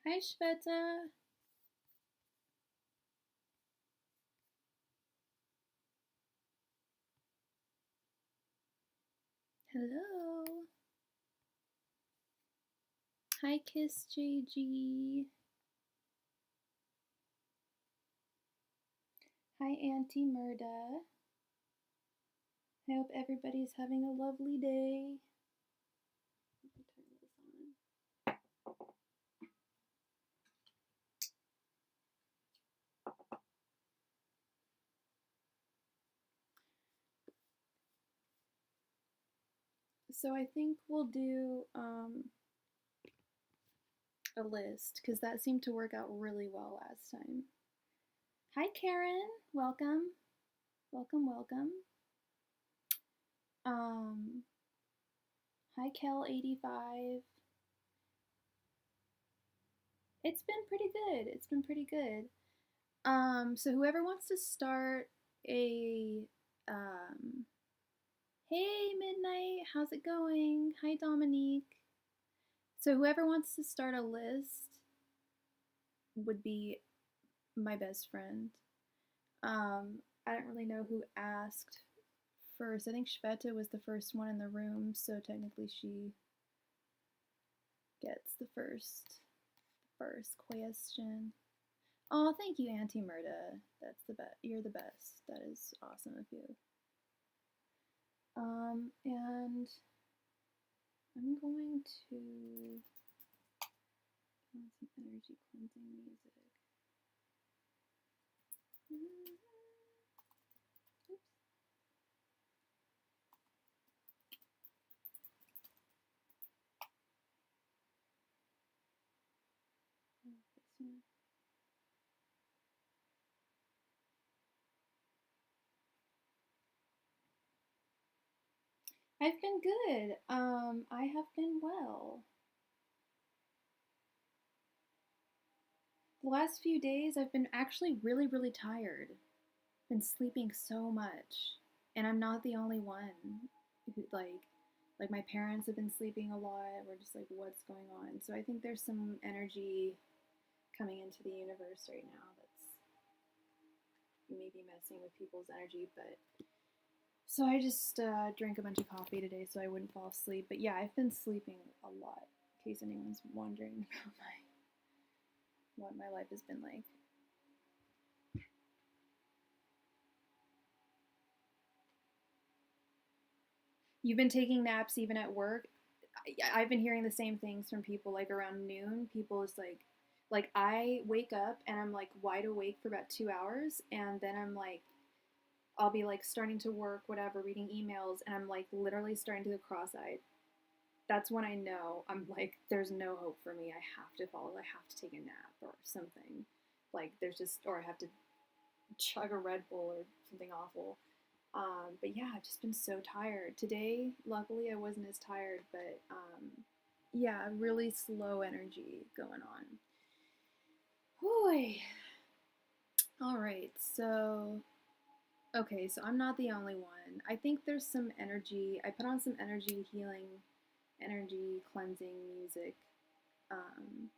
Hi, Shweta. Hello. Hi, Kiss JG. Hi, Auntie Murda. I hope everybody's having a lovely day. Let me turn this on. So I think we'll do a list because that seemed to work out really well last time. Hi, Karen. Welcome. Welcome, welcome. Hi, Kel85. It's been pretty good. It's been pretty good. So whoever wants to start a hey Midnight, how's it going? Hi Dominique. So whoever wants to start a list would be my best friend. I don't really know who asked first. I think Shveta was the first one in the room, so technically she gets the first question. Oh, thank you, Auntie Murda. That's the best. You're the best. That is awesome of you. And I'm going to put on some energy cleansing music. Oops. I've been good. I have been well. The last few days I've been actually really, really tired. Been sleeping so much. And I'm not the only one who like my parents have been sleeping a lot. We're just like, what's going on? So I think there's some energy coming into the universe right now that's maybe messing with people's energy, but so I just drank a bunch of coffee today so I wouldn't fall asleep. But yeah, I've been sleeping a lot, in case anyone's wondering about what my life has been like. You've been taking naps even at work. I've been hearing the same things from people like around noon. People is like I wake up and I'm like wide awake for about 2 hours, and then I'm like I'll be like starting to work, whatever, reading emails, and I'm like literally starting to go cross-eyed. That's when I know I'm like, there's no hope for me. I have to follow. I have to take a nap or something. Like there's just, or I have to chug a Red Bull or something awful. But yeah, I've just been so tired. Today, luckily, I wasn't as tired, but yeah, really slow energy going on. Boy. All right, so okay, so I'm not the only one. I think there's some energy. I put on some energy healing, energy cleansing music. Um,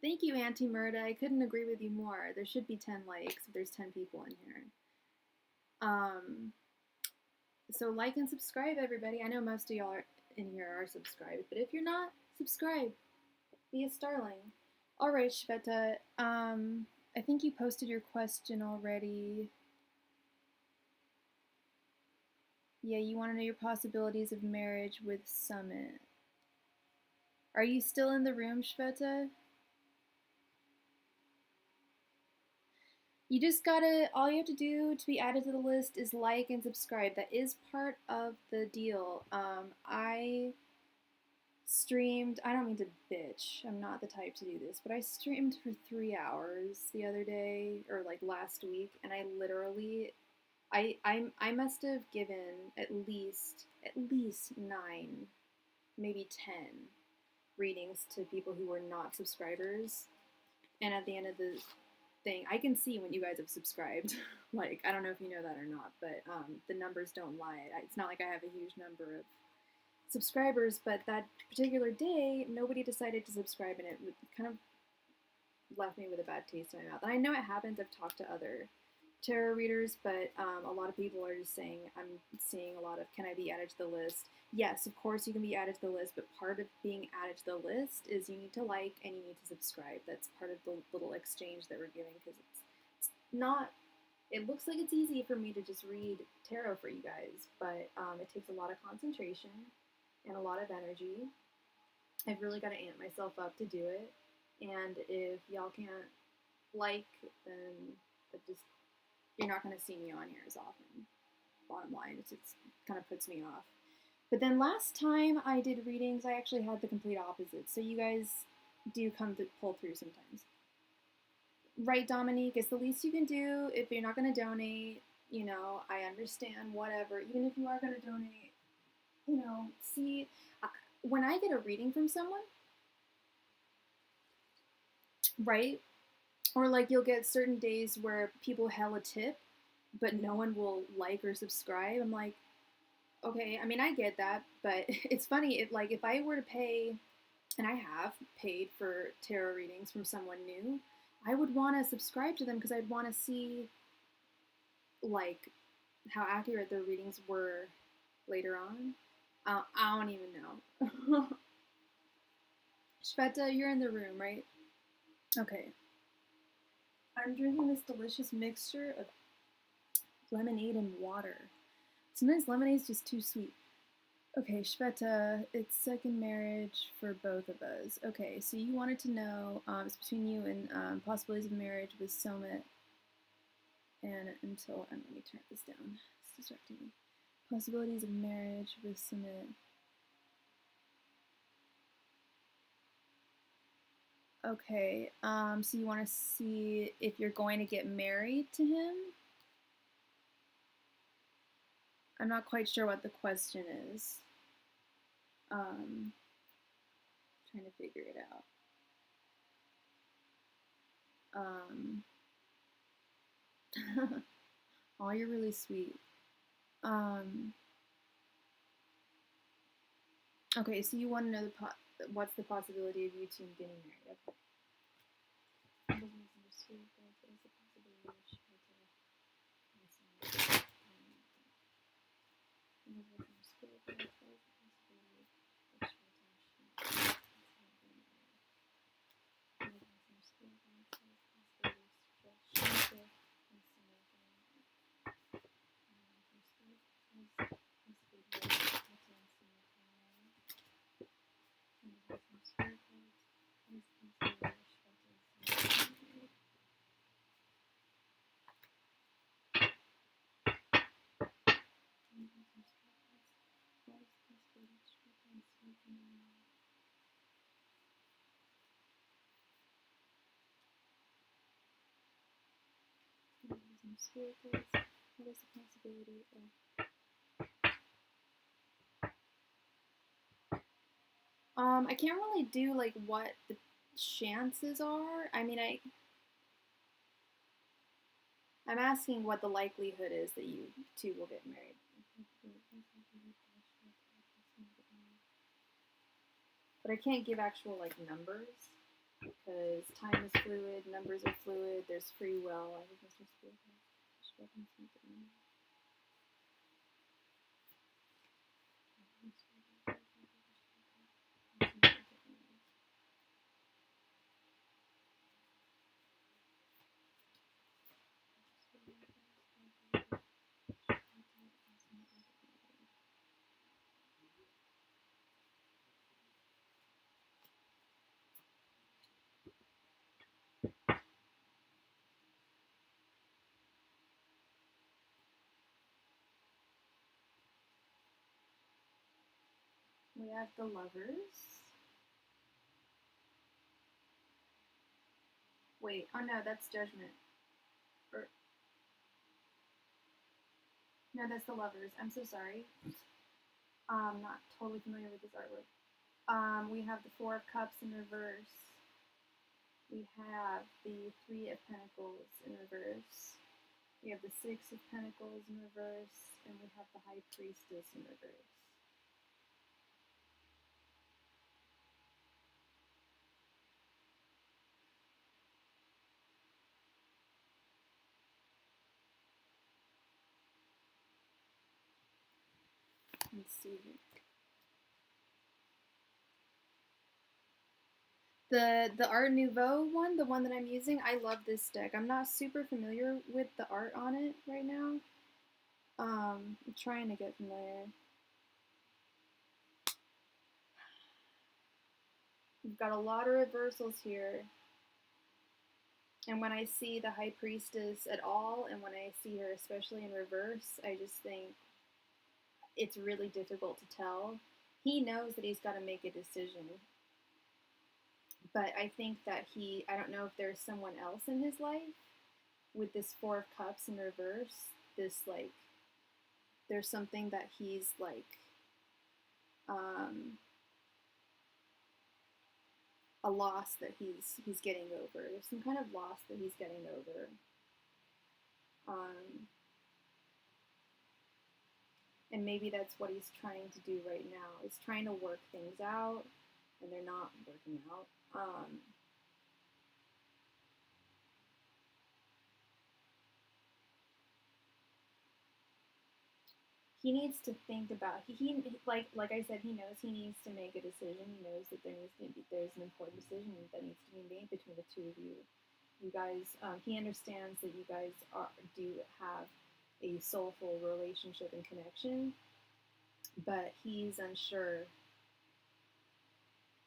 Thank you, Auntie Murda. I couldn't agree with you more. There should be 10 likes if there's 10 people in here. So like and subscribe, everybody. I know most of y'all are in here are subscribed, but if you're not, subscribe. Be a starling. All right, Shveta. I think you posted your question already. Yeah, you want to know your possibilities of marriage with Summit. Are you still in the room, Shveta? You just gotta, all you have to do to be added to the list is like and subscribe. That is part of the deal. I streamed, I don't mean to bitch, I'm not the type to do this, but I streamed for 3 hours the other day, or like last week, and I literally, I must have given at least 9, maybe 10 readings to people who were not subscribers. And at the end of the thing, I can see when you guys have subscribed. Like, I don't know if you know that or not, but the numbers don't lie. It's not like I have a huge number of subscribers, but that particular day, nobody decided to subscribe, and it kind of left me with a bad taste in my mouth. And I know it happens. I've talked to other tarot readers, but a lot of people are just saying, I'm seeing a lot of, can I be added to the list? Yes, of course you can be added to the list, but part of being added to the list is you need to like and you need to subscribe. That's part of the little exchange that we're giving, because it's not, it looks like it's easy for me to just read tarot for you guys, but it takes a lot of concentration and a lot of energy. I've really got to amp myself up to do it. And if y'all can't like, then it just, you're not going to see me on here as often. Bottom line, it's kind of puts me off. But then last time I did readings, I actually had the complete opposite. So you guys do come to pull through sometimes. Right, Dominique, it's the least you can do. If you're not going to donate, you know, I understand, whatever. Even if you are going to donate, you know, see, when I get a reading from someone, right? Or like you'll get certain days where people hella tip, but no one will like or subscribe. I'm like, okay, I mean, I get that, but it's funny, if I were to pay, and I have paid for tarot readings from someone new, I would want to subscribe to them because I'd want to see, like, how accurate their readings were later on. I don't even know. Shveta, you're in the room, right? Okay. I'm drinking this delicious mixture of lemonade and water. Sometimes lemonade's just too sweet. Okay, Shveta, it's second marriage for both of us. Okay, so you wanted to know, it's between you and possibilities of marriage with Somit. And until, let me turn this down. It's distracting me. Possibilities of marriage with Somit. Okay, so you want to see if you're going to get married to him? I'm not quite sure what the question is. Trying to figure it out. Oh, you're really sweet. Okay, so you want to know what's the possibility of you two getting married? Okay. What is the possibility of... I can't really do like what the chances are. I mean, I'm asking what the likelihood is that you two will get married. But I can't give actual like numbers because time is fluid, numbers are fluid, there's free will. I think that's just fluid. We have the Lovers. Wait, oh no, that's Judgment. Or, no, that's the Lovers. I'm so sorry. Not totally familiar with this artwork. We have the Four of Cups in reverse. We have the Three of Pentacles in reverse. We have the Six of Pentacles in reverse. And we have the High Priestess in reverse. Let's see here. The Art Nouveau one, the one that I'm using, I love this deck. I'm not super familiar with the art on it right now. I'm trying to get familiar. We've got a lot of reversals here. And when I see the High Priestess at all, and when I see her especially in reverse, I just think it's really difficult to tell. He knows that he's got to make a decision. But I think that I don't know if there's someone else in his life with this Four of Cups in reverse. This, like, there's something that he's, like, a loss that he's getting over. There's some kind of loss that he's getting over. And maybe that's what he's trying to do right now. He's trying to work things out, and they're not working out. He needs to think about like I said, he knows he needs to make a decision. He knows that there's an important decision that needs to be made between the two of you. You guys, he understands that you guys do have a soulful relationship and connection, but he's unsure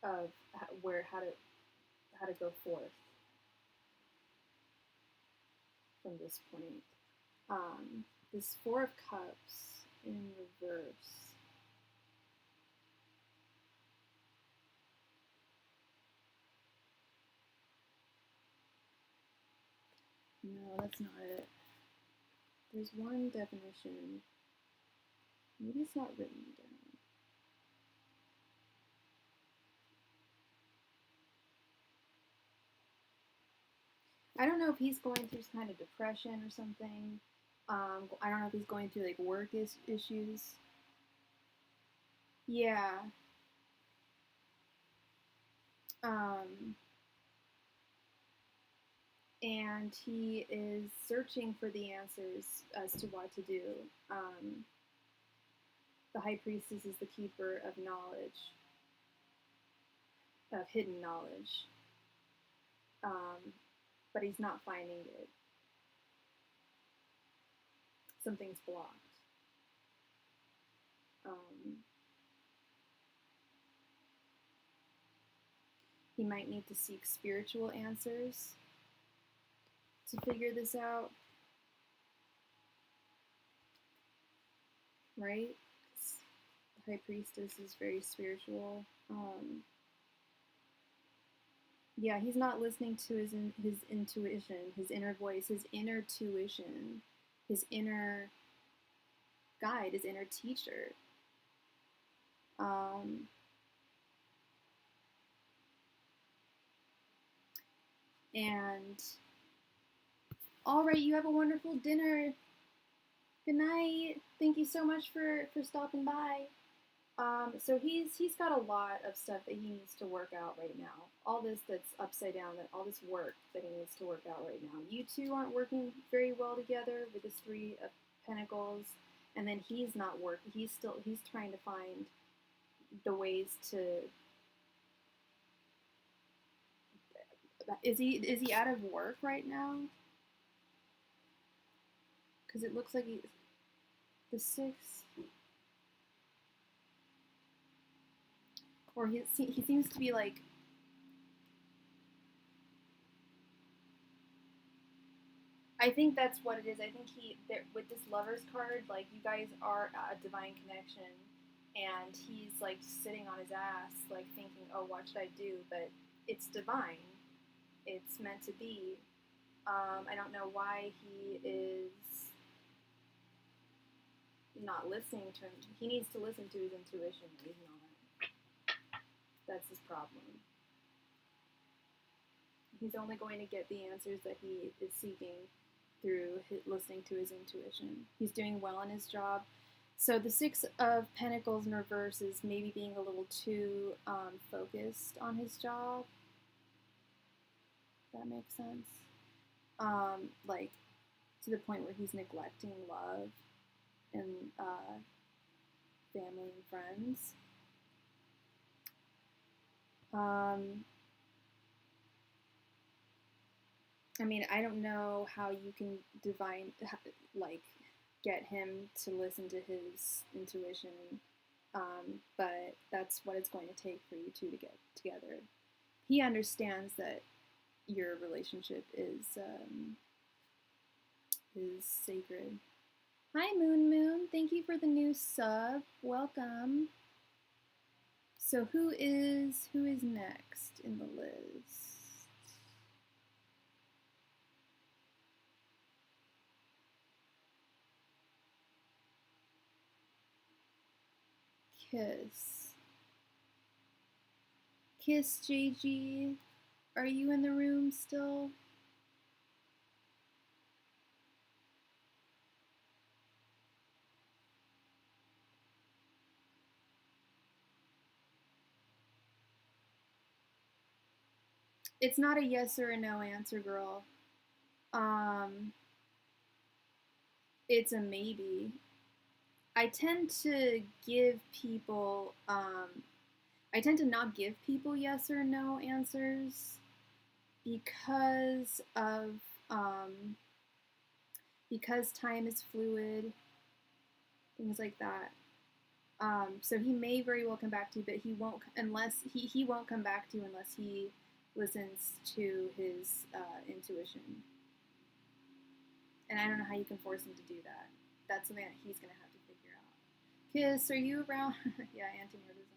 of how to go forth from this point. This Four of Cups in reverse. No, that's not it. There's one definition. Maybe it's not written down. I don't know if he's going through some kind of depression or something. I don't know if he's going through like work issues. Yeah. And he is searching for the answers as to what to do. The High Priestess is the keeper of knowledge, of hidden knowledge. But he's not finding it. Something's blocked. He might need to seek spiritual answers to figure this out. Right? The High Priestess is very spiritual. Yeah, he's not listening to his intuition, his inner voice, his inner tuition, his inner guide, his inner teacher. And all right, you have a wonderful dinner. Good night. Thank you so much for stopping by. So he's got a lot of stuff that he needs to work out right now. All this that's upside down, all this work that he needs to work out right now. You two aren't working very well together with this Three of Pentacles, and then he's not working. He's trying to find the ways to. Is he out of work right now? Because it looks like the 6. Or he seems to be like, I think that's what it is. I think with this Lover's card, like, you guys are a divine connection, and he's like sitting on his ass, like thinking, oh, what should I do? But it's divine. It's meant to be. I don't know why he is not listening to him. He needs to listen to his intuition. He's not. That's his problem. He's only going to get the answers that he is seeking through listening to his intuition. He's doing well in his job. So the 6 of Pentacles in reverse is maybe being a little too focused on his job. If that makes sense. Like, to the point where he's neglecting love and family and friends. I mean, I don't know how you can like, get him to listen to his intuition, but that's what it's going to take for you two to get together. He understands that your relationship is sacred. Hi, Moon Moon. Thank you for the new sub. Welcome. So who is next in the list? Kiss. Kiss JG. Are you in the room still? It's not a yes or a no answer, girl. It's a maybe. I tend to give people, I tend to not give people yes or no answers because of, because time is fluid, things like that. So he may very well come back to you, but he won't unless he won't come back to you unless he listens to his intuition. And I don't know how you can force him to do that. That's something that he's gonna have to figure out. Kiss, are you around? Yeah, Auntie Murder's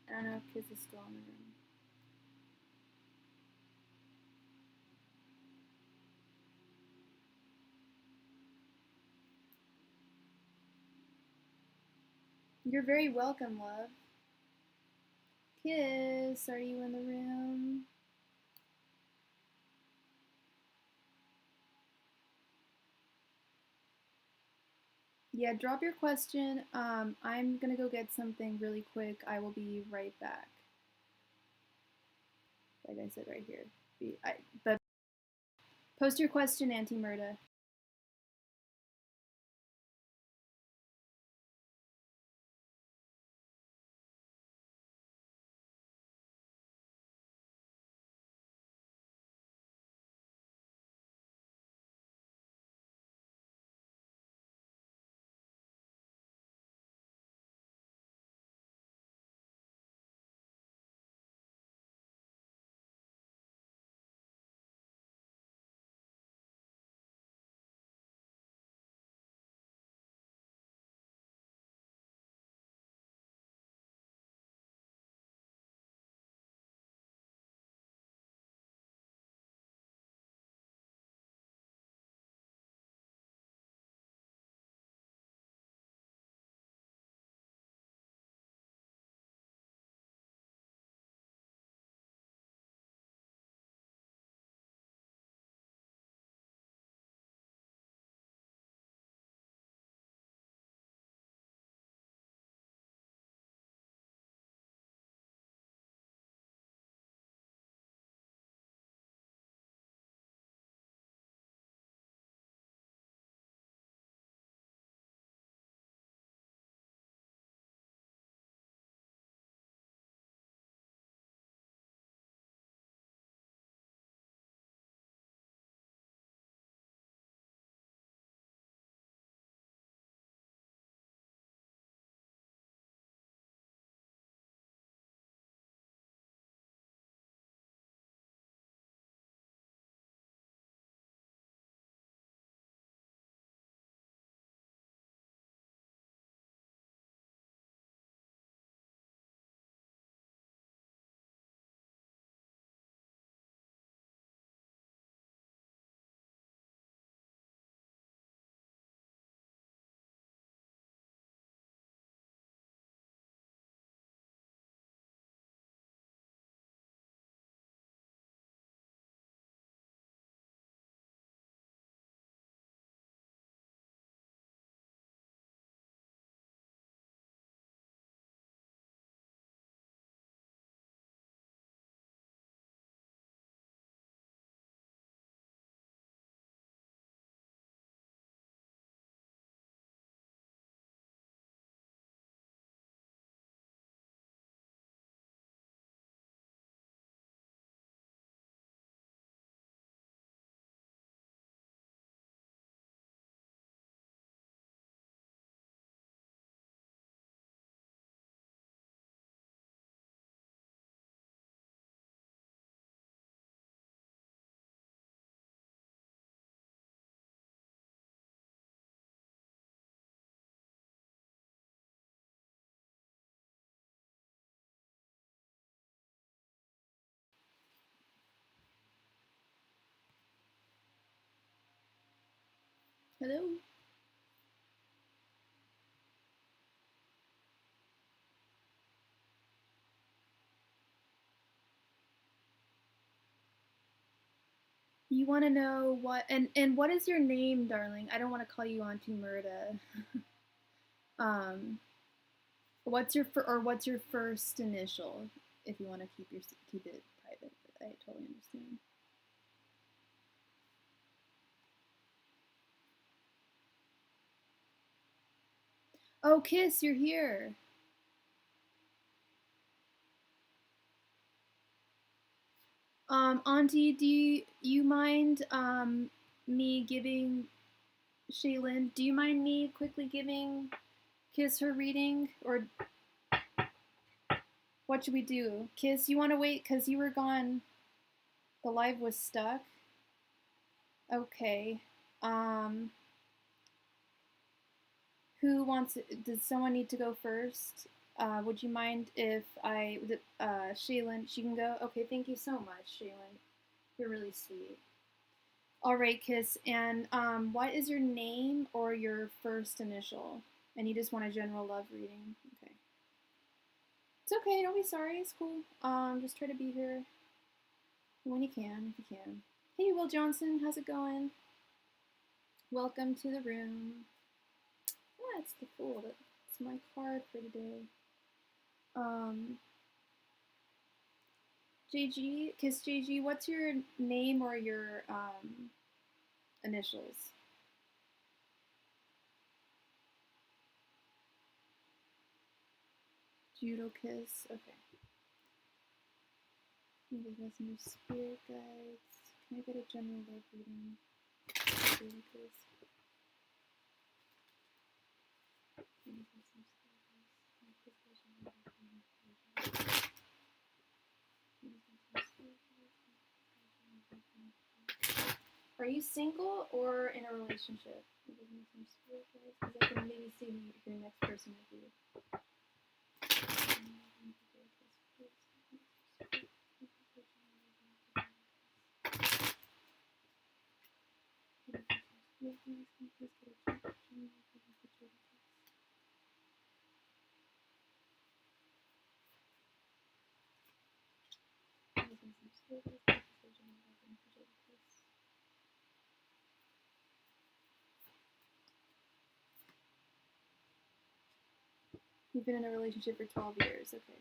on. I don't know if Kiss is still in the room. You're very welcome, love. Kiss, are you in the room? Yeah, drop your question. I'm gonna go get something really quick. I will be right back. Like I said, right here. But post your question, Auntie Murda. Hello. You want to know what and what is your name, darling? I don't want to call you Auntie Murda. um, what's your first initial? If you want to keep it private, I totally understand. Oh, Kiss, you're here. Auntie, do you mind me giving Shaylin? Do you mind me quickly giving Kiss her reading, or what should we do? Kiss, you want to wait because you were gone? The live was stuck. Okay. Um, who wants? Does someone need to go first? Would you mind if Shaylin? She can go. Okay, thank you so much, Shaylin. You're really sweet. All right, Kiss. And what is your name or your first initial? And you just want a general love reading. Okay. It's okay. Don't be sorry. It's cool. Just try to be here when you can, if you can. Hey, Will Johnson, how's it going? Welcome to the room. That's the Fool. That's my card for today. JG, Kiss JG, what's your name or your initials? Judo Kiss. Okay. Maybe there's some spirit guides. Can I get a general love reading? Judo Kiss. Are you single or in a relationship? Because I can maybe see who your next person would be. You've been in a relationship for 12 years, okay.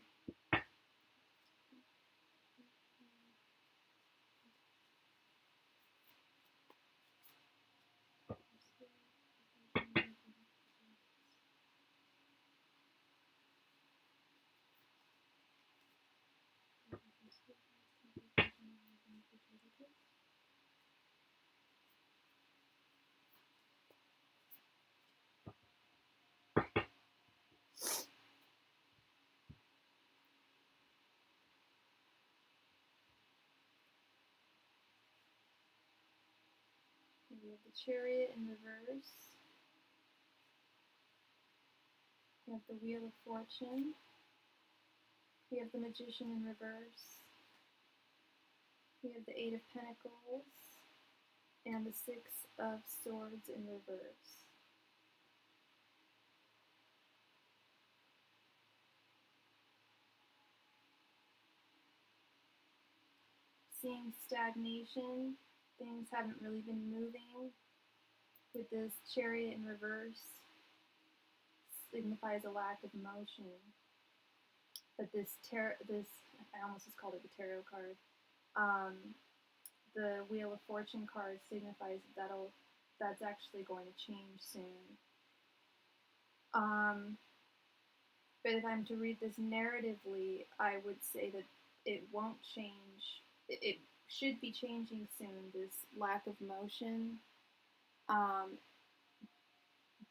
We have the Chariot in reverse. We have the Wheel of Fortune. We have the Magician in reverse. We have the Eight of Pentacles. And the Six of Swords in reverse. Seeing stagnation. Things haven't really been moving. With this Chariot in reverse, signifies a lack of motion. But this I almost just called it the tarot card. The Wheel of Fortune card signifies that's actually going to change soon. But if I'm to read this narratively, I would say that it won't change. It should be changing soon. This lack of motion,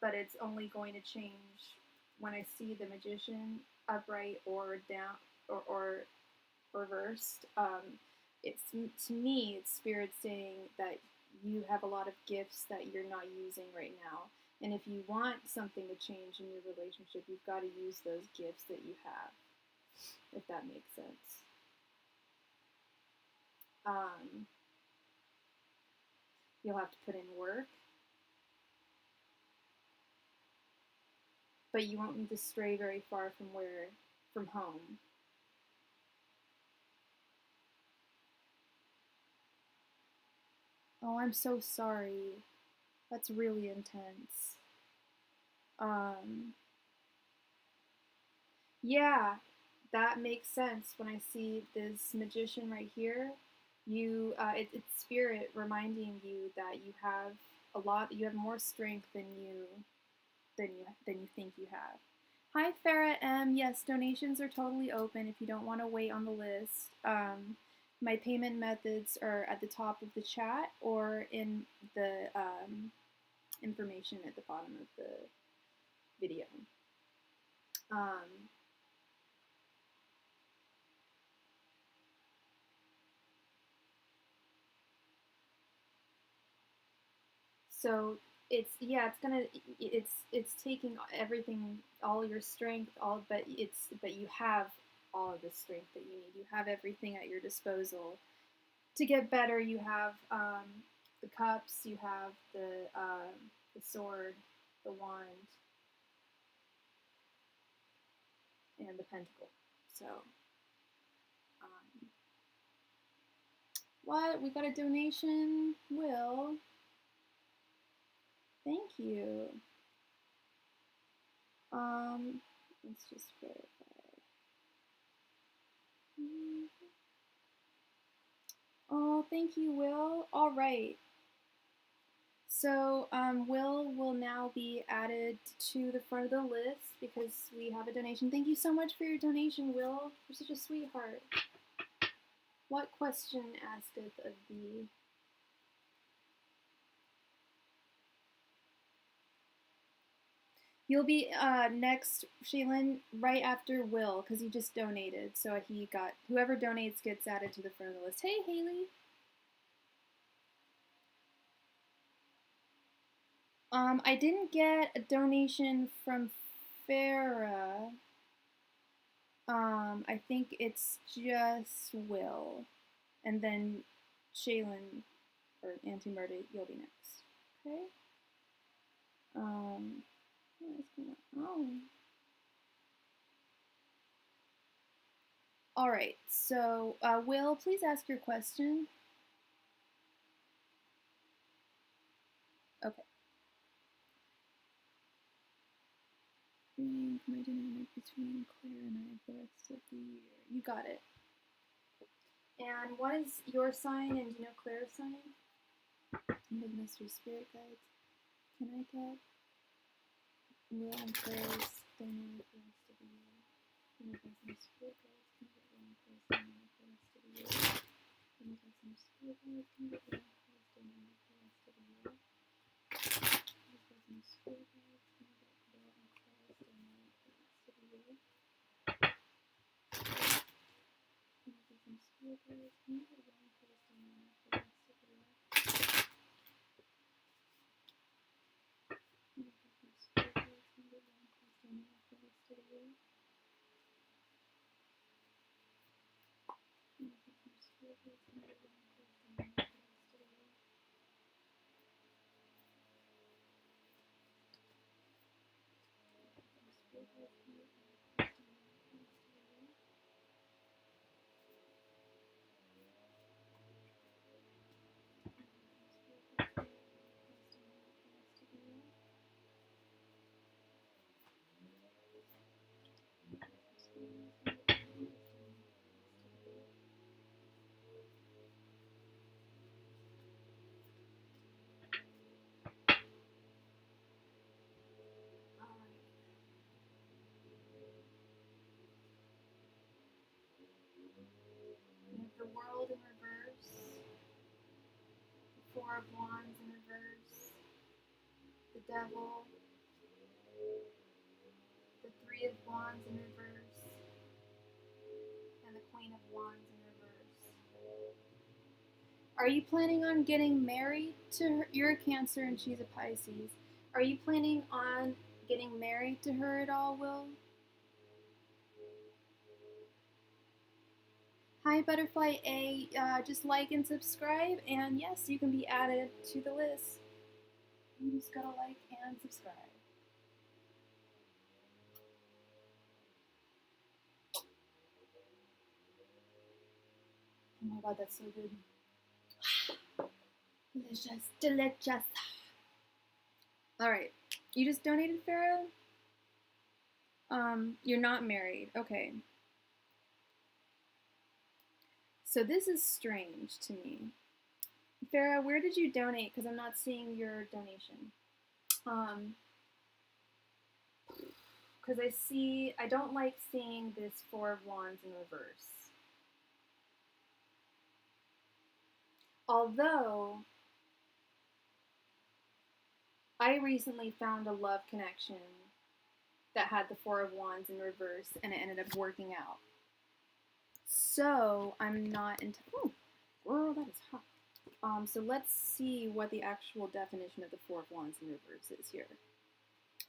but it's only going to change when I see the Magician upright or down or reversed. It's to me, it's Spirit saying that you have a lot of gifts that you're not using right now, and if you want something to change in your relationship, you've got to use those gifts that you have. If that makes sense. You'll have to put in work. but you won't need to stray very far from home. Oh, I'm so sorry. That's really intense. Yeah, that makes sense when I see this magician right here. It's spirit reminding you that you have more strength than you think you have. Hi, Farah M. Yes, donations are totally open if you don't want to wait on the list. My payment methods are at the top of the chat or in the information at the bottom of the video. So it's taking everything, all your strength, but you have all of the strength that you need. You have everything at your disposal to get better. You have the cups, you have the sword, the wand, and the pentacle. So, what? We got a donation, Will. Thank you. Let's just verify. Oh, thank you, Will. All right. So, Will now be added to the front of the list because we have a donation. Thank you so much for your donation, Will. You're such a sweetheart. What question asketh of thee? You'll be next, Shaylin, right after Will, because he just donated. So whoever donates gets added to the front of the list. Hey, Haley. I didn't get a donation from Farah. I think it's just Will. And then Shaylin or Anti-Murder, you'll be next. Okay? What is going on? Alright, so Will, please ask your question. Okay. My dynamic between Claire and I the rest of the year. You got it. And what is your sign, and do you know Claire's sign? You have mystery spirit guides. Can I get Will and Claire's dynamic the rest of the year? Can I get some spirit guides? Can I get Will and Claire's dynamic the rest of the year? Can I get some spirit guides? Can I get Will and Claire's dynamic the rest of the year? Can I get some spirit guides? Can I get Will and Claire's dynamic the rest of the year? Can I get some spirit guides? Can I get Will and Claire's dynamic the rest of the year? Can I get some spirit guides? Can I get Will and Claire's dynamic the rest of the year? Can I get some spirit guides? Can I get Will and Claire's dynamic the rest of the year? We have the World in reverse, the Four of Wands in reverse, the Devil, the Three of Wands in reverse, and the Queen of Wands in reverse. Are you planning on getting married to her? You're a Cancer and she's a Pisces. Are you planning on getting married to her at all, Will? Hi, Butterfly A. Just like and subscribe, and yes, you can be added to the list. You just gotta like and subscribe. Oh my god, that's so good. Delicious, delicious. Alright, you just donated, Farah? You're not married. Okay. So this is strange to me. Farah, where did you donate? Because I'm not seeing your donation. Because I don't like seeing this Four of Wands in reverse. Although, I recently found a love connection that had the Four of Wands in reverse, and it ended up working out. So, I'm not into... Oh, girl, that is hot. So let's see what the actual definition of the Four of Wands in reverse is here.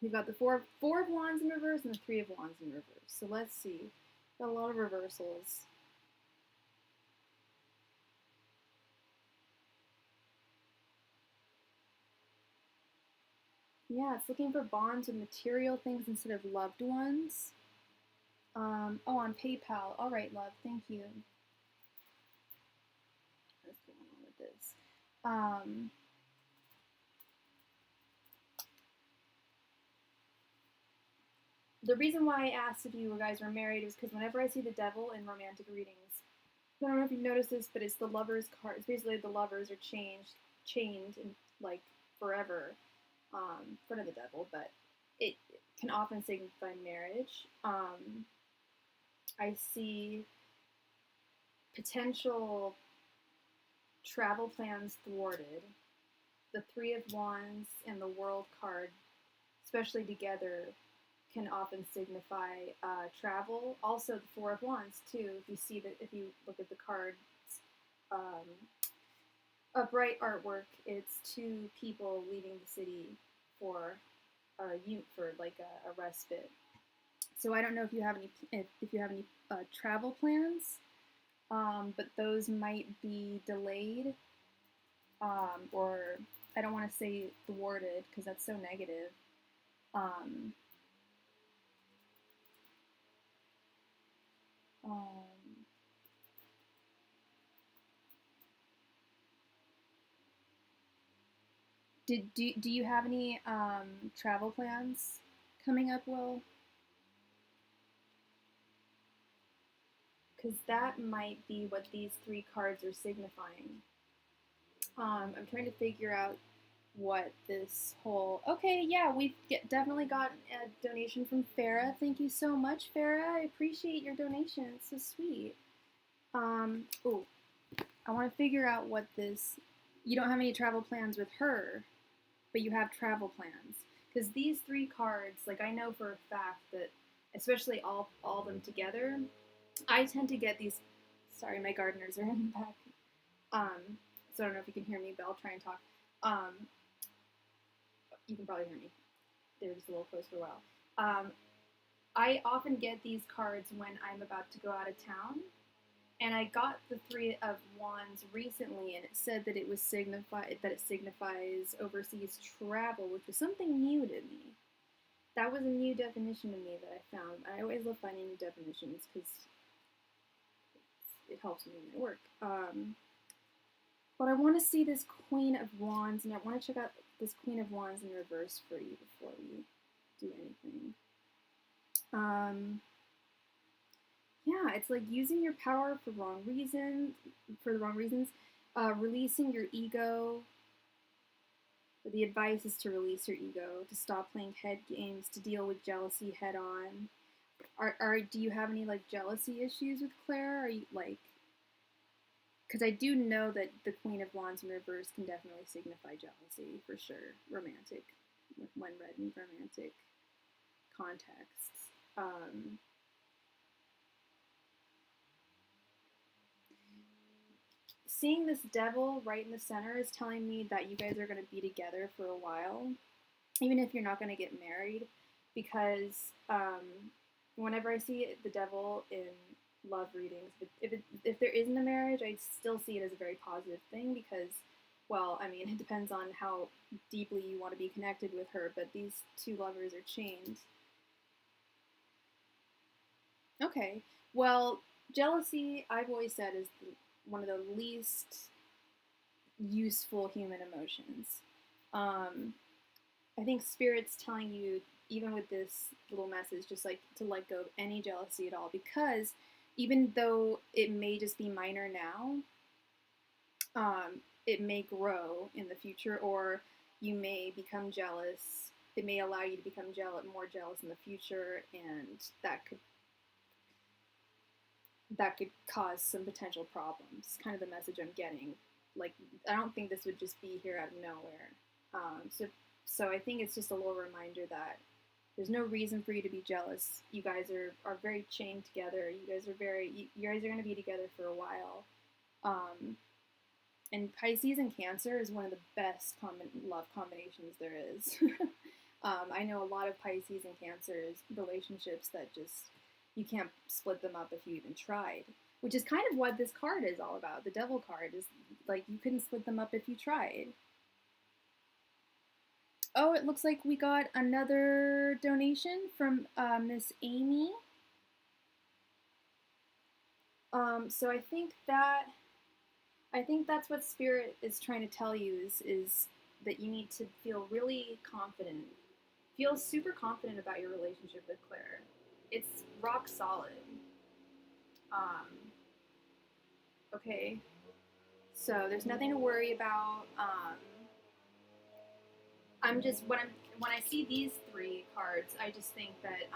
We've got the four of Wands in reverse and the Three of Wands in reverse. So let's see. Got a lot of reversals. Yeah, it's looking for bonds with material things instead of loved ones. Oh, on PayPal. All right, love. Thank you. What's going on with this? The reason why I asked if you guys were married is because whenever I see the devil in romantic readings, I don't know if you've noticed this, but it's the lovers card. It's basically the lovers are chained in, like, forever, in front of the devil, but it can often signify marriage. I see potential travel plans thwarted. The Three of Wands and the World card, especially together, can often signify travel. Also, the Four of Wands too. If you look at the cards, upright artwork. It's two people leaving the city for like a respite. So I don't know if you have any travel plans, but those might be delayed, or I don't want to say thwarted because that's so negative. Um, do you have any travel plans coming up, Will? Because that might be what these three cards are signifying. I'm trying to figure out what this whole... Okay, yeah, we've definitely got a donation from Farah. Thank you so much, Farah. I appreciate your donation. It's so sweet. Oh, I want to figure out what this... You don't have any travel plans with her, but you have travel plans. Because these three cards, like, I know for a fact that, especially all of them together, I tend to get these... Sorry, my gardeners are in the back. So I don't know if you can hear me, but I'll try and talk. You can probably hear me. They were just a little close for a while. I often get these cards when I'm about to go out of town. And I got the Three of Wands recently, and it said that it signifies overseas travel, which was something new to me. That was a new definition to me that I found. I always love finding new definitions because it helps me in my work. But I want to see this Queen of Wands, and I want to check out this Queen of Wands in reverse for you before we do anything. Yeah, it's like using your power for the wrong reasons, releasing your ego. The advice is to release your ego, to stop playing head games, to deal with jealousy head on. Do you have any like jealousy issues with Claire? Are you like... Because I do know that the Queen of Wands in reverse can definitely signify jealousy, for sure. Romantic, when read in romantic contexts. Seeing this devil right in the center is telling me that you guys are going to be together for a while, even if you're not going to get married, because whenever I see the devil in love readings, if there isn't a marriage, I still see it as a very positive thing because, well, I mean, it depends on how deeply you want to be connected with her, but these two lovers are chained. Okay, well, jealousy, I've always said, is one of the least useful human emotions. I think Spirit's telling you, even with this little message, just like to let go of any jealousy at all, because even though it may just be minor now, it may grow in the future, or you may become jealous. It may allow you to become more jealous in the future, and that could cause some potential problems. Kind of the message I'm getting. Like, I don't think this would just be here out of nowhere. So I think it's just a little reminder that there's no reason for you to be jealous. You guys are very chained together. You guys are going to be together for a while. And Pisces and Cancer is one of the best love combinations there is. I know a lot of Pisces and Cancers relationships that just, you can't split them up if you even tried. Which is kind of what this card is all about. The Devil card is like, you couldn't split them up if you tried. Oh, it looks like we got another donation from Miss Amy. So I think that's what Spirit is trying to tell you is that you need to feel really confident. Feel super confident about your relationship with Claire. It's rock solid. Okay. So there's nothing to worry about. When I see these three cards, I just think that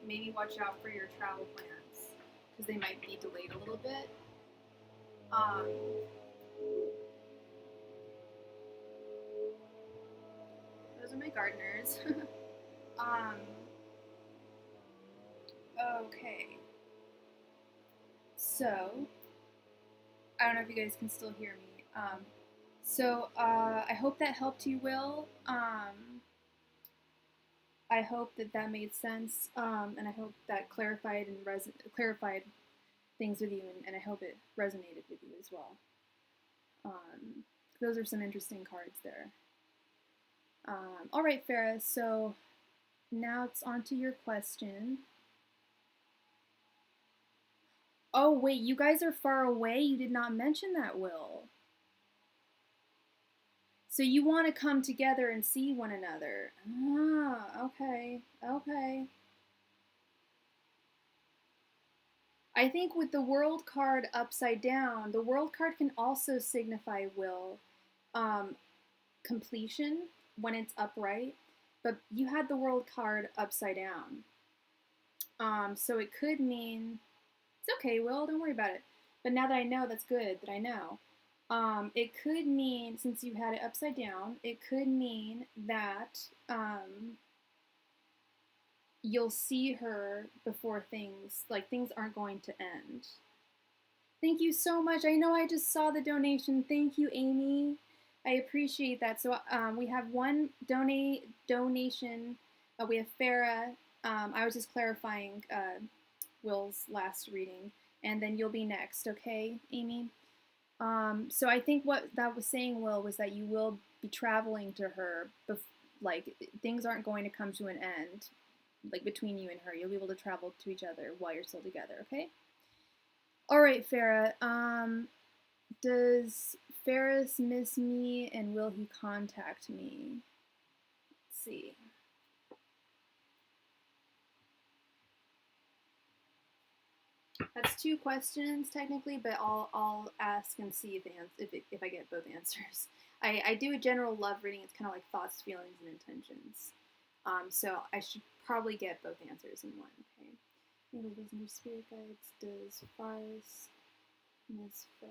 maybe watch out for your travel plans, because they might be delayed a little bit. Those are my gardeners. Okay. So, I don't know if you guys can still hear me. I hope that helped you, Will. I hope that made sense, and I hope that clarified things with you, and I hope it resonated with you as well. Those are some interesting cards there. All right, Farah, so now it's on to your question. Oh, wait, you guys are far away? You did not mention that, Will. So you want to come together and see one another. Ah, okay. I think with the World card upside down, the World card can also signify will, completion when it's upright, but you had the World card upside down. So it could mean, it's okay, Will, don't worry about it. But now that I know, that's good that I know. It could mean, since you had it upside down, it could mean that you'll see her before things aren't going to end. Thank you so much. I know I just saw the donation. Thank you, Amy. I appreciate that. So we have one donation. We have Farah. I was just clarifying Will's last reading. And then you'll be next, okay, Amy? So I think what that was saying, Will, was that you will be traveling to her, things aren't going to come to an end, like between you and her. You'll be able to travel to each other while you're still together, okay? All right, Farah. Does Ferris miss me, and will he contact me? Let's see. That's two questions technically, but I'll ask and see if I get both answers. I do a general love reading. It's kind of like thoughts, feelings, and intentions. So I should probably get both answers in one. Okay. Maybe listen to spirit guides. Does Faris miss Farah?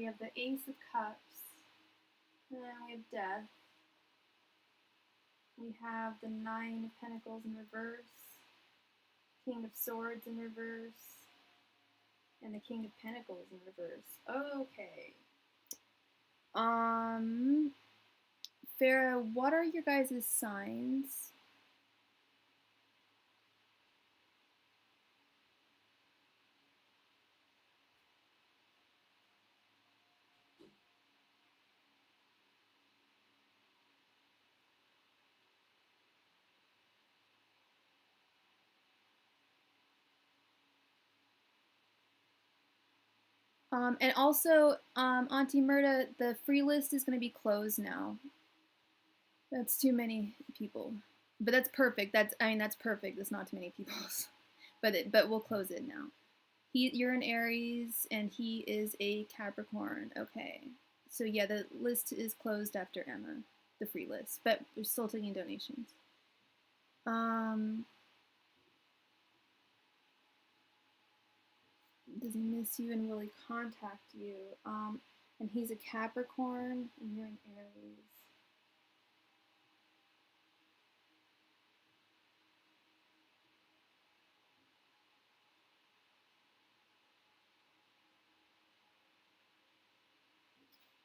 have the Ace of Cups, and then we have Death. We have the Nine of Pentacles in reverse, King of Swords in reverse, and the King of Pentacles in reverse. Okay. Farah, what are your guys' signs? And also, Auntie Murda, the free list is going to be closed now. That's too many people. But that's perfect. That's perfect. That's not too many people. but we'll close it now. You're an Aries, and he is a Capricorn. Okay. So yeah, the list is closed after Emma, the free list. But we're still taking donations. Does he miss you and will he contact you? And he's a Capricorn, and you're an Aries.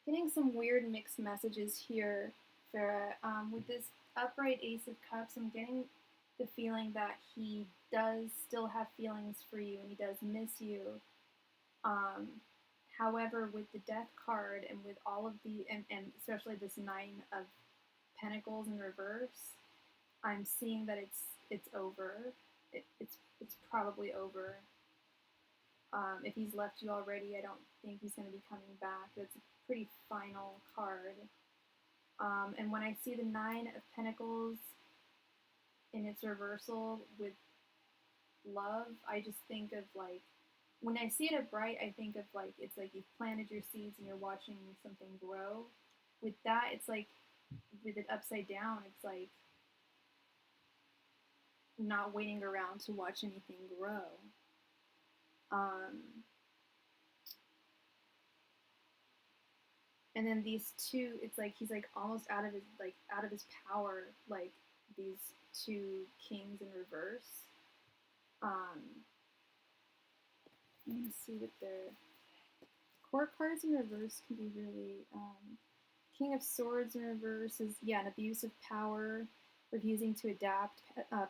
Getting some weird mixed messages here, Farah. With this upright Ace of Cups, I'm getting the feeling that he does still have feelings for you and he does miss you. However, with the Death card and with all of and especially this Nine of Pentacles in reverse, I'm seeing that it's over. It's probably over. If he's left you already, I don't think he's going to be coming back. That's a pretty final card. And when I see the Nine of Pentacles in its reversal with love, I just think of like, when I see it upright, I think of like, it's like you've planted your seeds and you're watching something grow. With that, it's like, with it upside down, it's like not waiting around to watch anything grow. And then these two, it's like he's like almost out of his power, like these two kings in reverse. Let me see what their court cards in reverse can be really. King of Swords in reverse is an abuse of power, refusing to adapt,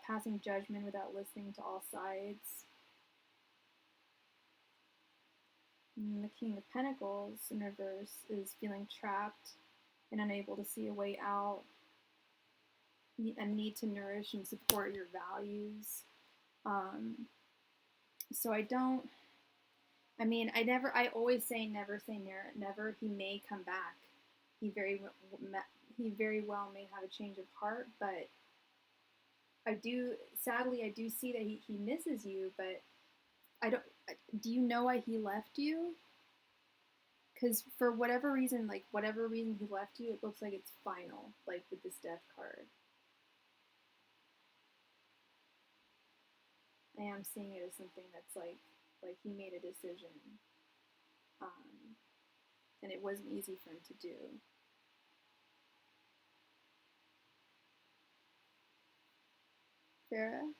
passing judgment without listening to all sides. And the King of Pentacles in reverse is feeling trapped and unable to see a way out, a need to nourish and support your values. So I always say never say never. He may come back. He very well may have a change of heart, but sadly I do see that he misses you, but do you know why he left you? Because for whatever reason he left you, it looks like it's final, like with this Death card. I am seeing it as something that's like he made a decision, and it wasn't easy for him to do. Farah?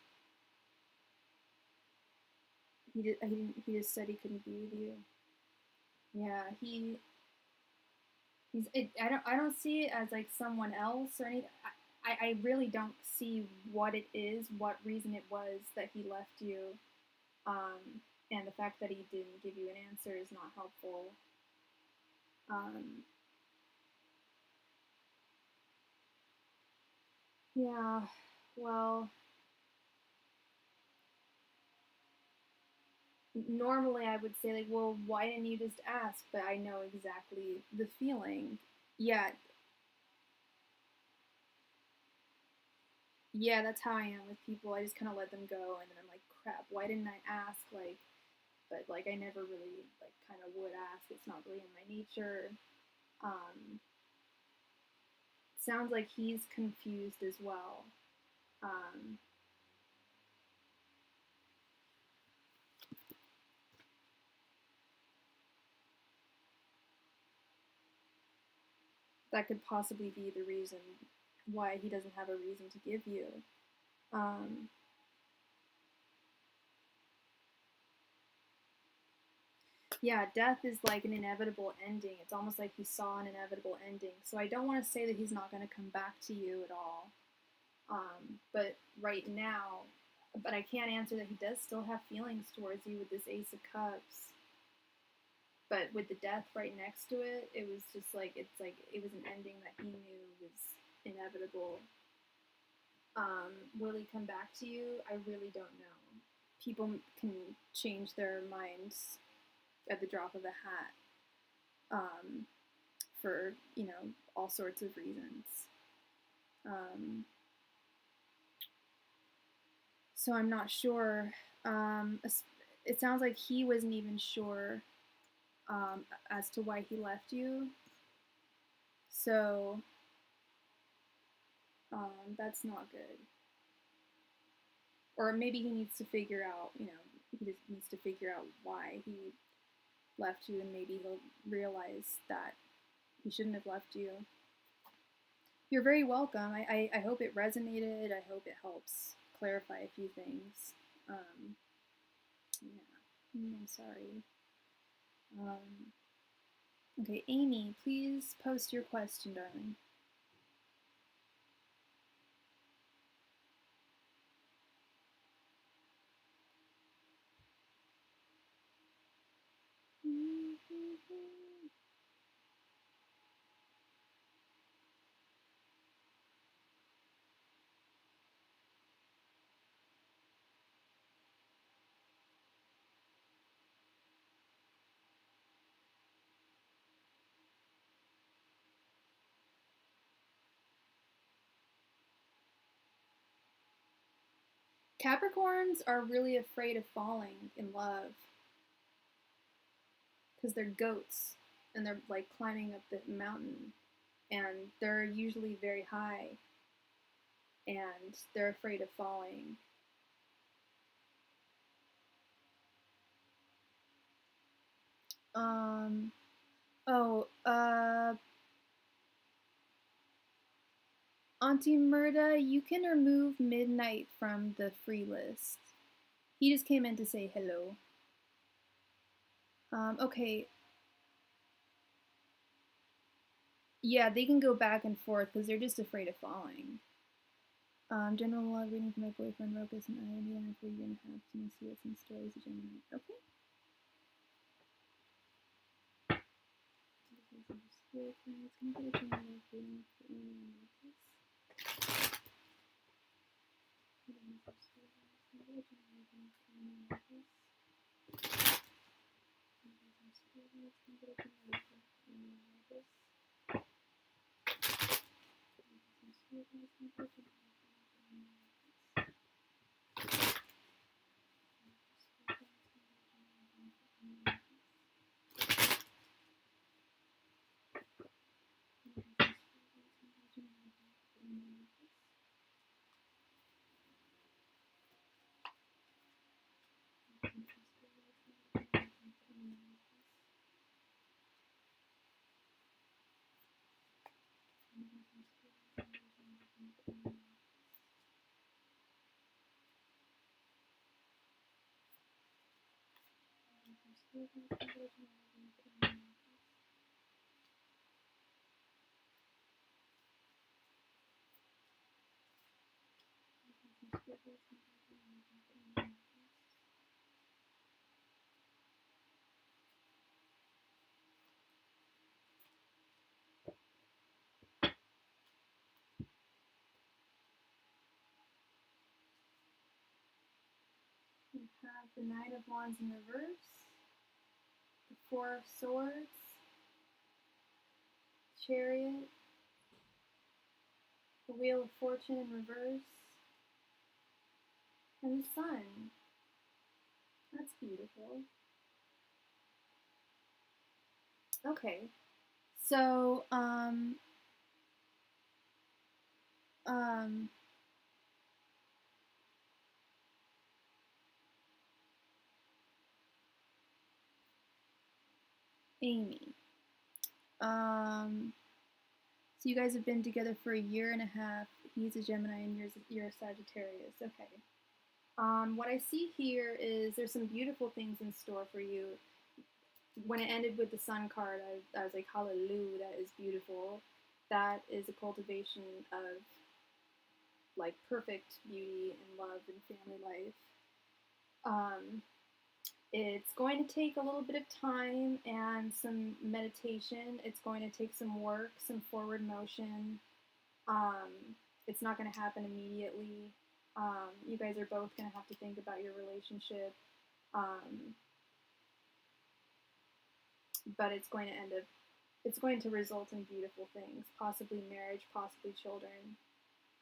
He just said he couldn't be with you. Yeah, I don't see it as like someone else or anything. I really don't see what it is, what reason it was that he left you. And the fact that he didn't give you an answer is not helpful. Yeah, well, normally I would say like, well, why didn't you just ask? But I know exactly the feeling. Yeah, that's how I am with people. I just kind of let them go, and then I'm like, crap, why didn't I ask? But like I never really like kind of would ask. It's not really in my nature. Sounds like he's confused as well. that could possibly be the reason why he doesn't have a reason to give you. Yeah, death is like an inevitable ending. It's almost like he saw an inevitable ending. So I don't want to say that he's not going to come back to you at all. But right now, but I can't answer that he does still have feelings towards you with this Ace of Cups. But with the death right next to it, it was just like, it's like it was an ending that he knew was inevitable. Will he come back to you? I really don't know. People can change their minds at the drop of a hat, for, you know, all sorts of reasons. So I'm not sure. It sounds like he wasn't even sure as to why he left you. So that's not good. Or maybe he needs to figure out, you know, he just needs to figure out why he left you, and maybe he'll realize that he shouldn't have left you. You're very welcome. I hope it resonated. I hope it helps clarify a few things. Yeah, I'm sorry. Okay, Amy, please post your question, darling. Capricorns are really afraid of falling in love because they're goats and they're like climbing up the mountain, and they're usually very high and they're afraid of falling. Oh, Auntie Murda, you can remove Midnight from the free list. He just came in to say hello. Okay. Yeah, they can go back and forth because they're just afraid of falling. General love reading for my boyfriend Rokas and I, and for a year and a half. So I'm see what's in store as a Gemini. Okay. We have the Knight of Wands in reverse, the Four of Swords, Chariot, the Wheel of Fortune in reverse, and the Sun. That's beautiful. Okay, so Amy, So you guys have been together for a year and a half. He's a Gemini and you're a Sagittarius. Okay. What I see here is there's some beautiful things in store for you. When it ended with the Sun card, I was like, hallelujah, that is beautiful. That is a cultivation of like perfect beauty and love and family life. It's going to take a little bit of time and some meditation. It's going to take some work, some forward motion. It's not going to happen immediately. You guys are both going to have to think about your relationship. But it's going to result in beautiful things, possibly marriage, possibly children.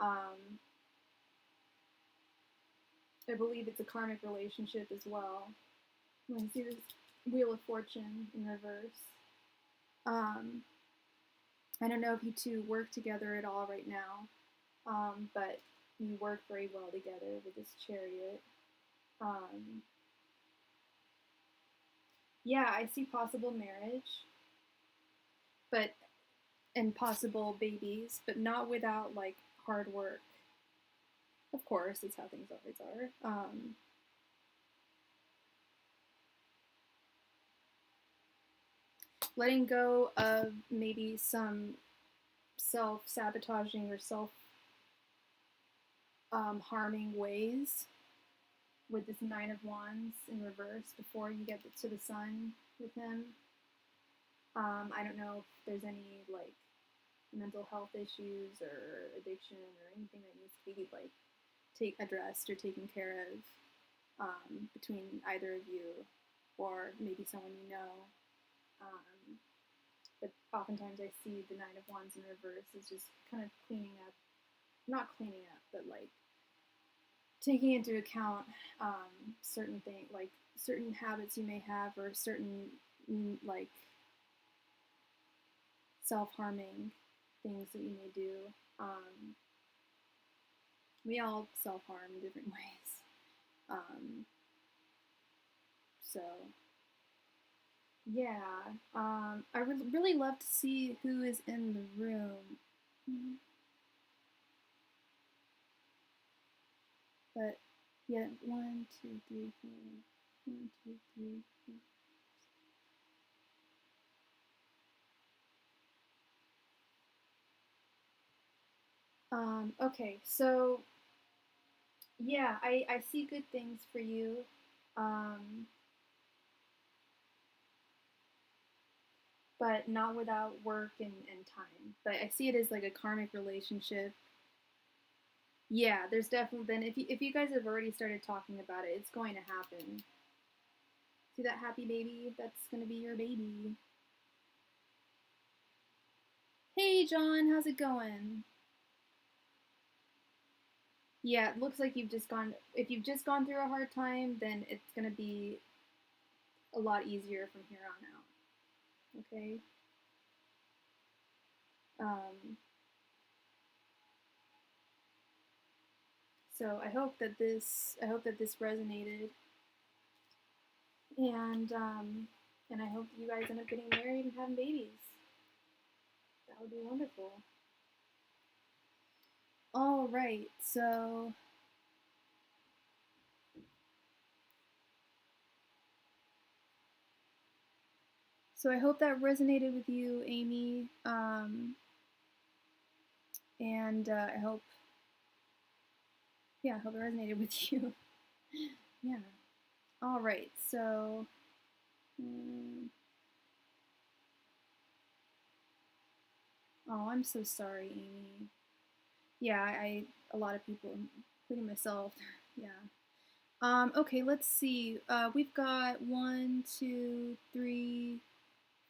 I believe it's a karmic relationship as well. When you see this Wheel of Fortune in reverse. I don't know if you two work together at all right now, but you work very well together with this Chariot. Yeah, I see possible marriage, and possible babies, but not without like hard work. Of course, it's how things always are. Letting go of maybe some self-sabotaging or self-harming ways with this Nine of Wands in reverse before you get to the Sun with him. I don't know if there's any like mental health issues or addiction or anything that needs to be like addressed or taken care of between either of you or maybe someone you know. But oftentimes I see the Nine of Wands in reverse is just kind of cleaning up, not cleaning up, but like taking into account certain things, like certain habits you may have or certain like self-harming things that you may do. We all self-harm in different ways. So yeah, I would really love to see who is in the room. But yeah, 1, 2, 3, 4. 1, 2, 3, 4. Okay, so yeah, I see good things for you. But not without work and time. But I see it as like a karmic relationship. Yeah, there's definitely then if you guys have already started talking about it, it's going to happen. See that happy baby? That's gonna be your baby. Hey John, how's it going? Yeah, it looks like if you've just gone through a hard time, then it's gonna be a lot easier from here on out. Okay? So I hope that this resonated, and I hope you guys end up getting married and having babies. That would be wonderful. All right, so I hope that resonated with you, Amy, and I hope it resonated with you. Yeah. All right, so. Oh, I'm so sorry, Amy. Yeah, a lot of people, including myself. Yeah. Okay, let's see. We've got 1, 2, 3,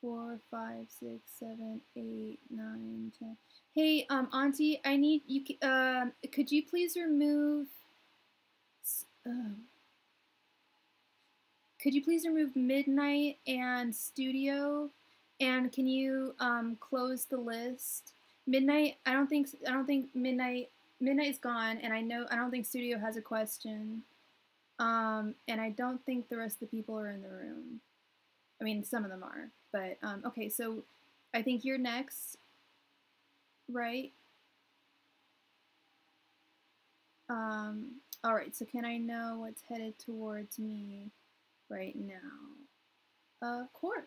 4, 5, 6, 7, 8, 9, 10. Hey, Auntie, I need you. Could you please remove? Could you please remove Midnight and Studio? And can you close the list? Midnight. I don't think Midnight. Midnight's gone, and I don't think Studio has a question. And I don't think the rest of the people are in the room. I mean, some of them are, but okay. So I think you're next. right? All right, so can I know what's headed towards me right now? Of course.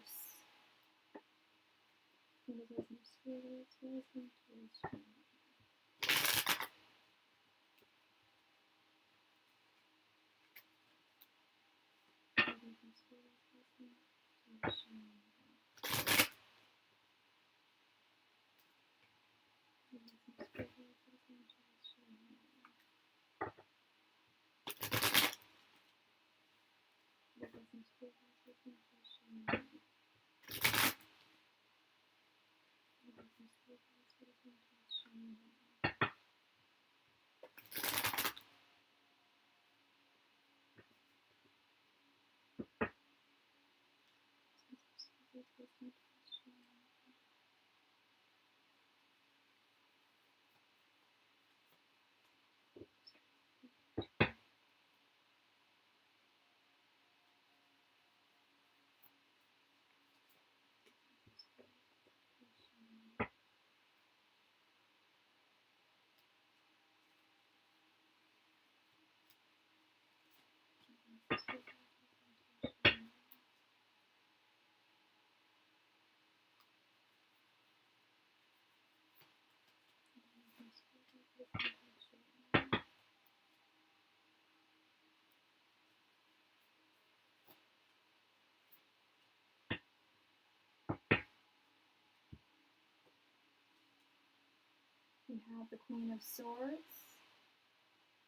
We have the Queen of Swords,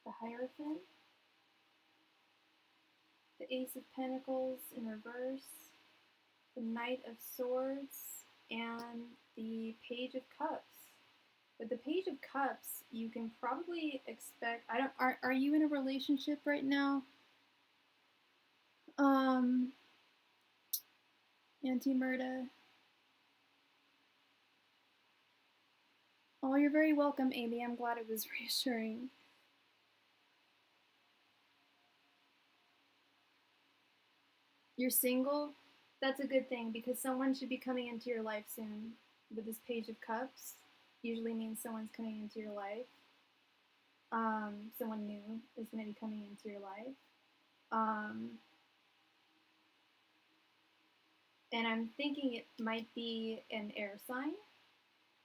the Hierophant, the Ace of Pentacles in reverse, the Knight of Swords, and the Page of Cups. With the Page of Cups, you can probably expect, are you in a relationship right now? Auntie Murda. Oh, you're very welcome, Amy. I'm glad it was reassuring. You're single? That's a good thing because someone should be coming into your life soon. With this Page of Cups, usually means someone's coming into your life. Someone new is going to be coming into your life. And I'm thinking it might be an air sign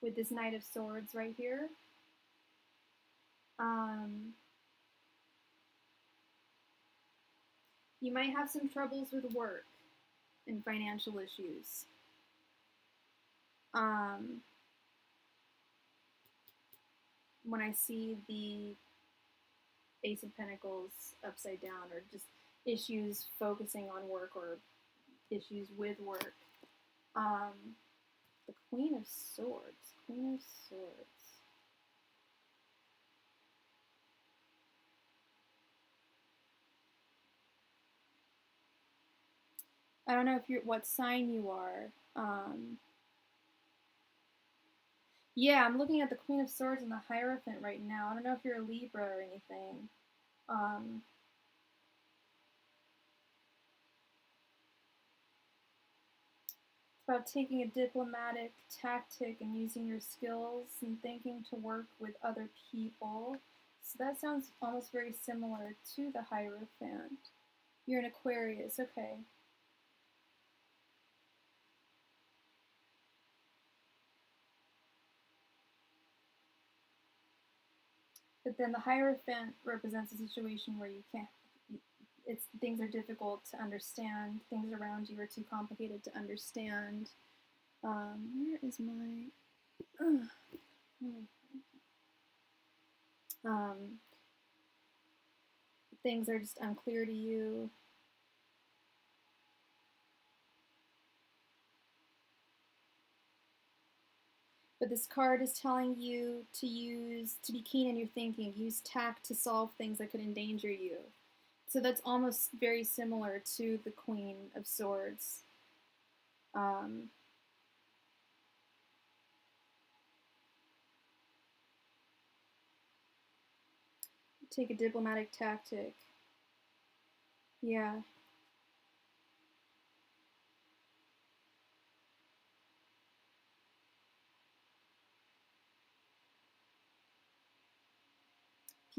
with this Knight of Swords right here. You might have some troubles with work and financial issues. When I see the Ace of Pentacles upside down, or just issues focusing on work or issues with work. The Queen of Swords. Queen of Swords. I don't know if you're what sign you are. Yeah, I'm looking at the Queen of Swords and the Hierophant right now. I don't know if you're a Libra or anything. It's about taking a diplomatic tactic and using your skills and thinking to work with other people. So that sounds almost very similar to the Hierophant. You're an Aquarius, okay. But then the Hierophant represents a situation where you can't, things are difficult to understand. Things around you are too complicated to understand. Where is my... things are just unclear to you. But this card is telling you to be keen in your thinking, use tact to solve things that could endanger you. So that's almost very similar to the Queen of Swords. Take a diplomatic tactic. Yeah.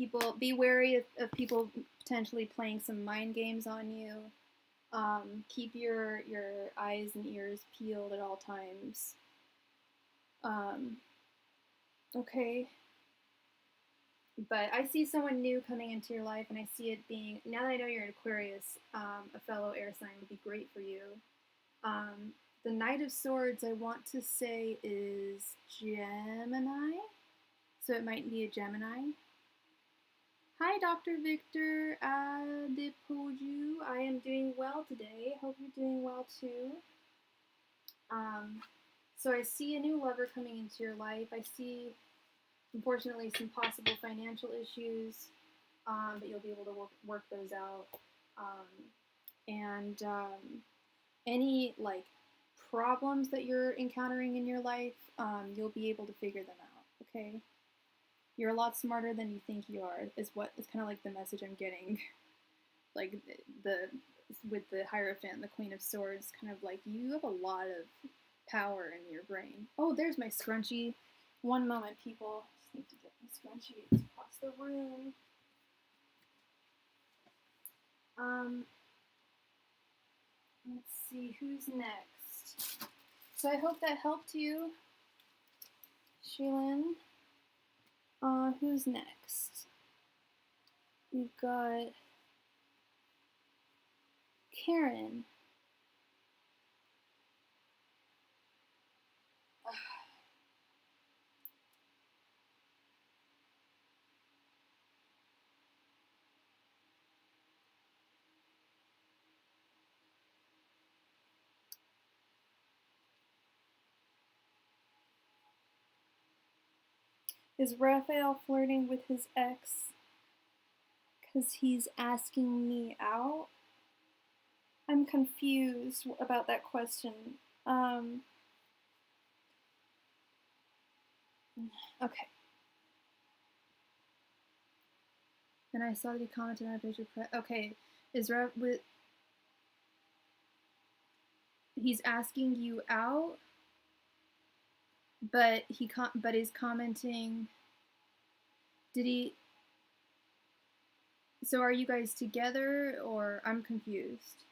people, be wary of people potentially playing some mind games on you. Keep your eyes and ears peeled at all times. Okay. But I see someone new coming into your life, and I see it being, now that I know you're an Aquarius, a fellow air sign would be great for you. The Knight of Swords, I want to say, is Gemini. So it might be a Gemini. Hi, Dr. Victor Adipoju. I am doing well today. Hope you're doing well too. So I see a new lover coming into your life. I see, unfortunately, some possible financial issues, but you'll be able to work those out. Any like problems that you're encountering in your life, you'll be able to figure them out. Okay. You're a lot smarter than you think you are, is kind of like the message I'm getting. Like with the Hierophant, the Queen of Swords, kind of like you have a lot of power in your brain. Oh, there's my scrunchie. One moment, people. Just need to get my scrunchie across the room. Let's see, who's next? So I hope that helped you, Shaylin. Who's next? We've got Karen. Is Raphael flirting with his ex because he's asking me out? I'm confused about that question. Okay. And I saw that he commented on a picture. Okay, he's asking you out, but is commenting. Did he? So are you guys together, or I'm confused?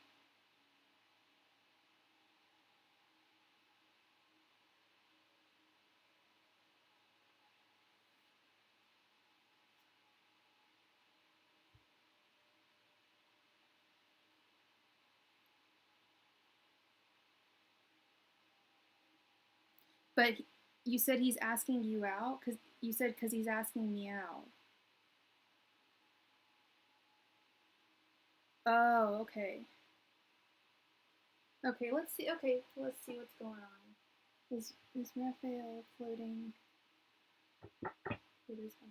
But you said he's asking you out? Because you said because he's asking me out. Oh, okay. Okay, let's see. Okay, let's see what's going on. Is Raphael floating with his ex?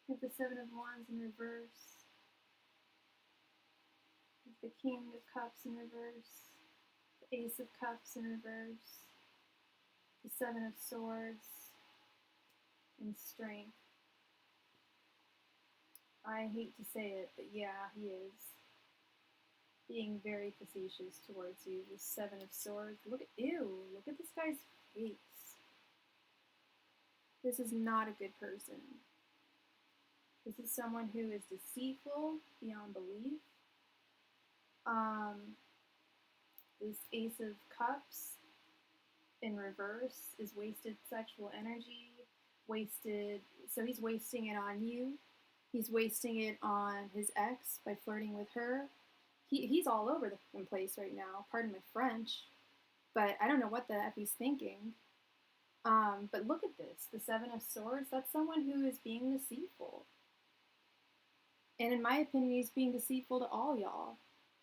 With the Seven of Wands in reverse, with the King of Cups in reverse, the Ace of Cups in reverse, the Seven of Swords, and Strength. I hate to say it, but yeah, he is. being very facetious towards you. The Seven of Swords. Look at this guy's face. This is not a good person. This is someone who is deceitful beyond belief. This Ace of Cups in reverse is wasted sexual energy. So he's wasting it on you. He's wasting it on his ex by flirting with her. He's all over the place right now. Pardon my French, but I don't know what the F he's thinking. But look at this. The Seven of Swords, that's someone who is being deceitful. And in my opinion, he's being deceitful to all y'all.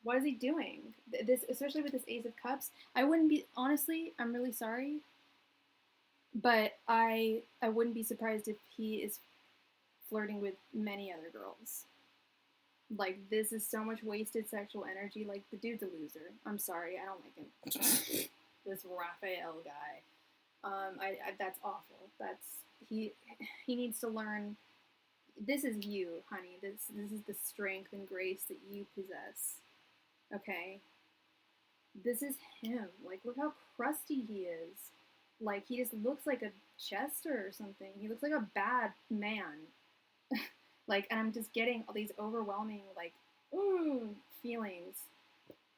What is he doing? This, especially with this Ace of Cups, I wouldn't be, honestly, I'm really sorry, but I wouldn't be surprised if he is flirting with many other girls. Like, this is so much wasted sexual energy. Like, the dude's a loser. I'm sorry, I don't like him. This Raphael guy. That's awful. He needs to learn. This is you, honey. This is the strength and grace that you possess. Okay? This is him. Like, look how crusty he is. Like, he just looks like a Chester or something. He looks like a bad man. Like, and I'm just getting all these overwhelming, like, feelings.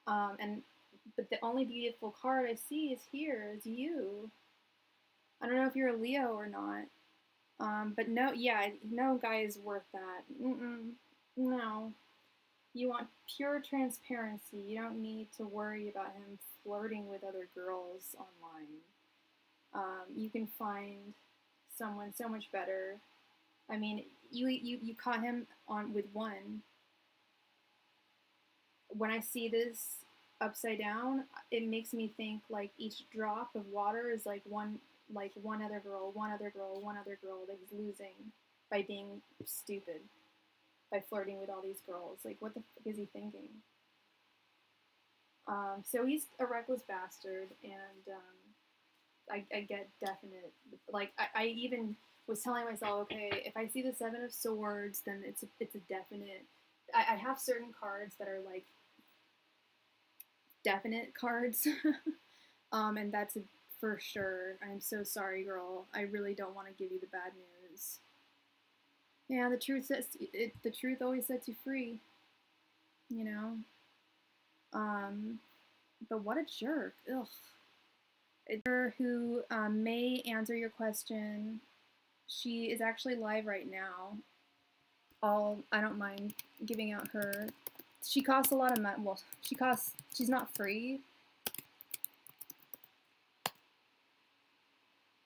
But the only beautiful card I see is here, is you. I don't know if you're a Leo or not. But no, yeah, no guy is worth that. No. You want pure transparency. You don't need to worry about him flirting with other girls online. You can find someone so much better. I mean, you caught him with one. When I see this upside down, it makes me think like each drop of water is like one other girl that he's losing by being stupid, by flirting with all these girls. Like, what the fuck is he thinking? So he's a reckless bastard, and I get definite, like, I even was telling myself, okay, if I see the Seven of Swords, then it's a definite. I have certain cards that are like definite cards, and that's for sure. I'm so sorry, girl. I really don't want to give you the bad news. Yeah, the truth always sets you free. You know. But what a jerk. Ugh. Who may answer your question. She is actually live right now. I don't mind giving out her. She costs a lot of money. Well, she's not free.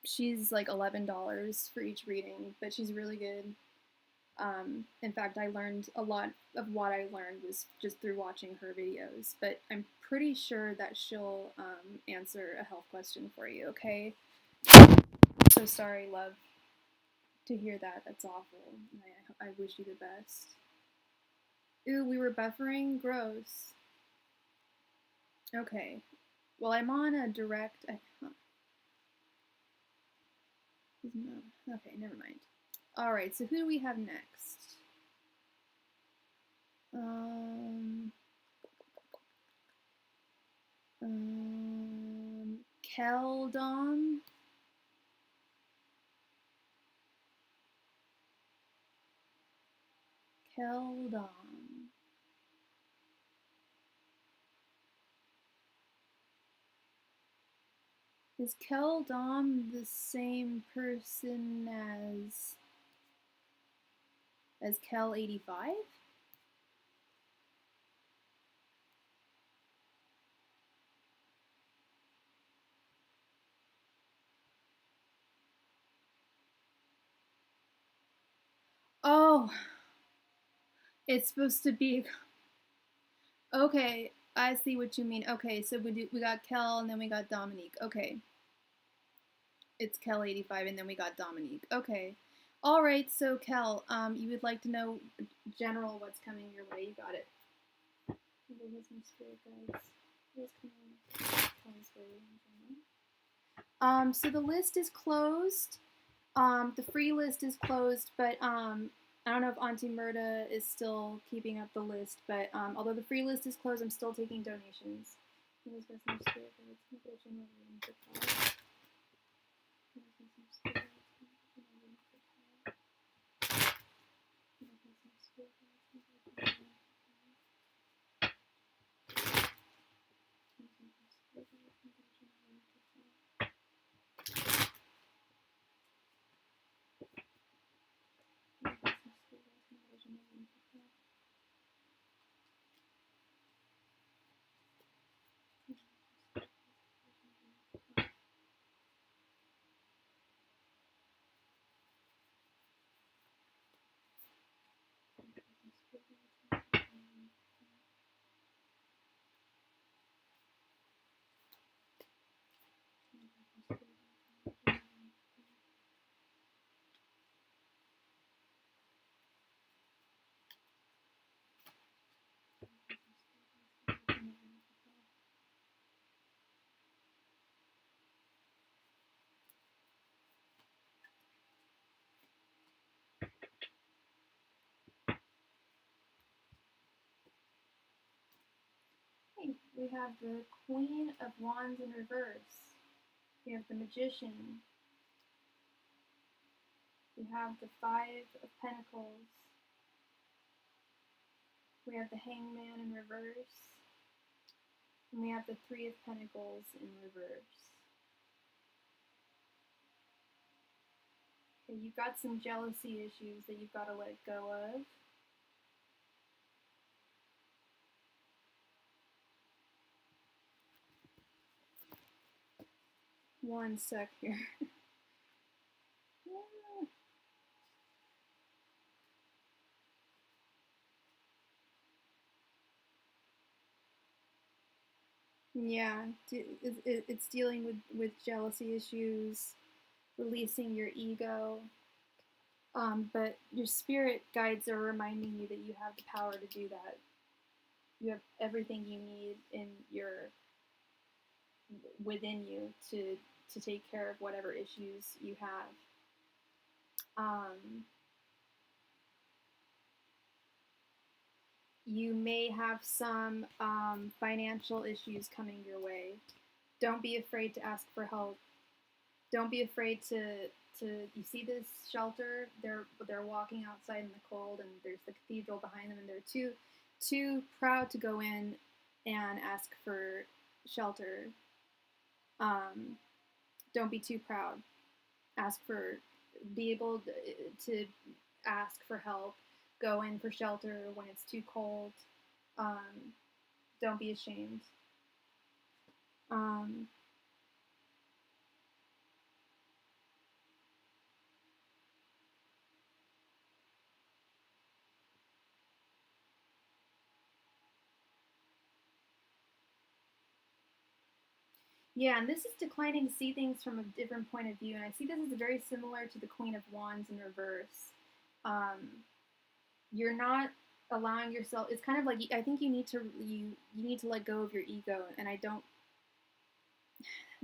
She's like $11 for each reading, but she's really good. In fact, I learned a lot of what I learned was just through watching her videos, but I'm pretty sure that she'll answer a health question for you, okay? So sorry, love, to hear that. That's awful. I wish you the best. Ooh, we were buffering? Gross. Okay. Well, I'm on a direct... Okay, never mind. Alright, so who do we have next? Keldon? Keldon. Is Keldon the same person as Kel 85? Oh, it's supposed to be. Okay, I see what you mean. Okay, so we got Kel and then we got Dominique. Okay. It's Kel 85 and then we got Dominique. Okay. All right, so Kel, you would like to know general what's coming your way. You got it. So the list is closed. The free list is closed, but I don't know if Auntie Murda is still keeping up the list, but although the free list is closed, I'm still taking donations. We have the Queen of Wands in reverse. We have the Magician. We have the Five of Pentacles. We have the Hangman in reverse. And we have the Three of Pentacles in reverse. Okay, you've got some jealousy issues that you've got to let go of. One sec here. Yeah, it's dealing with jealousy issues, releasing your ego. But your spirit guides are reminding you that you have the power to do that. You have everything you need within you to take care of whatever issues you have. You may have some financial issues coming your way. Don't be afraid to ask for help. Don't be afraid to you see this shelter, they're walking outside in the cold, and there's the cathedral behind them, and they're too proud to go in and ask for shelter. Don't be too proud. Be able to ask for help. Go in for shelter when it's too cold. Don't be ashamed. Yeah, and this is declining to see things from a different point of view, and I see this as very similar to the Queen of Wands in reverse. You're not allowing yourself. It's kind of like I think you need to let go of your ego, and I don't.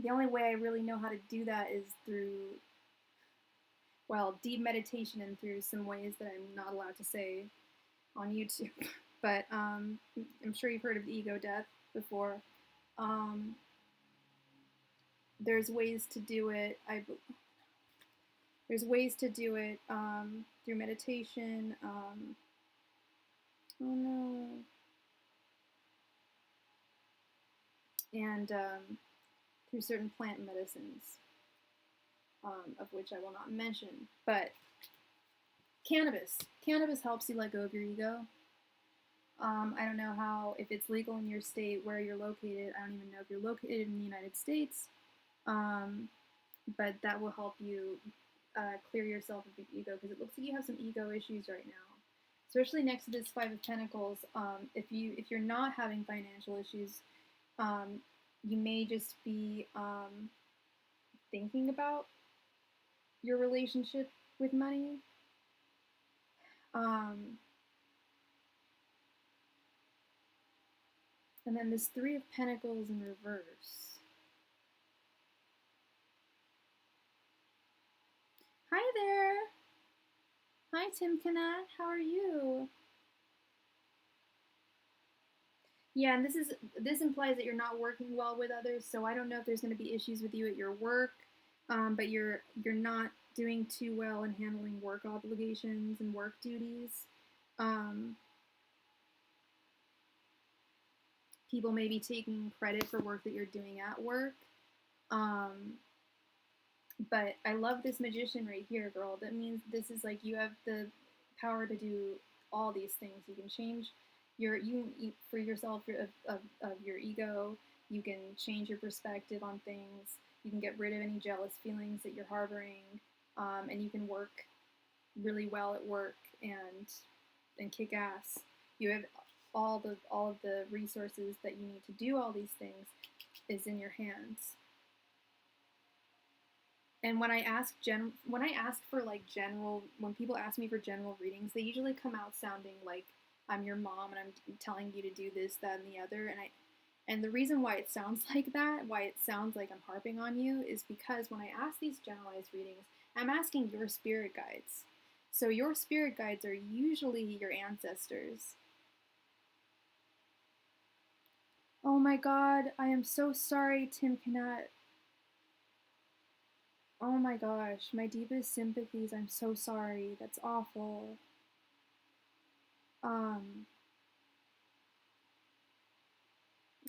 The only way I really know how to do that is through, well, deep meditation and through some ways that I'm not allowed to say on YouTube. But I'm sure you've heard of ego death before. There's ways to do it. There's ways to do it through meditation. Oh no. And through certain plant medicines, of which I will not mention. But cannabis. Cannabis helps you let go of your ego. I don't know if it's legal in your state where you're located. I don't even know if you're located in the United States. But that will help you clear yourself of your ego, because it looks like you have some ego issues right now, especially next to this Five of Pentacles. If you're not having financial issues, you may just be thinking about your relationship with money. And then this Three of Pentacles in reverse. Hi there. Hi, Tim Kanat. How are you? Yeah, and this implies that you're not working well with others. So I don't know if there's going to be issues with you at your work, but you're not doing too well in handling work obligations and work duties. Um, People may be taking credit for work that you're doing at work. Um, but I love this magician right here, girl. That means this is like you have the power to do all these things. You can change you for yourself of your ego. You can change your perspective on things. You can get rid of any jealous feelings that you're harboring, and you can work really well at work and kick ass. You have all of the resources that you need to do all these things is in your hands. And when I ask for like general when people ask me for general readings, they usually come out sounding like I'm your mom and I'm telling you to do this, that, and the other. And the reason why it sounds like that, why it sounds like I'm harping on you, is because when I ask these generalized readings, I'm asking your spirit guides. So your spirit guides are usually your ancestors. Oh my god, I am so sorry, Tim Cannot. Oh my gosh, my deepest sympathies. I'm so sorry. That's awful. Um,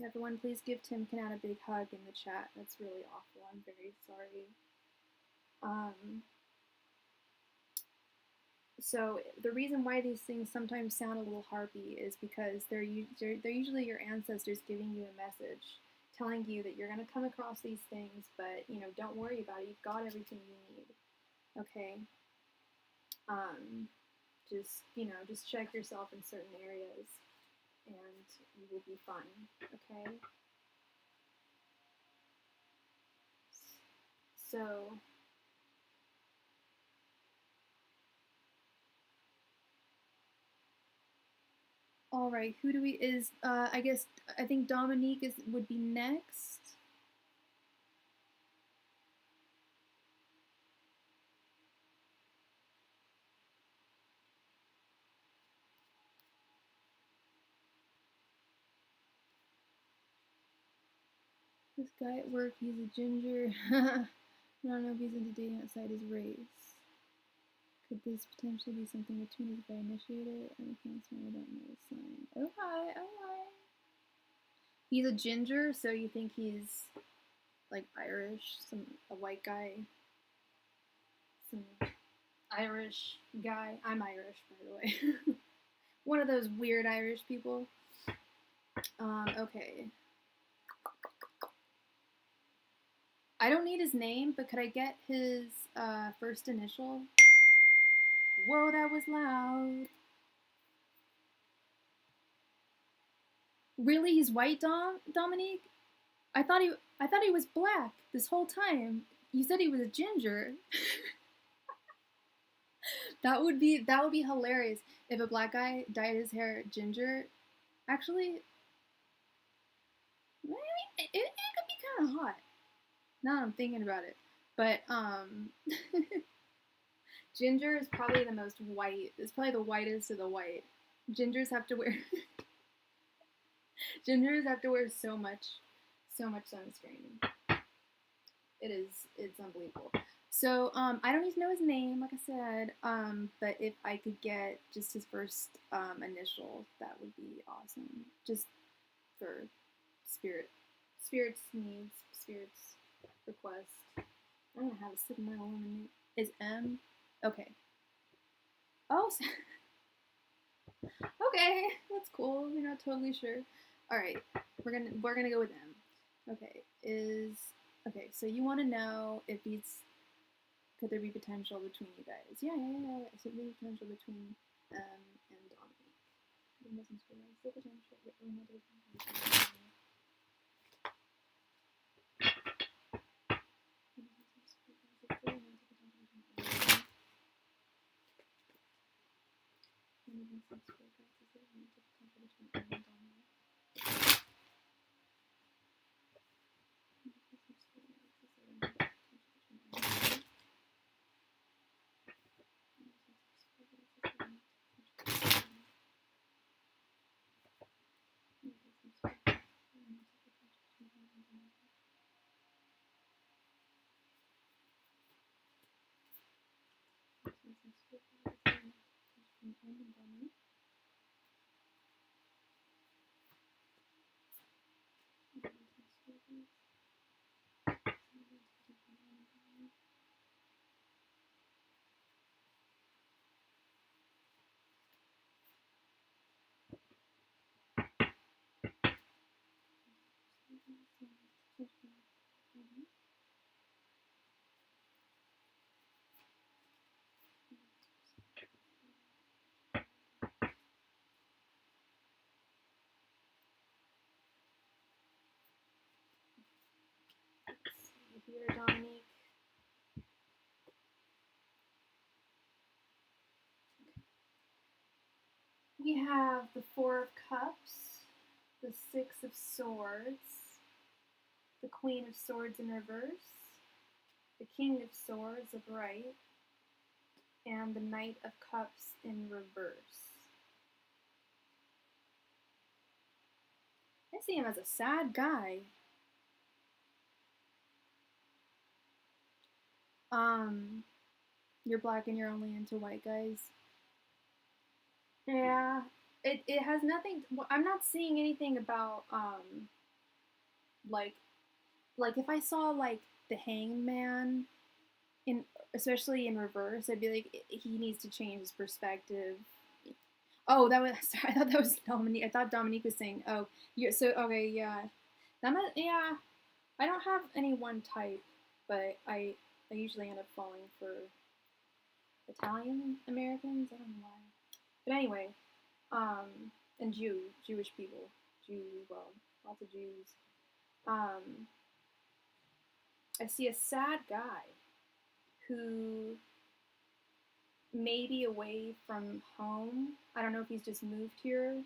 Everyone, please give Tim Canat a big hug in the chat. That's really awful. I'm very sorry. Um, so the reason why these things sometimes sound a little harpy is because they're usually your ancestors giving you a message, telling you that you're going to come across these things, but don't worry about it. You've got everything you need. Okay. Um, just check yourself in certain areas, and you will be fine. Okay. So all right, who do we is I guess I think Dominique is would be next. This guy at work, he's a ginger. I don't know if he's into dating outside his race. Could this potentially be something between us if I initiate it? I'm a Cancer, I don't know the sign. Oh hi, oh hi. He's a ginger, so you think he's like Irish, a white guy, some Irish guy. I'm Irish, by the way. One of those weird Irish people. Okay. I don't need his name, but could I get his first initial? Whoa, that was loud. Really, he's white, Dominique? I thought he was black this whole time. You said he was a ginger. That would be hilarious if a black guy dyed his hair ginger. Actually, maybe it could be kind of hot. Now that I'm thinking about it, but ginger is probably the most white. It's probably the whitest of the white. Gingers have to wear Gingers have to wear so much sunscreen. It's unbelievable. So I don't need to know his name, like I said. But if I could get just his first initial, that would be awesome. Just for spirits needs, spirits request. I don't have a sip of my own. Is M? Okay. Oh, okay, that's cool. We're not totally sure. All right, we're gonna go with M. Okay, okay. So you want to know if these could there be potential between you guys? Yeah, yeah, yeah. Yeah. So there be potential between and Dominique. There mustn't be the potential. Here, Dominique. We have the Four of Cups, the Six of Swords, the Queen of Swords in reverse, the King of Swords upright, and the Knight of Cups in reverse. I see him as a sad guy. You're black and you're only into white guys. Yeah, it has nothing. I'm not seeing anything about like if I saw like the Hangman in, especially in reverse, I'd be like, he needs to change his perspective. Oh, that was sorry. I thought that was Dominique. I thought Dominique was saying, "Oh, you're so okay." Yeah, yeah. I don't have any one type, but I usually end up falling for Italian Americans. I don't know why, but anyway, and Jewish people, well, lots of Jews. I see a sad guy who may be away from home. I don't know if he's just moved here.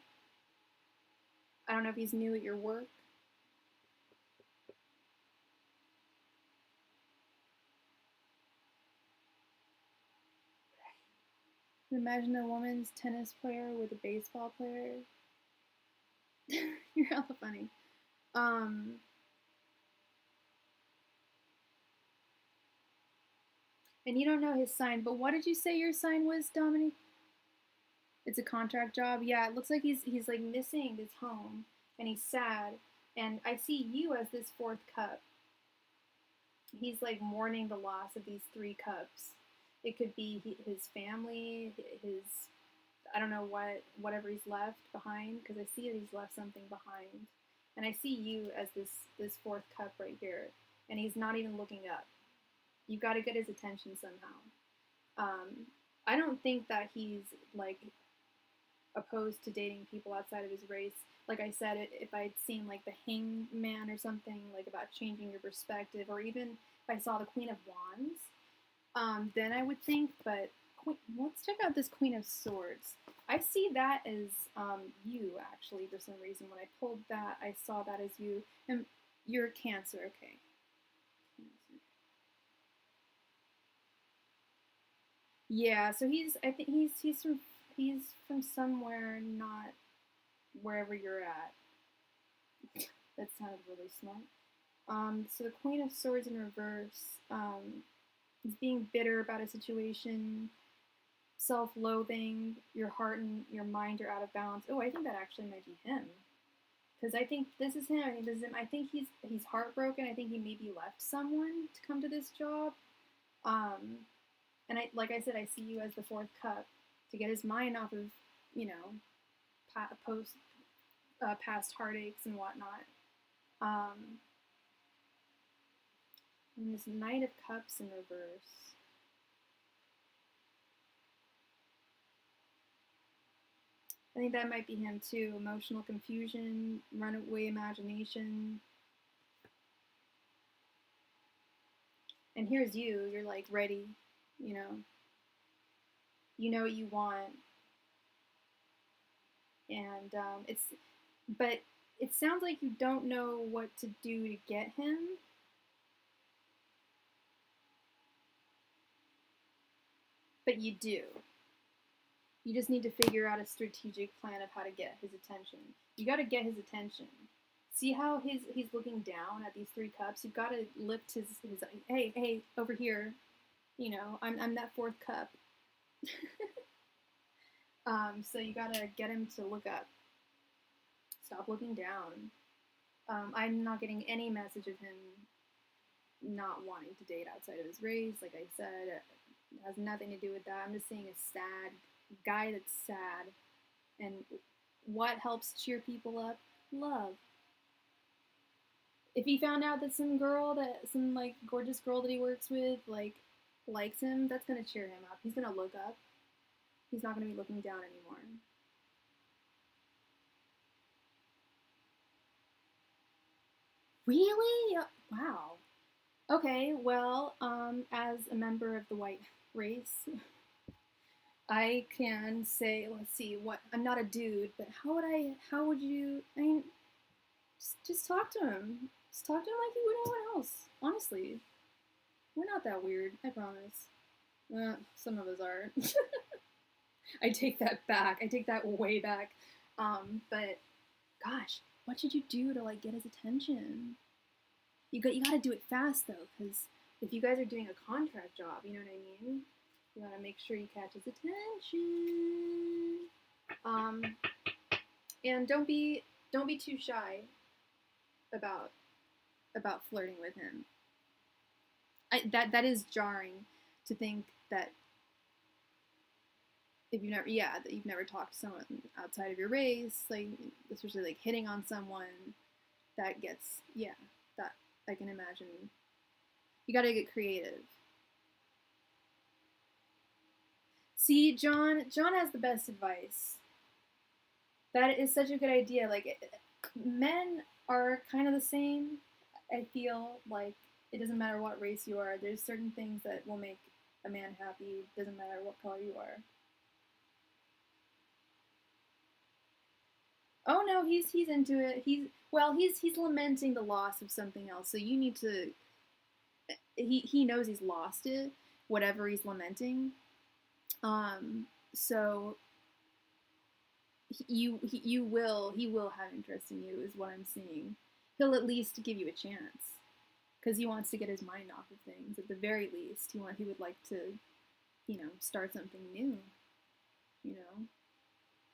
I don't know if he's new at your work. Imagine a woman's tennis player with a baseball player. You're hella funny. And you don't know his sign, but what did you say your sign was, Dominique? It's a contract job. Yeah, it looks like he's like missing his home and he's sad. And I see you as this fourth cup. He's like mourning the loss of these three cups. It could be his family, his I don't know whatever he's left behind, because I see that he's left something behind. And I see you as this fourth cup right here, and he's not even looking up. You've got to get his attention somehow. I don't think that he's like opposed to dating people outside of his race. Like I said, if I'd seen like the Hangman or something, like about changing your perspective, or even if I saw the Queen of Wands, then I would think. But let's check out this Queen of Swords. I see that as you, actually, for some reason. When I pulled that, I saw that as you. And you're Cancer, okay. Yeah, so I think he's from somewhere, not wherever you're at. That sounded really smart. So the Queen of Swords in reverse is being bitter about a situation, self-loathing, your heart and your mind are out of balance. Oh, I think that actually might be him. Because I think this is him. I think this is him. I think he's heartbroken. I think he maybe left someone to come to this job. And like I said, I see you as the fourth cup to get his mind off of, past heartaches and whatnot. And this Knight of Cups in reverse. I think that might be him too. Emotional confusion, runaway imagination. And here's you. You're like ready, you know. You know what you want. And but it sounds like you don't know what to do to get him. But you do. You just need to figure out a strategic plan of how to get his attention. You got to get his attention. See how he's looking down at these three cups? You've got to lift his hey, over here. I'm that fourth cup. So you gotta get him to look up. Stop looking down. I'm not getting any message of him not wanting to date outside of his race. Like I said, it has nothing to do with that. I'm just seeing a sad guy that's sad. And what helps cheer people up? Love. If he found out that some like gorgeous girl that he works with, like likes him, that's gonna cheer him up. He's gonna look up. He's not gonna be looking down anymore. Really? Wow. Okay, well, as a member of the white race, I can say, let's see, what I'm not a dude, but how would you? I mean, just talk to him. Just talk to him like you would anyone else. Honestly, we're not that weird. I promise. Some of us are. I take that back. I take that way back. But gosh, what should you do to like get his attention? You got to do it fast though, because if you guys are doing a contract job, you know what I mean. You want to make sure you catch his attention. And don't be too shy about flirting with him. That is jarring to think that if you've never talked to someone outside of your race, like especially like hitting on someone, that gets that I can imagine. You got to get creative. See, John has the best advice. That is such a good idea. Like men are kind of the same. I feel like it doesn't matter what race you are. There's certain things that will make a man happy. Doesn't matter what color you are. Oh no, he's into it. He's lamenting the loss of something else. So you need to. He knows he's lost it, whatever he's lamenting. So he will have interest in you, is what I'm seeing. He'll at least give you a chance because he wants to get his mind off of things. At the very least, he would like to, start something new. You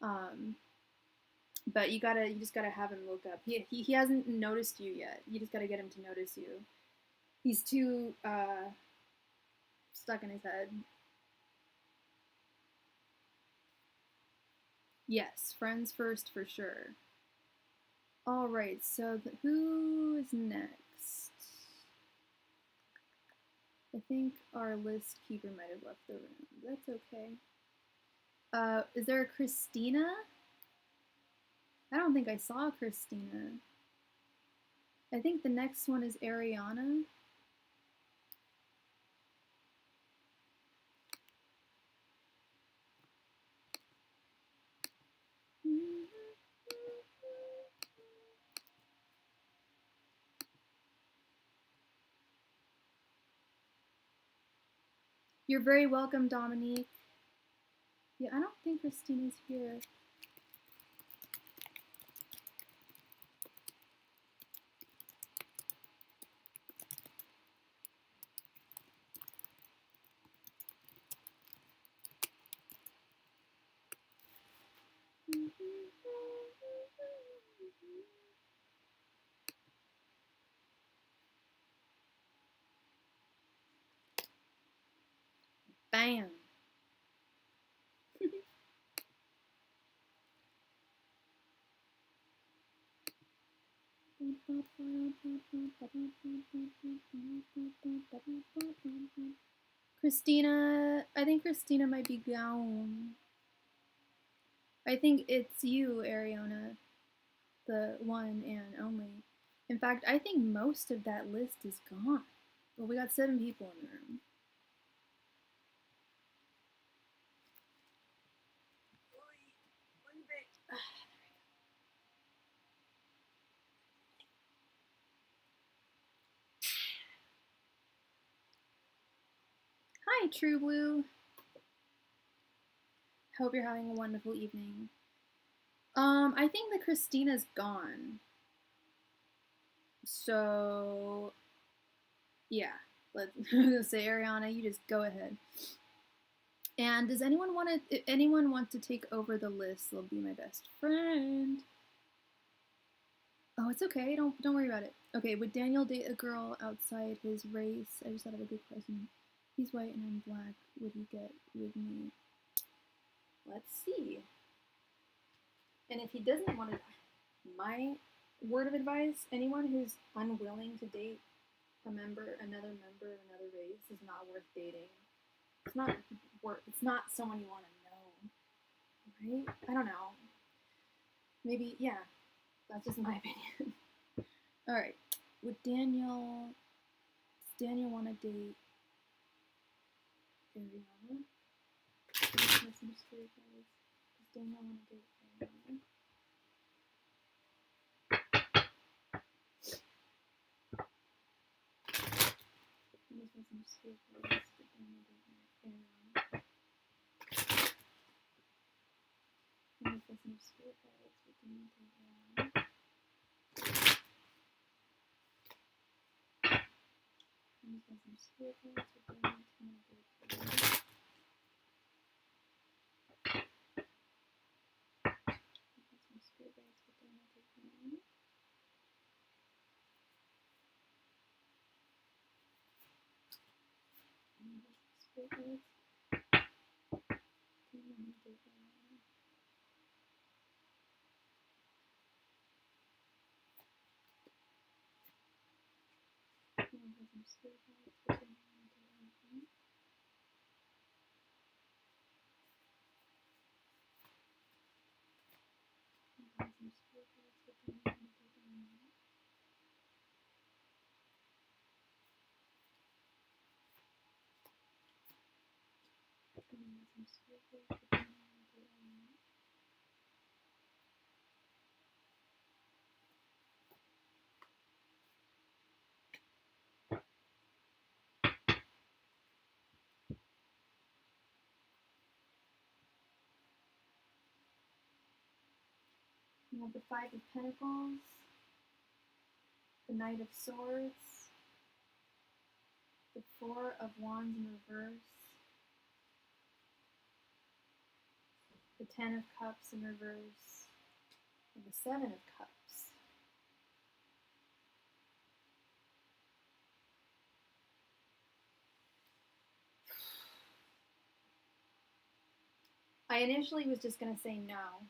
know. But you just gotta have him look up. He hasn't noticed you yet. You just gotta get him to notice you. He's too stuck in his head. Yes, friends first for sure. All right, so who is next? I think our list keeper might have left the room. That's okay. Is there a Christina? I don't think I saw Christina. I think the next one is Ariana. You're very welcome, Dominique. Yeah, I don't think Christina's here. Bam. Christina, I think Christina might be gone. I think it's you, Ariana, the one and only. In fact, I think most of that list is gone. Well, we got 7 people in the room. Hi, True Blue. Hope you're having a wonderful evening. I think that Christina's gone. So, yeah. Let's say, Ariana, you just go ahead. And does anyone want to take over the list? They'll be my best friend. Oh, it's okay. Don't worry about it. Okay, would Daniel date a girl outside his race? I just thought of a good question. He's white and I'm black. Would he get with me? Let's see. And if he doesn't want to, my word of advice: anyone who's unwilling to date another member of another race is not worth dating. It's not worth. It's not someone you want to know, right? I don't know. Maybe, yeah. That's just my opinion. All right. Does Daniel want to date Ariana? Does Daniel want to date Ariana? We have the Five of Pentacles, the Knight of Swords, the Four of Wands in reverse, the Ten of Cups in reverse, and the Seven of Cups. I initially was just going to say no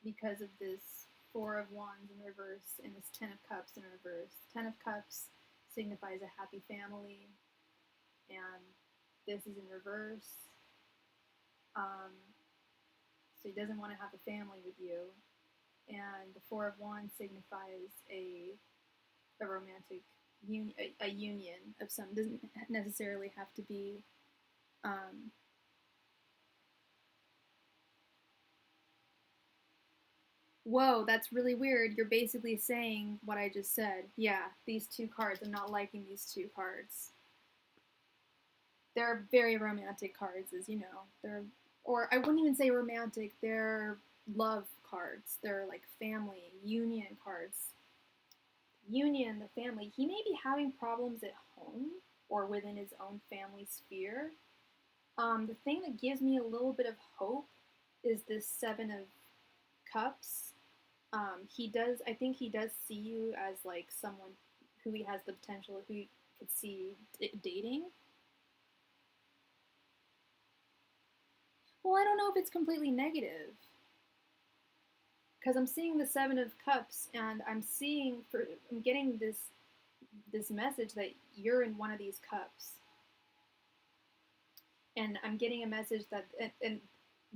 because of this Four of Wands in reverse and this Ten of Cups in reverse. Ten of Cups signifies a happy family, and this is in reverse. So he doesn't want to have a family with you. And the Four of Wands signifies a romantic union, a union of some. Doesn't necessarily have to be. Whoa, that's really weird. You're basically saying what I just said. Yeah, these two cards. I'm not liking these two cards. They're very romantic cards, as you know. Or I wouldn't even say romantic. They're love cards. They're like family, union cards. Union, the family. He may be having problems at home or within his own family sphere. The thing that gives me a little bit of hope is this Seven of Cups. I think he does see you as like someone who he has the potential, who he could see dating. Well, I don't know if it's completely negative. Because I'm seeing the Seven of Cups, and I'm getting this message that you're in one of these cups. And I'm getting a message that, and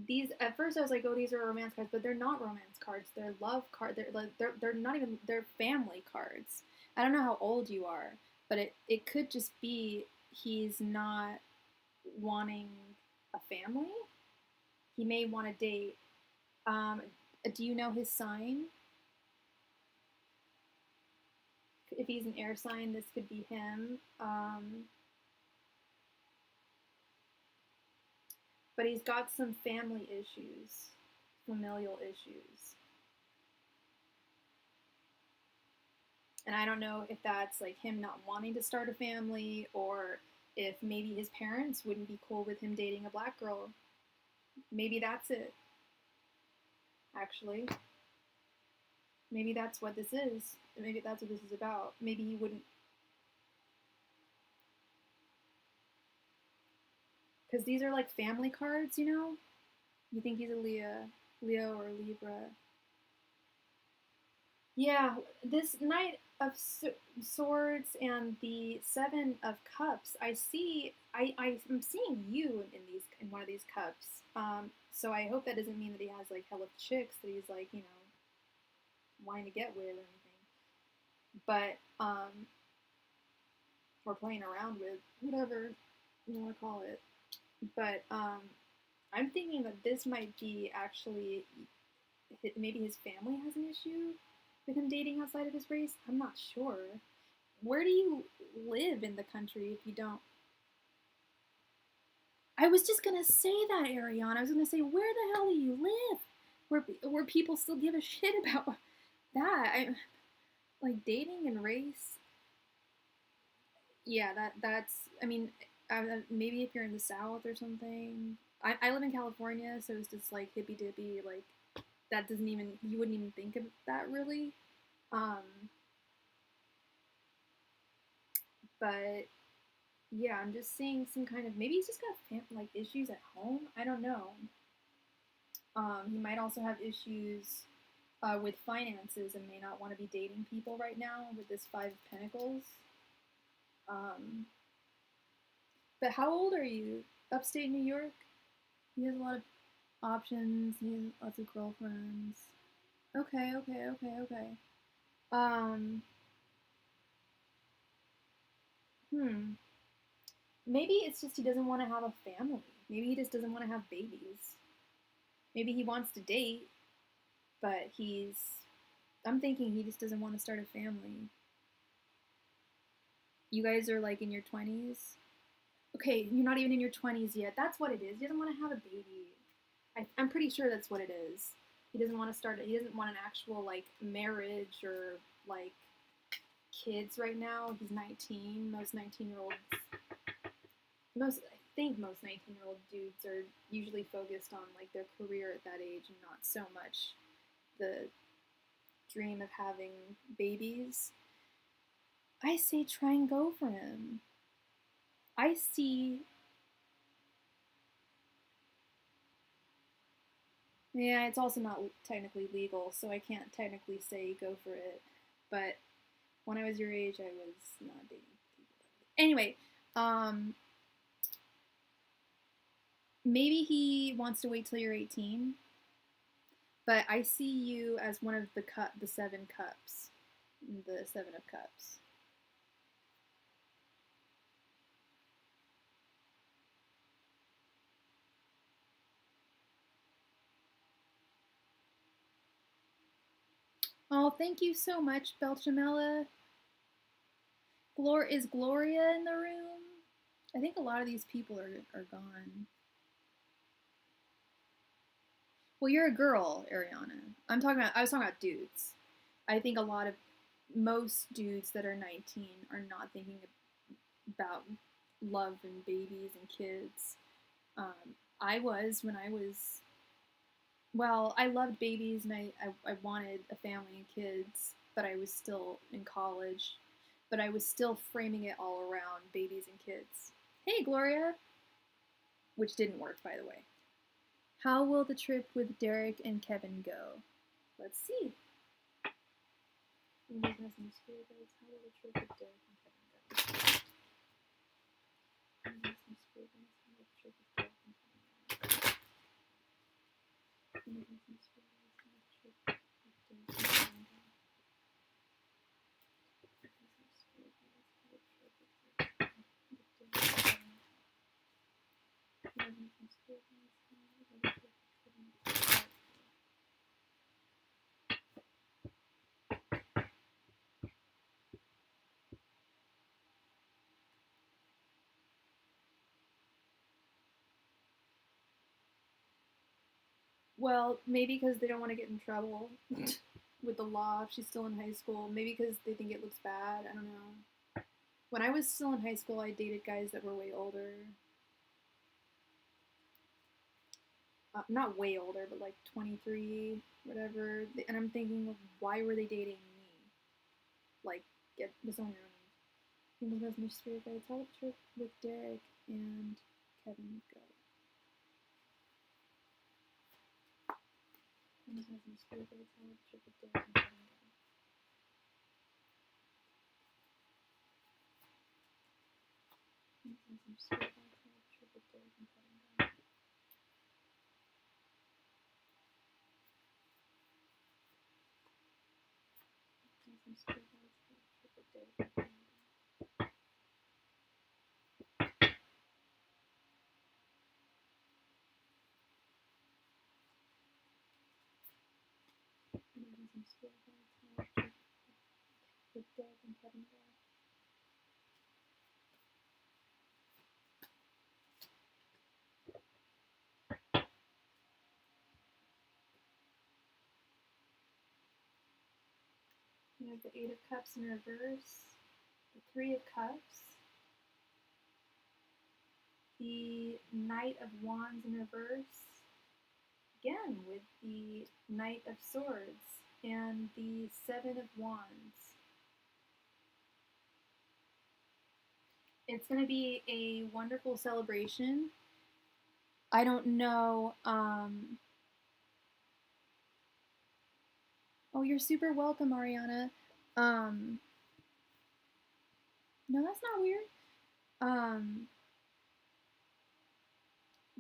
these, at first I was like, oh, these are romance cards, but they're not romance cards. They're love cards. They're not even, they're family cards. I don't know how old you are, but it could just be he's not wanting a family. He may want to date. Do you know his sign? If he's an air sign, this could be him. But he's got some family issues, familial issues. And I don't know if that's like him not wanting to start a family, or if maybe his parents wouldn't be cool with him dating a black girl. Maybe that's it, actually. Maybe that's what this is. Maybe that's what this is about. Maybe he wouldn't. Because these are like family cards, you know? You think he's a Leo or Libra. Yeah, this Knight of Swords and the Seven of Cups. I'm seeing you in these in one of these cups. So I hope that doesn't mean that he has like hella chicks that he's like wanting to get with or anything. But or playing around with, whatever you want to call it. But I'm thinking that this might be actually maybe his family has an issue with him dating outside of his race. I'm not sure. Where do you live in the country if you don't? I was just gonna say that, Ariana. I was gonna say, where the hell do you live? Where people still give a shit about that? Like dating and race. Yeah, that's. I mean, maybe if you're in the South or something. I live in California, so it's just like hippy dippy. Like that doesn't even you wouldn't even think of that really. Um, but yeah, I'm just seeing some kind of maybe he's just got like issues at home. I don't know. He might also have issues with finances and may not want to be dating people right now with this Five of Pentacles. Um, but how old are you? Upstate New York? He has a lot of options. He has lots of girlfriends. Okay, okay, okay, okay. Um, hmm. Maybe it's just he doesn't want to have a family. Maybe he just doesn't want to have babies. Maybe he wants to date, but I'm thinking he just doesn't want to start a family. You guys are like in your 20s. Okay, you're not even in your 20s yet. That's what it is. He doesn't want to have a baby. I'm pretty sure that's what it is. He doesn't want to start it. He doesn't want an actual like marriage or like kids right now. He's 19. I think most 19-year-old dudes are usually focused on like their career at that age and not so much the dream of having babies. I say try and go for him. I see. Yeah, it's also not technically legal, so I can't technically say go for it. But when I was your age, I was not dating people. Anyway, maybe he wants to wait till you're 18. But I see you as one of the seven cups, the Seven of Cups. Oh, thank you so much, Belchamella. Is Gloria in the room? I think a lot of these people are gone. Well, you're a girl, Ariana. I was talking about dudes. I think most dudes that are 19 are not thinking about love and babies and kids. I was when I was, well, I loved babies and I wanted a family and kids, but I was still in college. But I was still framing it all around babies and kids. Hey, Gloria! Which didn't work, by the way. How will the trip with Derek and Kevin go? Let's see. How will the trip with Derek and Kevin go? Well, maybe because they don't want to get in trouble with the law if she's still in high school. Maybe because they think it looks bad. I don't know. When I was still in high school, I dated guys that were way older. Not way older, but like 23, whatever. And I'm thinking, like, why were they dating me? Like, get this on your own. Kingdom Messenger Spirit Guides. How would trip with Derek and Kevin go? Kingdom Messenger Spirit Guides. How would trip with Derek and Kevin go? Kingdom Messenger Spirit Guides. How would trip with Derek and Kevin go? Kingdom Messenger Spirit Guides. How would trip with Derek and Kevin go? Kingdom Spirit Guides. How would trip with Derek and Kevin go? We have the Eight of Cups in reverse, the Three of Cups, the Knight of Wands in reverse, again with the Knight of Swords, and the Seven of Wands. It's going to be a wonderful celebration. I don't know. Oh, you're super welcome, Ariana. No, that's not weird.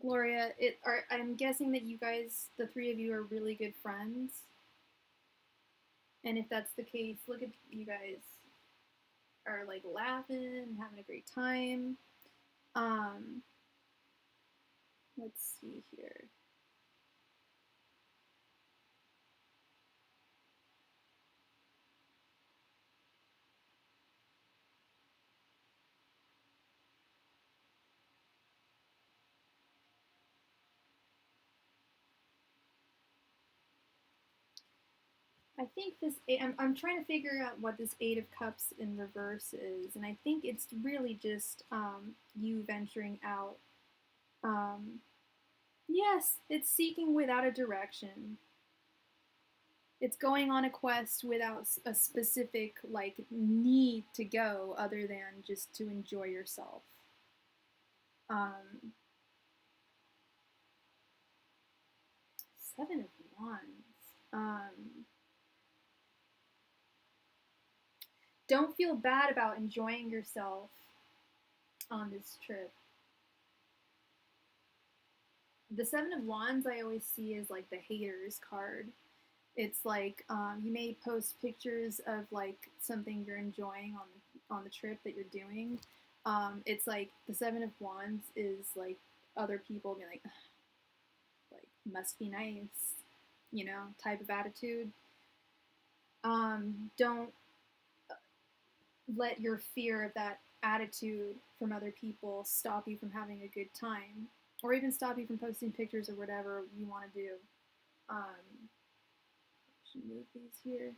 Gloria, I'm guessing that you guys, the three of you, are really good friends. And if that's the case, look at you guys are like laughing and having a great time. Let's see here. I think this, I'm trying to figure out what this Eight of Cups in reverse is, and I think it's really just you venturing out. Yes, it's seeking without a direction. It's going on a quest without a specific like need to go other than just to enjoy yourself. Um, Seven of Wands. Don't feel bad about enjoying yourself on this trip. The Seven of Wands I always see is like the haters card. It's like you may post pictures of like something you're enjoying on the trip that you're doing. It's like the Seven of Wands is like other people being like must be nice, you know, type of attitude. Don't let your fear of that attitude from other people stop you from having a good time, or even stop you from posting pictures or whatever you want to do. Should move these here.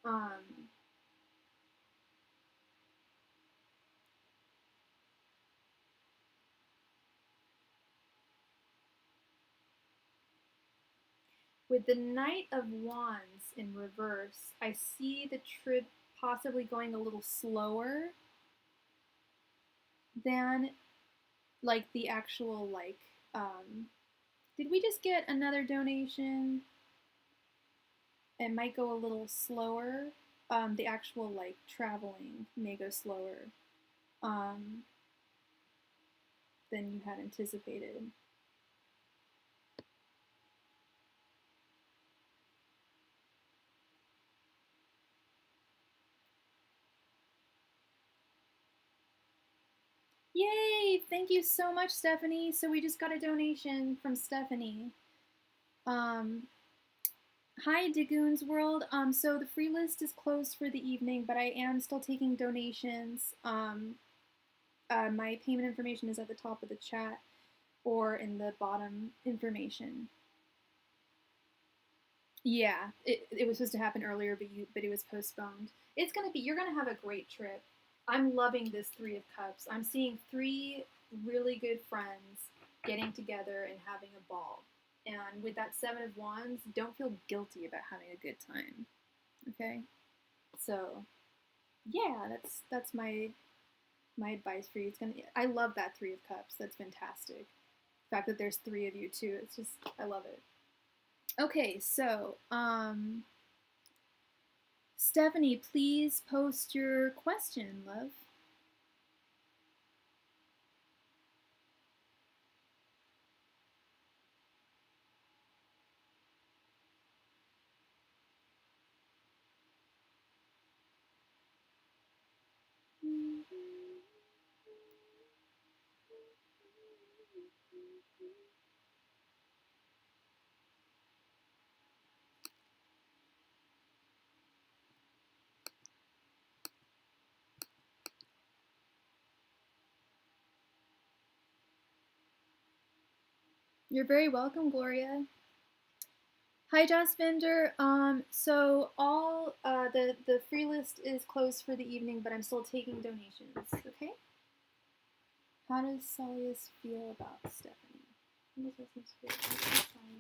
Um, with the Knight of Wands in reverse, I see the trip possibly going a little slower than like the actual like did we just get another donation? It might go a little slower. The actual like traveling may go slower um, than you had anticipated. Yay! Thank you so much, Stephanie. So we just got a donation from Stephanie. Hi, Dagoon's World. So the free list is closed for the evening, but I am still taking donations. My payment information is at the top of the chat or in the bottom information. Yeah, it was supposed to happen earlier, but it was postponed. You're gonna have a great trip. I'm loving this Three of Cups. I'm seeing three really good friends getting together and having a ball. And with that Seven of Wands, don't feel guilty about having a good time. Okay? So, yeah, that's my advice for you. It's gonna. I love that Three of Cups. That's fantastic. The fact that there's three of you too. It's just I love it. Okay, so Stephanie, please post your question, love. You're very welcome, Gloria. Hi, Jasvinder. So all the free list is closed for the evening, but I'm still taking donations. Okay. How does Solius feel about Stephanie? How does Solius feel about Stephanie?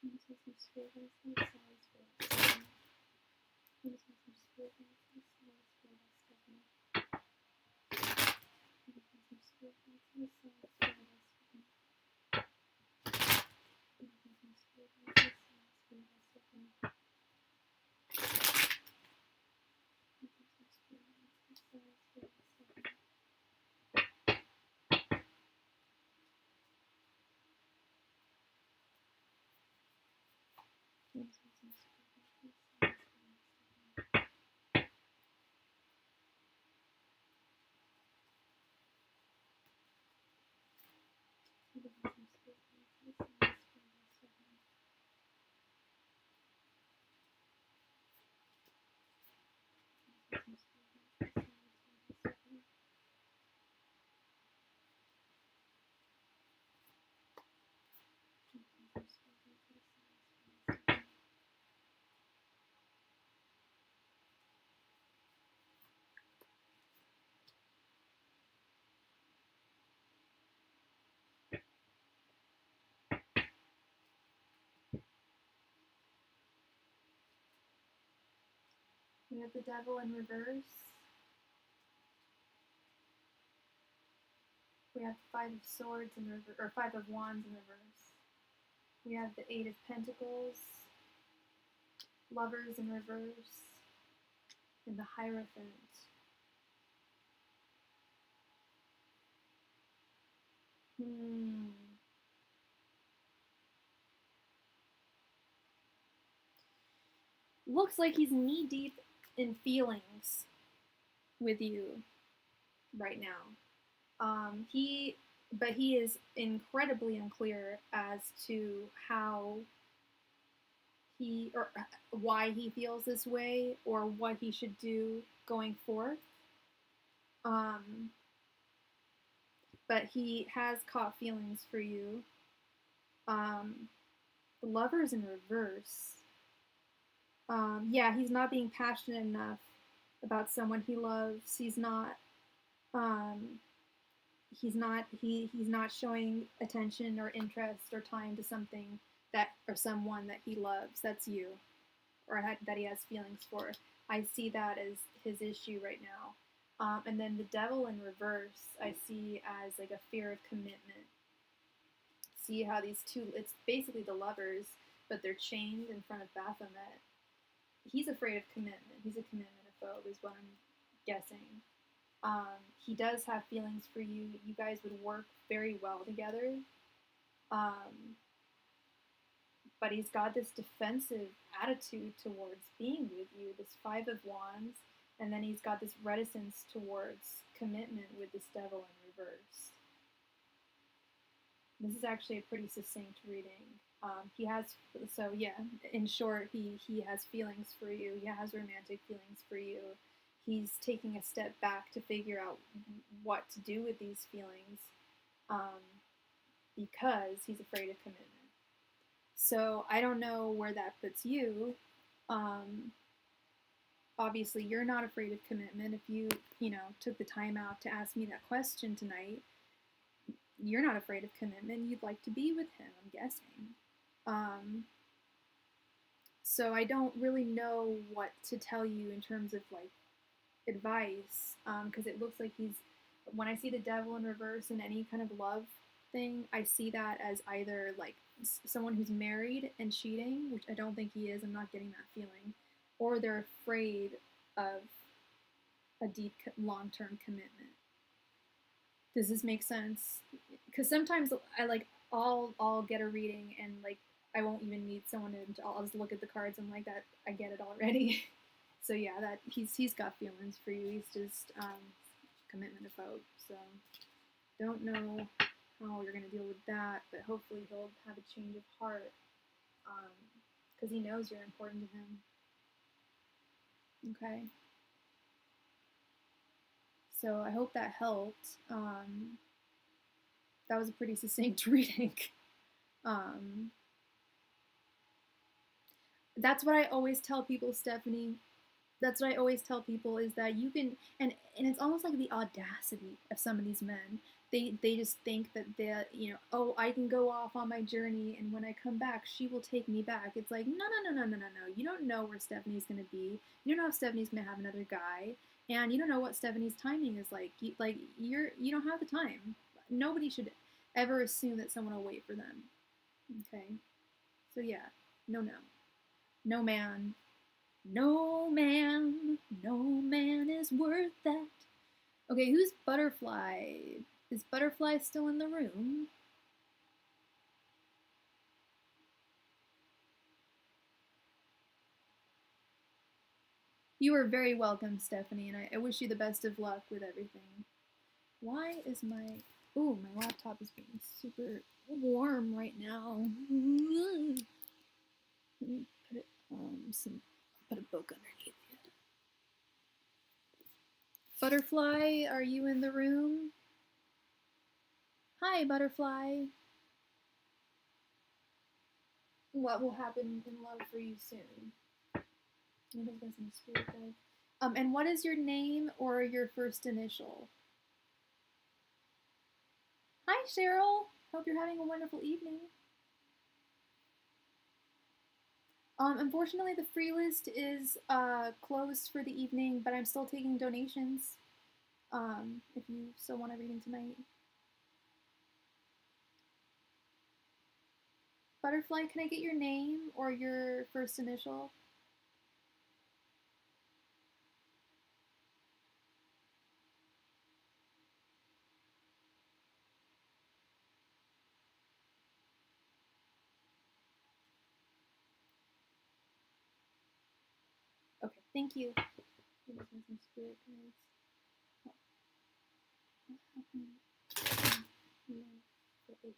How does Solius feel about Stephanie? How does Solius feel about Stephanie? We have the Devil in reverse. We have Five of Swords in reverse, or Five of Wands in reverse. We have the Eight of Pentacles, Lovers in reverse, and the Hierophant. Looks like he's knee deep in feelings with you right now. But he is incredibly unclear as to how he or why he feels this way or what he should do going forth. But he has caught feelings for you. The Lover's in reverse. Yeah, he's not being passionate enough about someone he loves. He's not showing attention or interest or time to something that or someone that he loves. That's you, or that he has feelings for. I see that as his issue right now. And then the Devil in reverse, I see as like a fear of commitment. See how these two, it's basically the lovers, but they're chained in front of Baphomet. He's afraid of commitment. He's a commitment-ophobe is what I'm guessing. He does have feelings for you. You guys would work very well together. But he's got this defensive attitude towards being with you, this Five of Wands, and then he's got this reticence towards commitment with this Devil in reverse. This is actually a pretty succinct reading. He has, so yeah, in short, he has feelings for you. He has romantic feelings for you. He's taking a step back to figure out what to do with these feelings because he's afraid of commitment. So I don't know where that puts you. obviously you're not afraid of commitment. If you know, took the time out to ask me that question tonight, you're not afraid of commitment. You'd like to be with him, I'm guessing. Um, so I don't really know what to tell you in terms of like advice, because it looks like he's, when I see the devil in reverse in any kind of love thing, I see that as either like someone who's married and cheating, which I don't think he is. I'm not getting that feeling, or they're afraid of a deep long-term commitment. Does this make sense? Because sometimes I like I'll get a reading and like I won't even meet someone and I'll just look at the cards and like that I get it already. So yeah, that he's got feelings for you. He's just commitment phobe. So don't know how you're gonna deal with that, but hopefully he'll have a change of heart because he knows you're important to him. Okay. So I hope that helped. That was a pretty succinct reading. Um, that's what I always tell people, Stephanie. That's what I always tell people is that you can, and it's almost like the audacity of some of these men. They just think that you know, oh, I can go off on my journey and when I come back she will take me back. It's like no. You don't know where Stephanie's gonna be. You don't know if Stephanie's gonna have another guy, and you don't know what Stephanie's timing is like. You don't have the time. Nobody should ever assume that someone will wait for them. Okay, so yeah, no man, no man is worth that. Okay, who's Butterfly? Is Butterfly still in the room? You are very welcome, Stephanie, and I wish you the best of luck with everything. Why is my... Ooh, my laptop is being super warm right now. Let me put it, put a book underneath it. Butterfly, are you in the room? Hi, Butterfly. What will happen in love for you soon? And what is your name or your first initial? Hi, Cheryl. Hope you're having a wonderful evening. Unfortunately, the free list is closed for the evening, but I'm still taking donations. If you still want a reading tonight. Butterfly, can I get your name or your first initial? Okay, thank you. What happened? The H.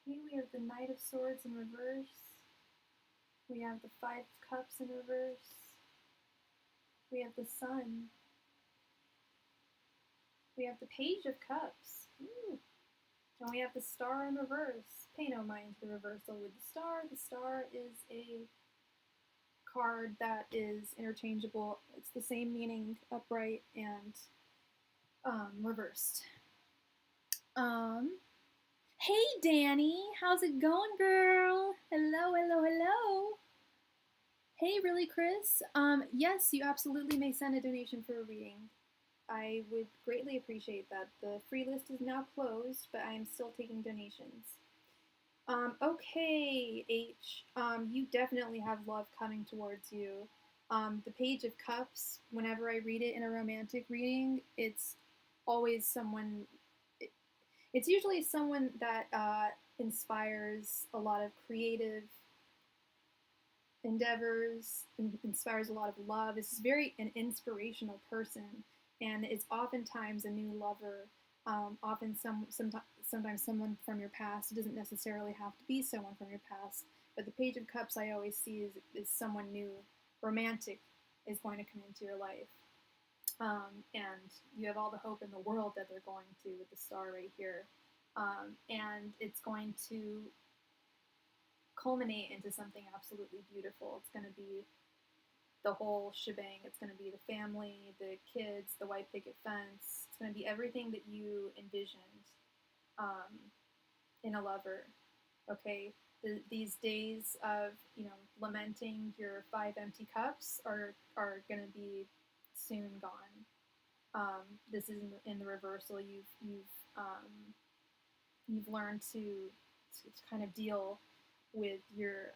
Okay, we have the Knight of Swords in reverse. We have the Five of Cups in reverse. We have the Sun. We have the Page of Cups. Ooh. And we have the Star in reverse. Pay no mind to the reversal with the Star. The Star is a card that is interchangeable. It's the same meaning, upright and Reversed. Um, hey Danny, how's it going, girl? Hello, hello, hello. Hey, really, Chris? Yes, you absolutely may send a donation for a reading. I would greatly appreciate that. The free list is now closed, but I am still taking donations. Okay, H. You definitely have love coming towards you. The Page of Cups, whenever I read it in a romantic reading, it's always someone, it's usually someone that inspires a lot of creative endeavors, inspires a lot of love. This is very an inspirational person, and it's oftentimes a new lover. Often sometimes someone from your past. It doesn't necessarily have to be someone from your past, but the Page of Cups I always see is someone new, romantic, is going to come into your life. And you have all the hope in the world that they're going to with the star right here. And it's going to culminate into something absolutely beautiful. It's going to be the whole shebang. It's going to be the family, the kids, the white picket fence. It's going to be everything that you envisioned in a lover. Okay, these days of lamenting your 5 empty cups are going to be soon gone. This is in the reversal. You've learned to kind of deal with your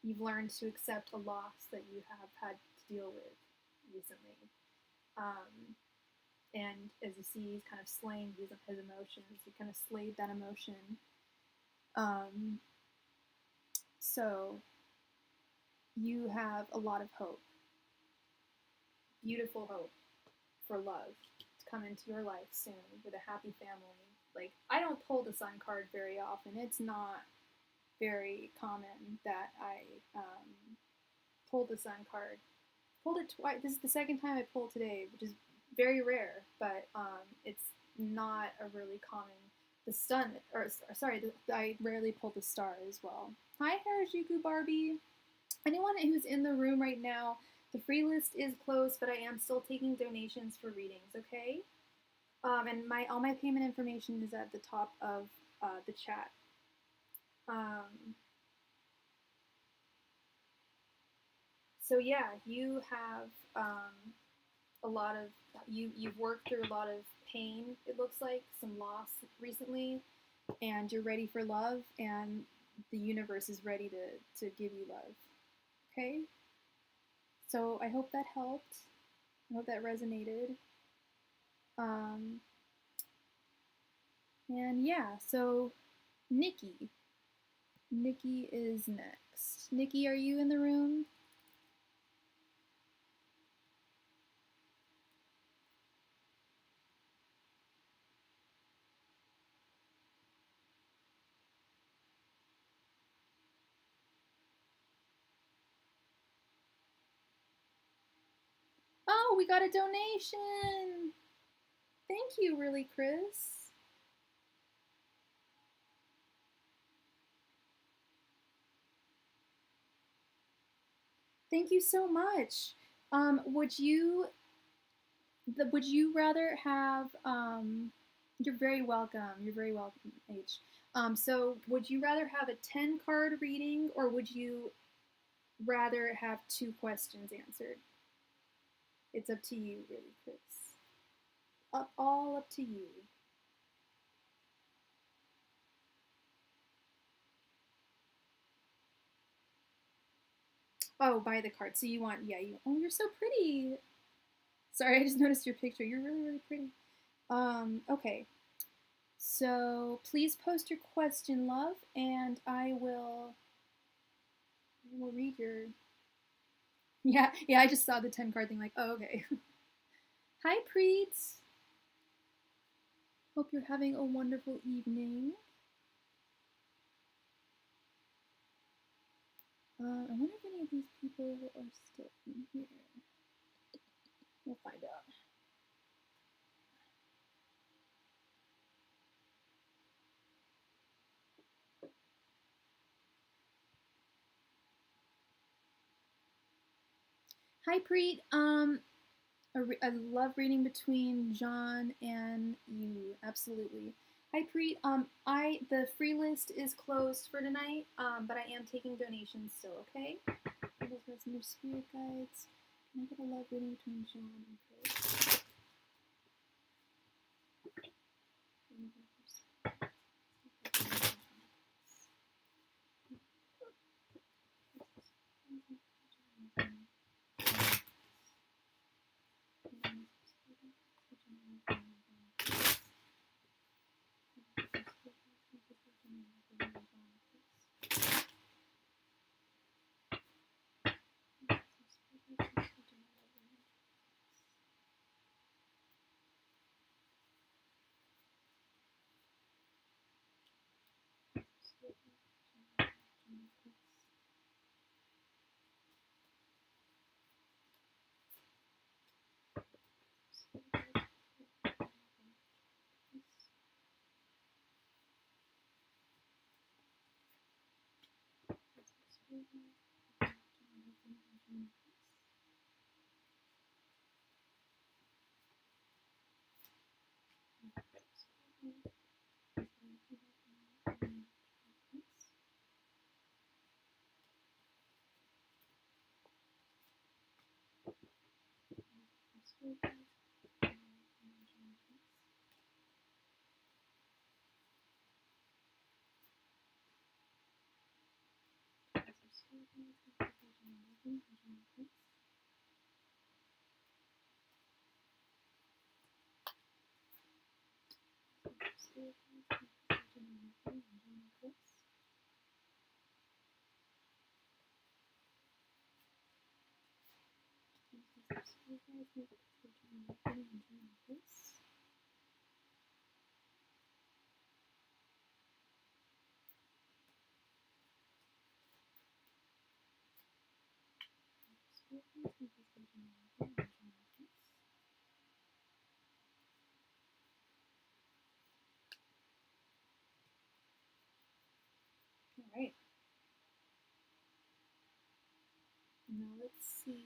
you've learned to accept a loss that you have had to deal with recently. Um, and as you see, he's kind of slaying his emotions. He kind of slayed that emotion. Um, so you have a lot of hope, beautiful hope for love to come into your life soon with a happy family. Like, I don't pull the sun card very often. It's not very common that I pulled the sun card. Pulled it twice. This is the second time I pulled today, which is very rare, but it's not a really common. The sun, or sorry, I rarely pull the star as well. Hi, Harajuku Barbie. Anyone who's in the room right now, the free list is closed, but I am still taking donations for readings. Okay, and all my payment information is at the top of the chat. So yeah, you have a lot of you've worked through a lot of pain. It looks like some loss recently, and you're ready for love, and the universe is ready to give you love. Okay, so I hope that helped. I hope that resonated. Um, and yeah, so Nikki. Nikki is next. Nikki, are you in the room? Oh, we got a donation. Thank you, really, Chris. Thank you so much. Would you rather have? You're very welcome. You're very welcome, H. So would you rather have a 10 card reading, or would you rather have 2 questions answered? It's up to you, really, Chris. All up to you. Oh, buy the card. So you want, yeah, you. Oh, you're so pretty. Sorry, I just noticed your picture. You're really, really pretty. Okay. So please post your question, love, and I will read your. Yeah, yeah. I just saw the 10 card thing. Like, oh, okay. Hi, Preets. Hope you're having a wonderful evening. I wonder if any of these people are still in here. We'll find out. Hi, Preet. A love reading between John and you. Absolutely. Hi Preet. The free list is closed for tonight. But I am taking donations still. Okay. Those are spirit guides. Can I get a love reading between John and Chris? All right. Now let's see.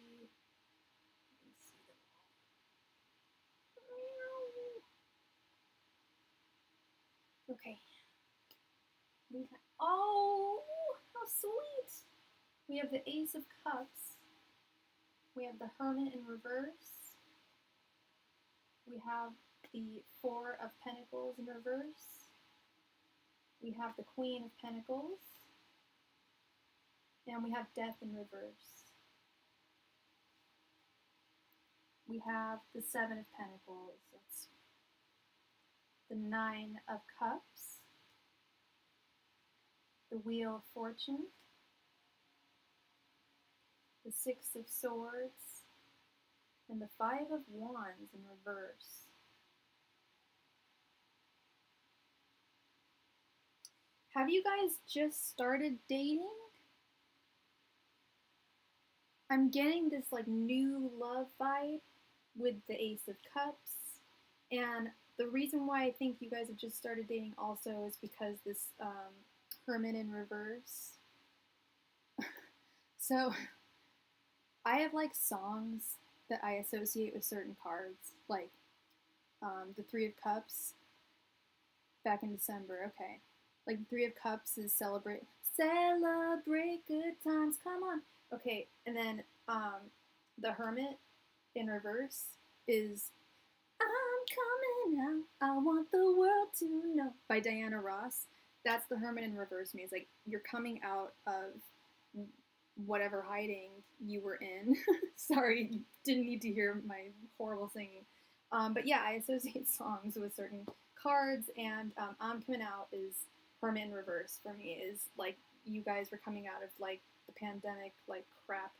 Okay. Oh, how sweet! We have the Ace of Cups. We have the Hermit in reverse. We have the Four of Pentacles in reverse. We have the Queen of Pentacles. And we have Death in reverse. We have the Seven of Pentacles. That's the Nine of Cups. The Wheel of Fortune. The Six of Swords. And the Five of Wands in reverse. Have you guys just started dating? I'm getting this like new love vibe with the Ace of Cups. And the reason why I think you guys have just started dating also is because this Hermit in reverse. So I have like songs that I associate with certain cards, like the Three of Cups back in December. Okay, like the Three of Cups is celebrate good times. Come on. Okay, and then the Hermit in reverse is I'm coming out. I want the world to know by Diana Ross. That's the Hermit in reverse music. You're coming out of whatever hiding you were in. Sorry, you didn't need to hear my horrible singing. But yeah, I associate songs with certain cards, and I'm coming out is Hermit in reverse for me. Is like you guys were coming out of like the pandemic, like crap,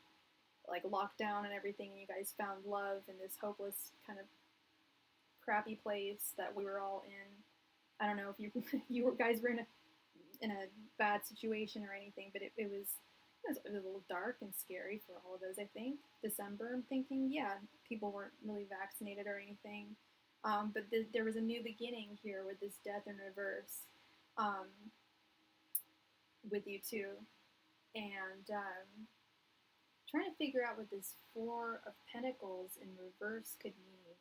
like lockdown and everything, and you guys found love in this hopeless kind of crappy place that we were all in. I don't know if you guys were in a bad situation or anything, but it was a little dark and scary for all of us. I think December. I'm thinking, yeah, people weren't really vaccinated or anything, but there was a new beginning here with this Death in reverse, with you too, and trying to figure out what this Four of Pentacles in reverse could mean.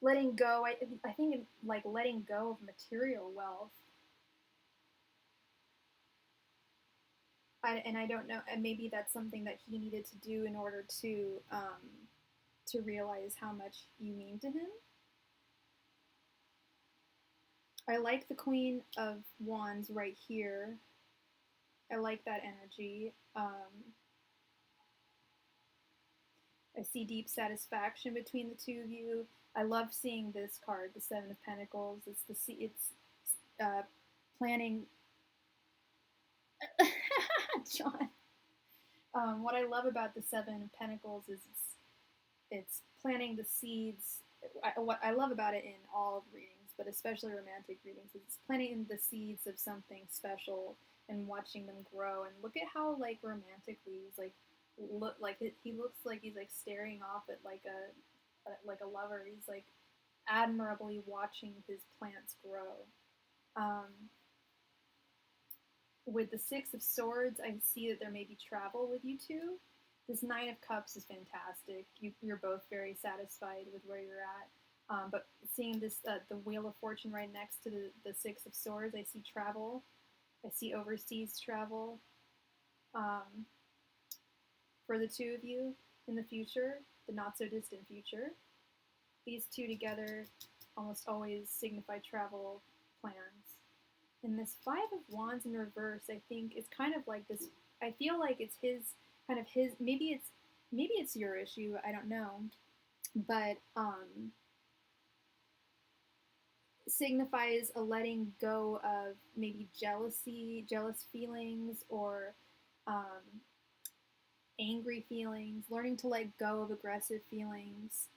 Letting go, I think like letting go of material wealth. And I don't know, and maybe that's something that he needed to do in order to realize how much you mean to him. I like the Queen of Wands right here. I like that energy. I see deep satisfaction between the two of you. I love seeing this card, the Seven of Pentacles. It's planning. John. What I love about the Seven of Pentacles is it's planting the seeds. What I love about it in all readings, but especially romantic readings, is it's planting the seeds of something special and watching them grow. And look at how like romantically he's like he looks like he's like staring off at like a lover. He's like admirably watching his plants grow. With the Six of Swords, I see that there may be travel with you two. This Nine of Cups is fantastic. You're both very satisfied with where you're at. But seeing this, the Wheel of Fortune right next to the Six of Swords, I see travel. I see overseas travel for the two of you in the future, the not so distant future. These two together almost always signify travel plans. And this Five of Wands in reverse, I think, is kind of like this. I feel like it's maybe it's your issue. I don't know, but signifies a letting go of maybe jealous feelings, or angry feelings, learning to let go of aggressive feelings.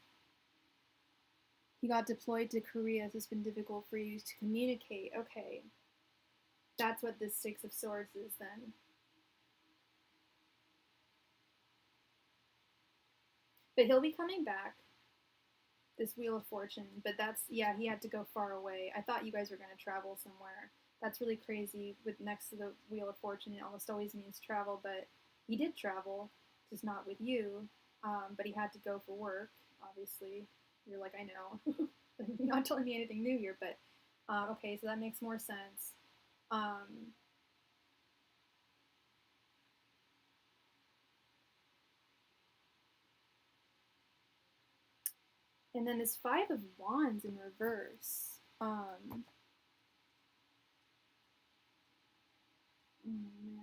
He got deployed to Korea, so it's been difficult for you to communicate. Okay. That's what this Six of Swords is then. But he'll be coming back. This Wheel of Fortune. But that's, yeah, he had to go far away. I thought you guys were going to travel somewhere. That's really crazy. With next to the Wheel of Fortune, it almost always means travel. But he did travel, just not with you. But he had to go for work, obviously. You're like, I know. You're not telling me anything new here. But, okay, so that makes more sense. And then this Five of Wands in reverse. Oh man.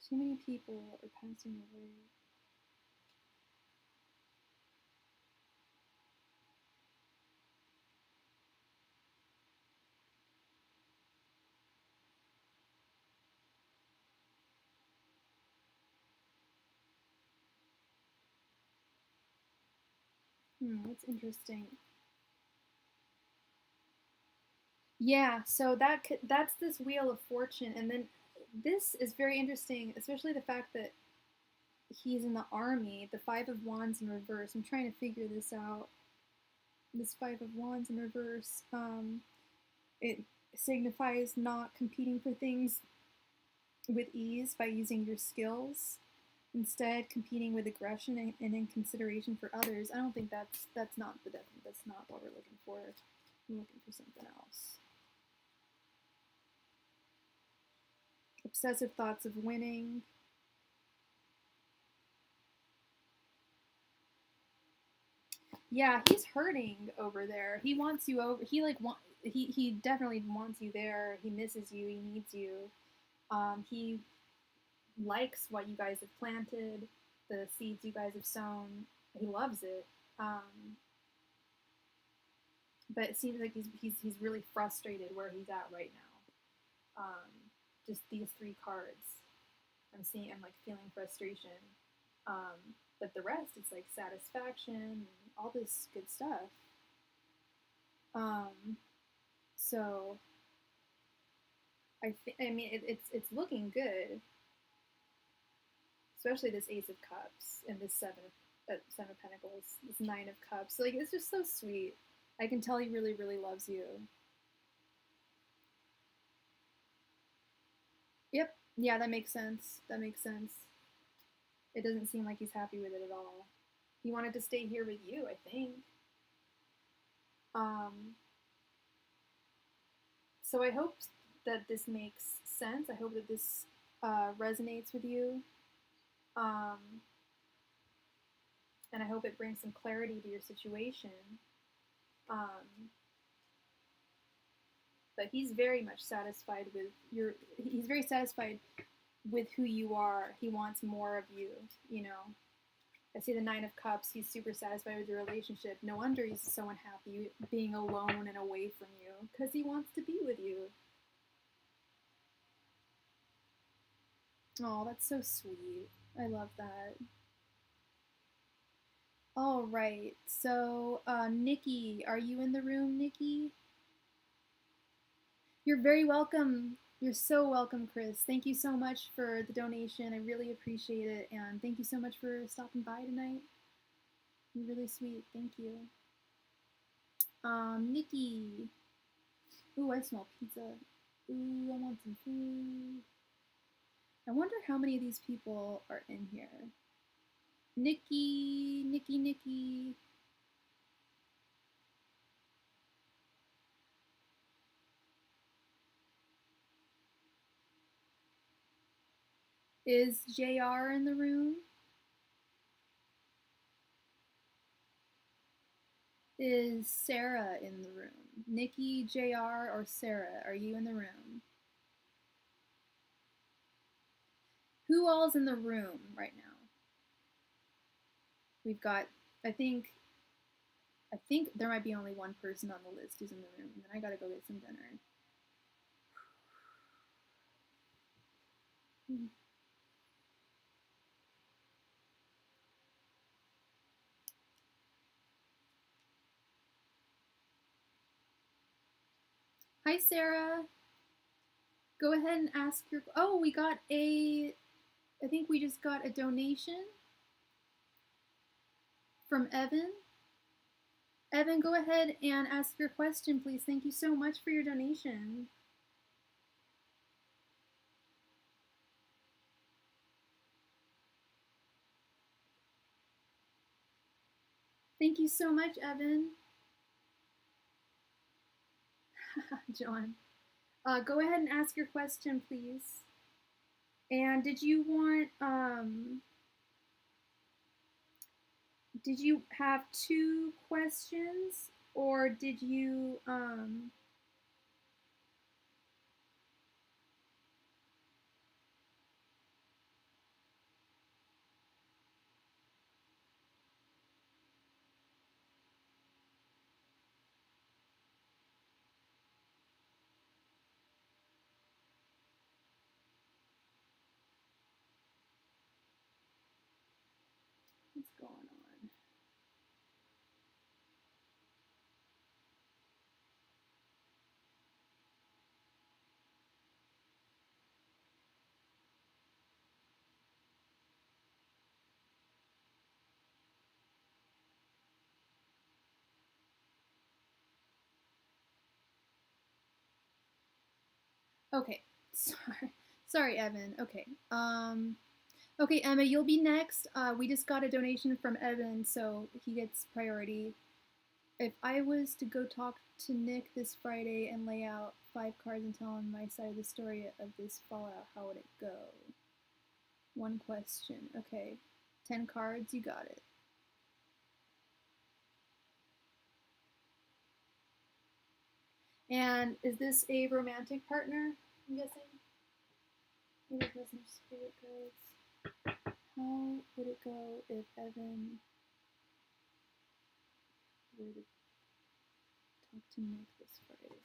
Too many people are passing away. That's interesting. Yeah, so that's this Wheel of Fortune, and then this is very interesting, especially the fact that he's in the army. The Five of Wands in reverse. I'm trying to figure this out. This Five of Wands in reverse. It signifies not competing for things with ease by using your skills. Instead, competing with aggression and in consideration for others. I don't think that's not what we're looking for. I'm looking for something else. Obsessive thoughts of winning. Yeah, he's hurting over there. He wants you over. He definitely wants you there. He misses you. He needs you. He likes what you guys have planted, the seeds you guys have sown. He loves it. But it seems like he's really frustrated where he's at right now. Just these three cards, I'm like feeling frustration. But the rest, it's like satisfaction and all this good stuff. So I mean, it's looking good. Especially this Ace of Cups and this Seven of Pentacles, this Nine of Cups. Like, it's just so sweet. I can tell he really, really loves you. Yep. Yeah, that makes sense. That makes sense. It doesn't seem like he's happy with it at all. He wanted to stay here with you, I think. Um, so I hope that this makes sense. I hope that this resonates with you. Um, and I hope it brings some clarity to your situation. Um, but he's very much satisfied with your. He's very satisfied with who you are. He wants more of you. You know. I see the Nine of Cups. He's super satisfied with your relationship. No wonder he's so unhappy being alone and away from you because he wants to be with you. Oh, that's so sweet. I love that. All right. So, Nikki, are you in the room, Nikki? You're very welcome. You're so welcome, Chris. Thank you so much for the donation. I really appreciate it. And thank you so much for stopping by tonight. You're really sweet. Thank you. Nikki. Ooh, I smell pizza. Ooh, I want some food. I wonder how many of these people are in here. Nikki, Nikki, Nikki. Is JR in the room? Is Sarah in the room? Nikki, JR, or Sarah, are you in the room? Who all's in the room right now? We've got, I think there might be only one person on the list who's in the room, and then I gotta go get some dinner. Hi, Sarah. Go ahead and ask your. Oh, we got a. I think we just got a donation from Evan. Evan, go ahead and ask your question, please. Thank you so much for your donation. Thank you so much, Evan. John. Go ahead and ask your question, please. And did you want, did you have two questions or did you, what's going on? Okay, sorry, Evan. Okay, okay, Emma, you'll be next. We just got a donation from Evan, so he gets priority. If I was to go talk to Nick this Friday and lay out 5 cards and tell him my side of the story of this fallout, how would it go? One question. Okay, 10 cards, you got it. And is this a romantic partner? I'm guessing. Maybe some spirit guides. How would it go if Evan were to talk to Nick this Friday?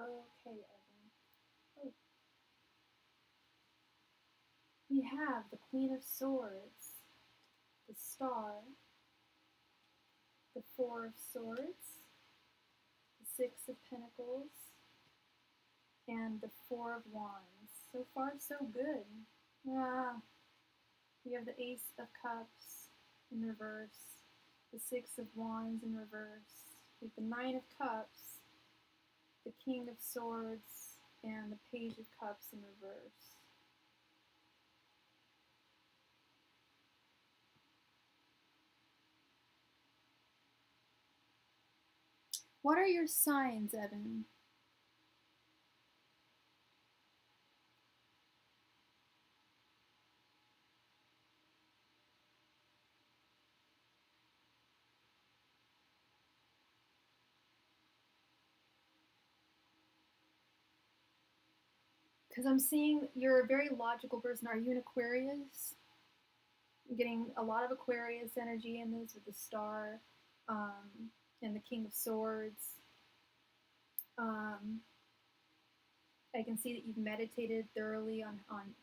Okay, Evan. Oh. We have the Queen of Swords, the Star, the Four of Swords, the Six of Pentacles, and the Four of Wands. So far, so good. We have the Ace of Cups in reverse, the Six of Wands in reverse, with the Nine of Cups, the King of Swords, and the Page of Cups in reverse. What are your signs, Evan? Because I'm seeing you're a very logical person. Are you an Aquarius? I'm getting a lot of Aquarius energy in this with the Star and the King of Swords. I can see that you've meditated thoroughly on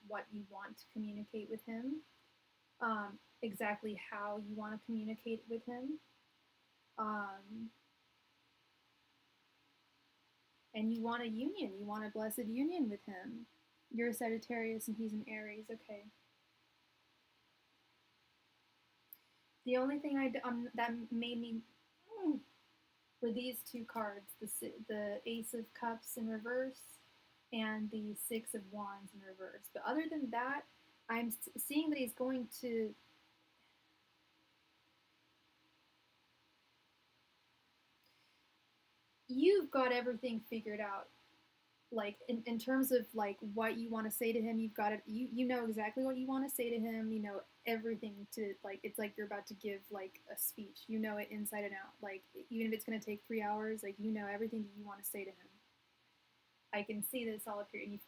what you want to communicate with him, exactly how you want to communicate with him. And you want a union. You want a blessed union with him. You're a Sagittarius and he's an Aries. Okay. The only thing that made me were these two cards: the Ace of Cups in reverse and the Six of Wands in reverse. But other than that, I'm seeing that he's going to. You've got everything figured out. Like in terms of like what you want to say to him, you've got it. You know exactly what you want to say to him. You know everything to like. It's like you're about to give like a speech. You know it inside and out. Like even if it's gonna take 3 hours, like you know everything that you want to say to him. I can see this all up here, and you've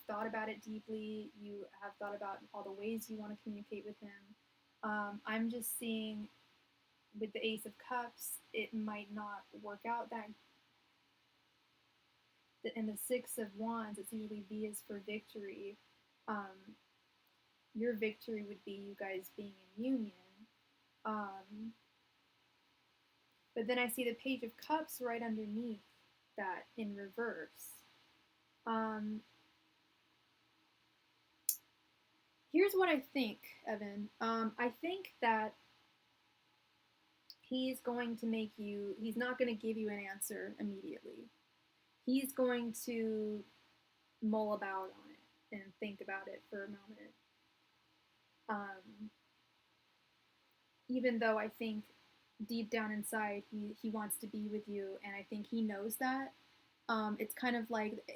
thought about it deeply. You have thought about all the ways you want to communicate with him. I'm just seeing with the Ace of Cups, it might not work out that. And the Six of Wands, it's usually V is for victory. Your victory would be you guys being in union. But then I see the Page of Cups right underneath that in reverse. Here's what I think, Evan. I think that he's going to make you, he's not going to give you an answer immediately. He's going to mull about on it and think about it for a moment. Even though I think deep down inside he wants to be with you, and I think he knows that. It's kind of like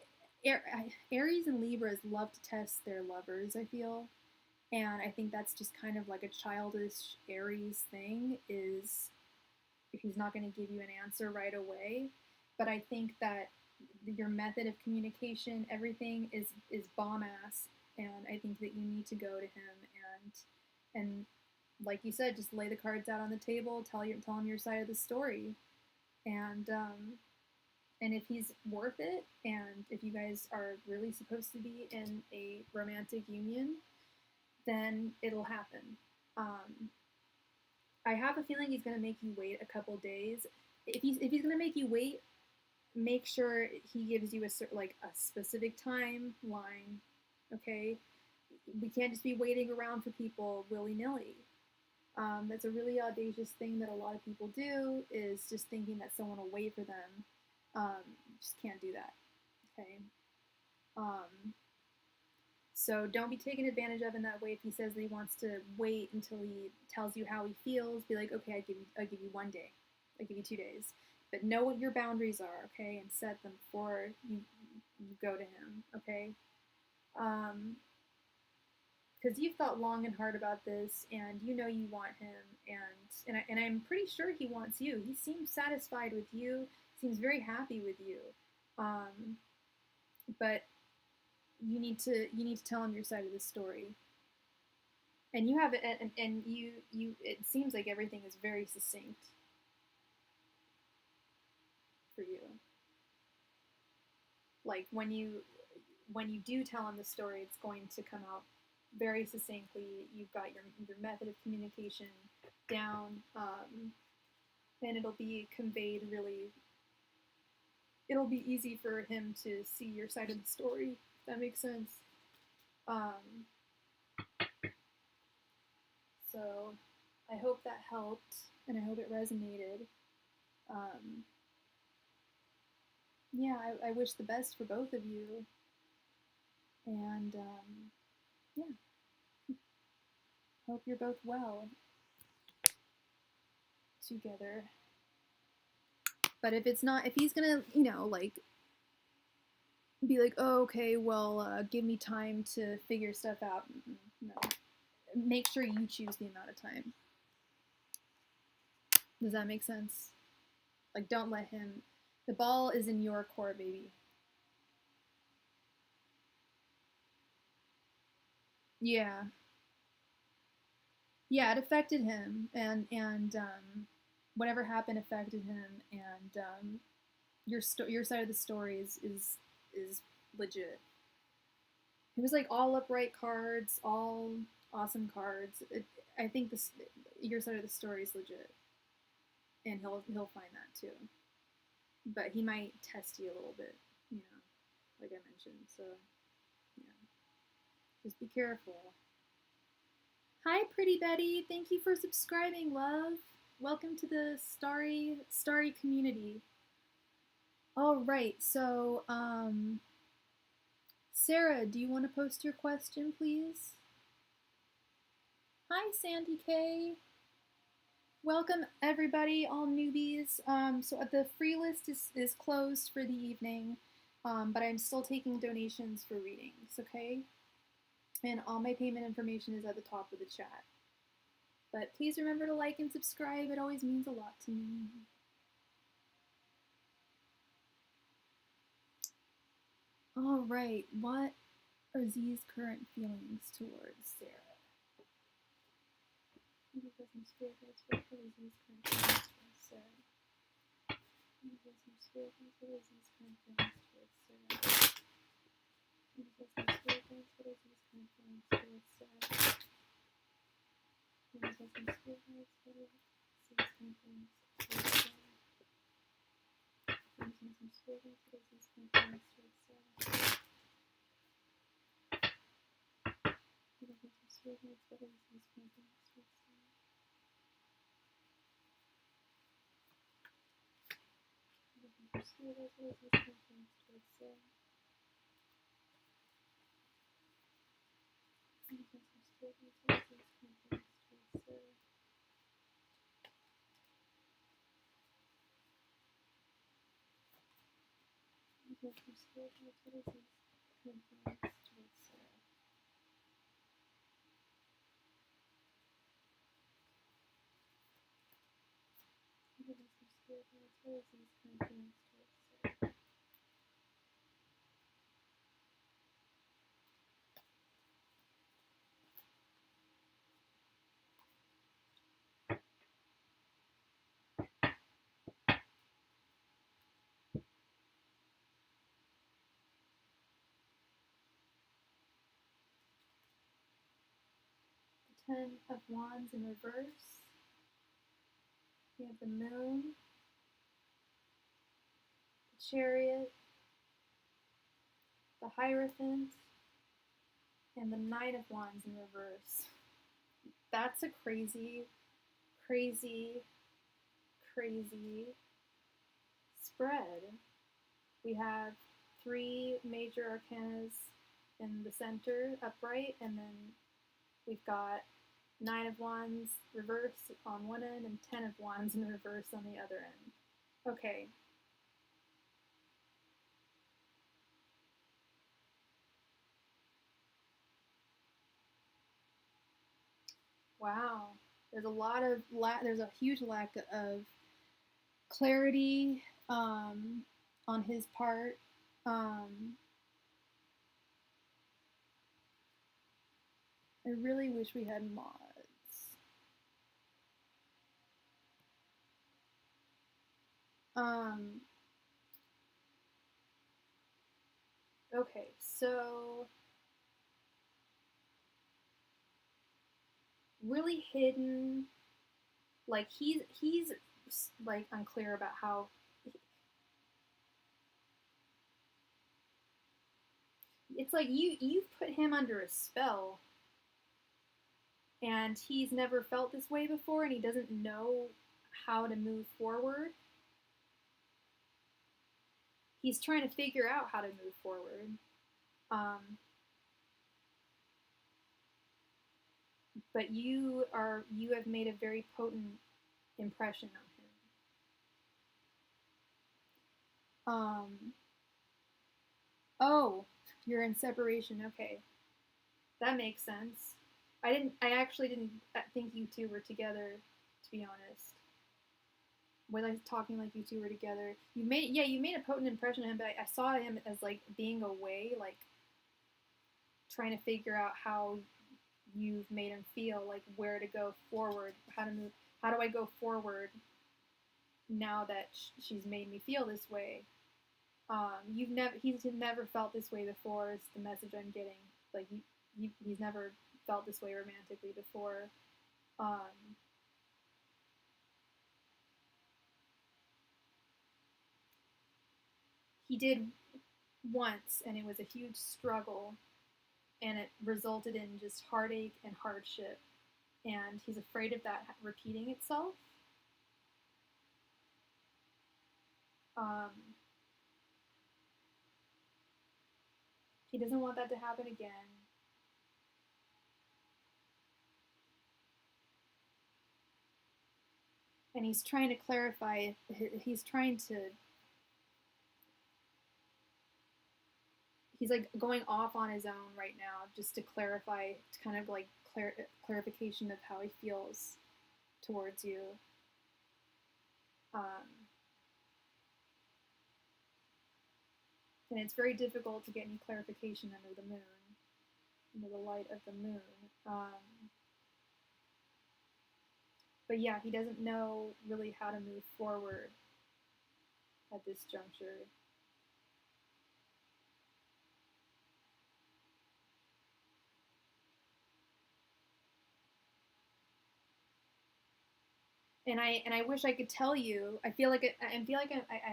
Aries and Libras love to test their lovers, I feel. And I think that's just kind of like a childish Aries thing, is if he's not going to give you an answer right away. But I think that your method of communication, everything is bomb ass, and I think think that you need to go to him and like you said, just lay the cards out on the table, tell him your side of the story, and if he's worth it, and if you guys are really supposed to be in a romantic union, then it'll happen. I have a feeling he's gonna make you wait a couple days. If he's gonna make you wait, make sure he gives you a specific timeline. Okay, we can't just be waiting around for people willy-nilly. That's a really audacious thing that a lot of people do, is just thinking that someone will wait for them. Just can't do that. Okay. So don't be taken advantage of in that way. If he says that he wants to wait until he tells you how he feels, be like, okay, I give you 1 day, I give you 2 days, but know what your boundaries are, okay, and set them before you go to him, okay? Because you've thought long and hard about this, and you know you want him, and I'm pretty sure he wants you. He seems satisfied with you, seems very happy with you, but you need to tell him your side of the story. And you have it, and you it seems like everything is very succinct for you. Like when you do tell him the story, it's going to come out very succinctly. You've got your method of communication down, and it'll be conveyed really. It'll be easy for him to see your side of the story. If that makes sense. So I hope that helped, and I hope it resonated. Yeah, I wish the best for both of you, and yeah, hope you're both well together. But if he's gonna, be like, oh, okay, well, give me time to figure stuff out. No, make sure you choose the amount of time. Does that make sense? Like, don't let him. The ball is in your court, baby. Yeah. Yeah, it affected him, and whatever happened affected him, and your side of the story is legit. It was like all upright cards, all awesome cards. I think your side of the story is legit, and he'll find that too. But he might test you a little bit, like I mentioned. So yeah, just be careful. Hi, Pretty Betty. Thank you for subscribing, love. Welcome to the Starry community. All right, so Sarah, do you want to post your question, please? Hi, Sandy K. Welcome, everybody, all newbies. So the free list is closed for the evening, but I'm still taking donations for readings, okay? And all my payment information is at the top of the chat. But please remember to like and subscribe. It always means a lot to me. All right, what are Z's current feelings towards Sarah? Ten of Wands in reverse. We have the Moon, the Chariot, the Hierophant, and the Knight of Wands in reverse. That's a crazy, crazy, crazy spread. We have 3 major arcanas in the center, upright, and then we've got 9 of Wands reverse on one end and 10 of Wands in reverse on the other end. Okay. Wow. There's a huge lack of clarity on his part. I really wish we had mods. Okay, so really hidden, like he's like unclear about how it's like you've put him under a spell and he's never felt this way before and he doesn't know how to move forward. He's trying to figure out how to move forward. But you have made a very potent impression on him. Oh, you're in separation. Okay, that makes sense. I actually didn't think you two were together, to be honest. When I was talking like you two were together, you made a potent impression on him, but I saw him as like being away, like trying to figure out how you've made him feel, like where to go forward, how to move, how do I go forward now that she's made me feel this way. He's never felt this way before. Is the message I'm getting? Like he's never felt this way romantically before. He did once, and it was a huge struggle, and it resulted in just heartache and hardship. And he's afraid of that repeating itself. He doesn't want that to happen again. And he's trying to clarify, he's like going off on his own right now just to clarify, to kind of like clarification of how he feels towards you. And it's very difficult to get any clarification under the moon, under the light of the moon. But yeah, he doesn't know really how to move forward at this juncture. And I wish I could tell you. I feel like I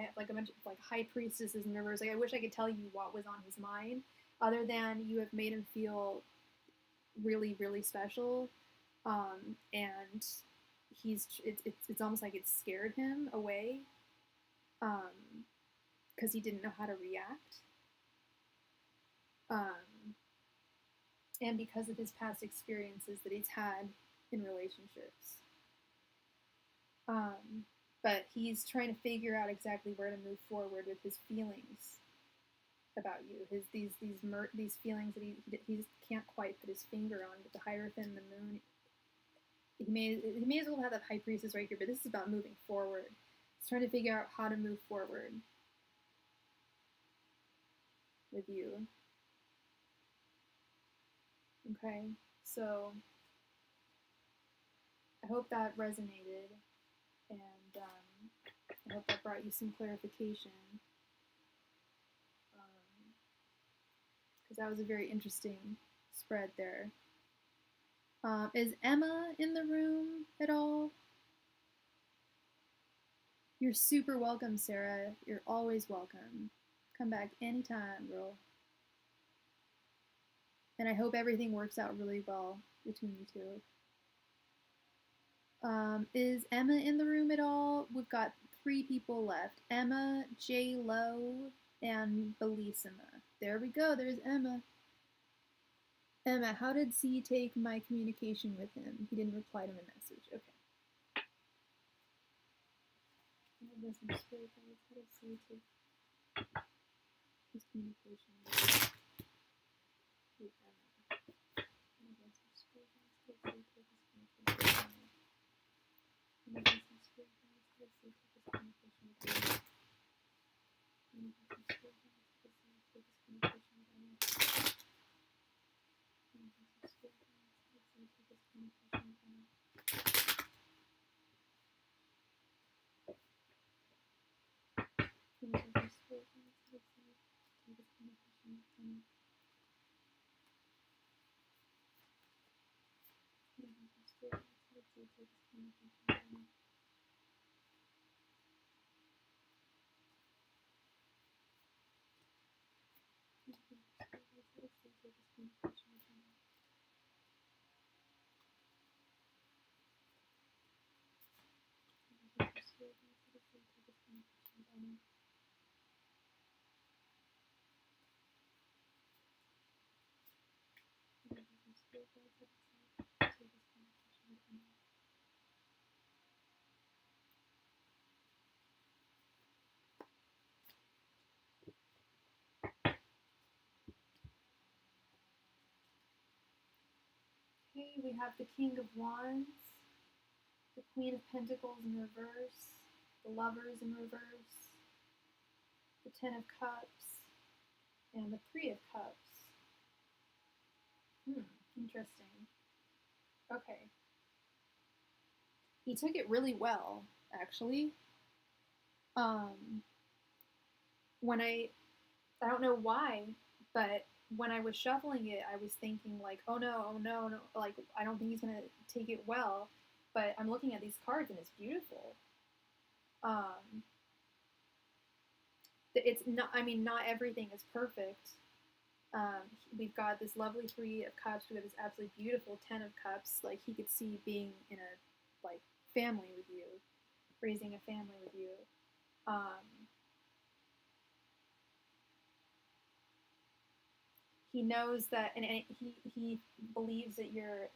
have like a bunch of like high priestesses in reverse. Like I wish I could tell you what was on his mind, other than you have made him feel really really special, and it's almost like it scared him away, because he didn't know how to react, and because of his past experiences that he's had in relationships. But he's trying to figure out exactly where to move forward with his feelings about you. These feelings that he can't quite put his finger on. With the Hierophant and the Moon, he may as well have that High Priestess right here. But this is about moving forward. He's trying to figure out how to move forward with you. Okay, so I hope that resonated, and I hope that brought you some clarification, because that was a very interesting spread there. Is Emma in the room at all? You're super welcome, Sarah. You're always welcome. Come back anytime, girl. And I hope everything works out really well between you two. Is Emma in the room at all? We've got 3 people left. Emma, J. Lo, and Bellissima. There we go. There's Emma. Emma, how did C take my communication with him? He didn't reply to my message. Okay. How did C take his communication with Emma? Okay, we have the King of Wands, the Queen of Pentacles in reverse, the Lovers in reverse, the Ten of Cups, and the Three of Cups. Interesting. Okay. He took it really well, actually. When I don't know why, but when I was shuffling it, I was thinking like, oh no, like I don't think he's gonna take it well. But I'm looking at these cards and it's beautiful. It's not. I mean, not everything is perfect. We've got this lovely Three of Cups. We've got this absolutely beautiful Ten of Cups. Like he could see being in a like family with you, raising a family with you. He knows that, and he believes that you're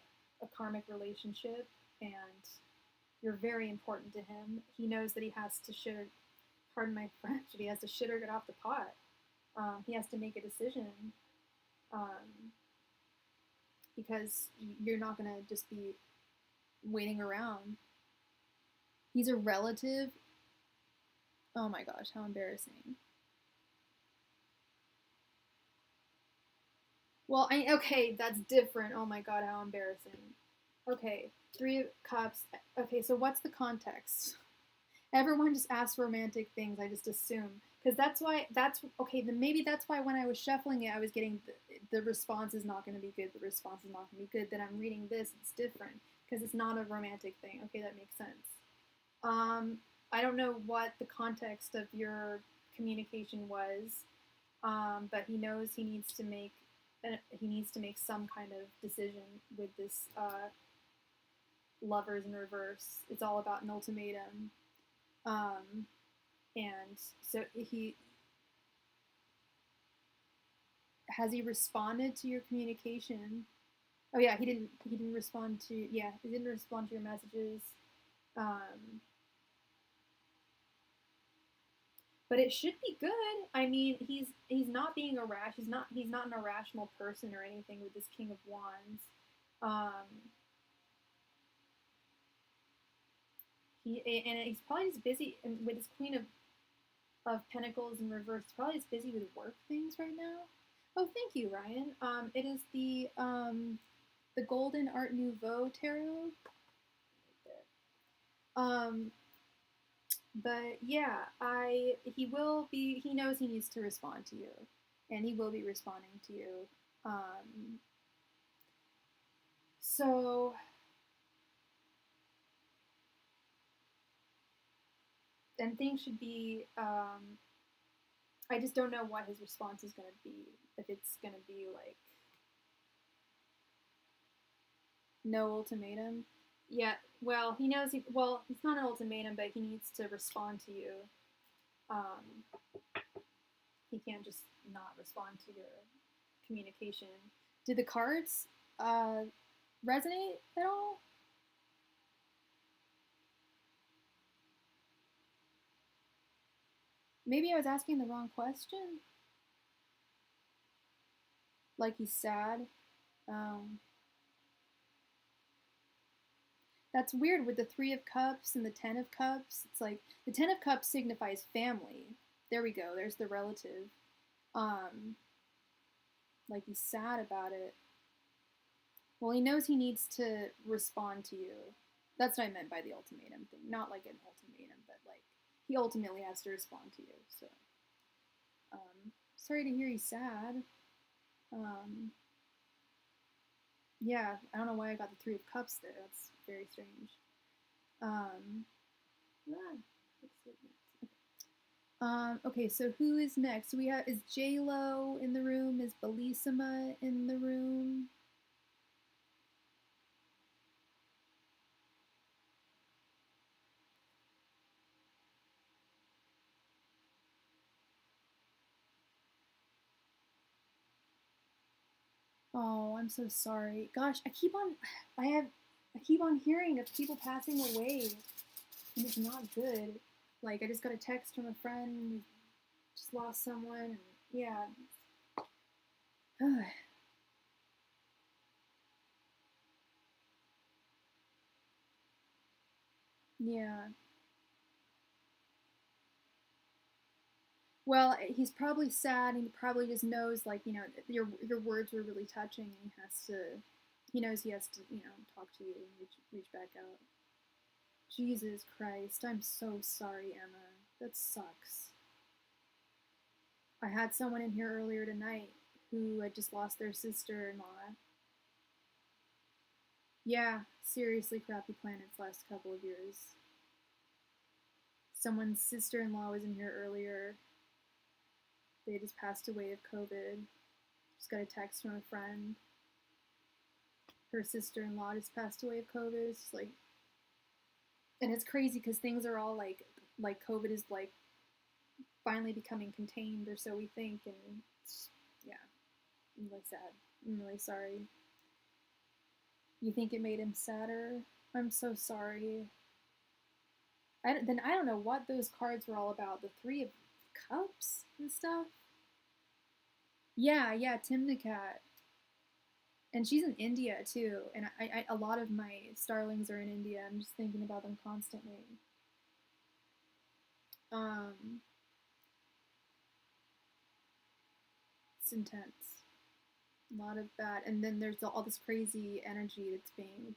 a karmic relationship, and you're very important to him. He knows that he has to shit, pardon my French, but he has to shit or get off the pot. He has to make a decision, because you're not gonna just be waiting around. He's a relative. Oh my gosh, how embarrassing. Well, okay, that's different. Oh my god, how embarrassing. Okay, Three of Cups. Okay, so what's the context? Everyone just asks romantic things. I just assume, because okay. Then maybe that's why when I was shuffling it, I was getting the response is not going to be good. The response is not going to be good. Then I'm reading this. It's different because it's not a romantic thing. Okay, that makes sense. I don't know what the context of your communication was, but he knows he needs to make some kind of decision with this Lovers in reverse. It's all about an ultimatum. And so has he responded to your communication? Oh yeah, he didn't respond to your messages. But it should be good. I mean, he's not being he's not an irrational person or anything with this King of Wands. He's probably just busy with his Queen of Pentacles in reverse. He's probably just busy with work things right now. Oh, thank you, Ryan. It is the Golden Art Nouveau tarot. But yeah, he knows he needs to respond to you, and he will be responding to you. So, and things should be, I just don't know what his response is going to be. If it's going to be like, no ultimatum. Yeah, well, he knows well, it's not an ultimatum, but he needs to respond to you. Um, he can't just not respond to your communication. Did the cards resonate at all? Maybe I was asking the wrong question. Like he's sad. Um, that's weird with the Three of Cups and the Ten of Cups. It's like the Ten of Cups signifies family. There we go. There's the relative. Um, like he's sad about it. Well, he knows he needs to respond to you. That's what I meant by the ultimatum thing. Not like an ultimatum, but like he ultimately has to respond to you. So, sorry to hear he's sad. Um, yeah, I don't know why I got the Three of Cups there. That's very strange. Ah, okay, so who is next? We have, is J Lo in the room? Is Bellissima in the room? Oh, I'm so sorry. Gosh, I keep on hearing of people passing away, and it's not good. Like, I just got a text from a friend who just lost someone, and yeah. Yeah. Well, he's probably sad, and he probably just knows, like, your words were really touching, and he knows he has to, talk to you and reach back out. Jesus Christ, I'm so sorry, Emma. That sucks. I had someone in here earlier tonight who had just lost their sister-in-law. Yeah, seriously crappy planets last couple of years. Someone's sister-in-law was in here earlier. They just passed away of COVID. Just got a text from a friend. Her sister-in-law just passed away of COVID. It's just like, and it's crazy because things are all like COVID is like finally becoming contained, or so we think, and yeah, I'm really sad. I'm really sorry. You think it made him sadder? I'm so sorry. Then I don't know what those cards were all about. The Three of Cups and stuff. Yeah, Timnacat. And she's in India too. And a lot of my starlings are in India. I'm just thinking about them constantly. Um, it's intense. A lot of that, and then there's all this crazy energy that's being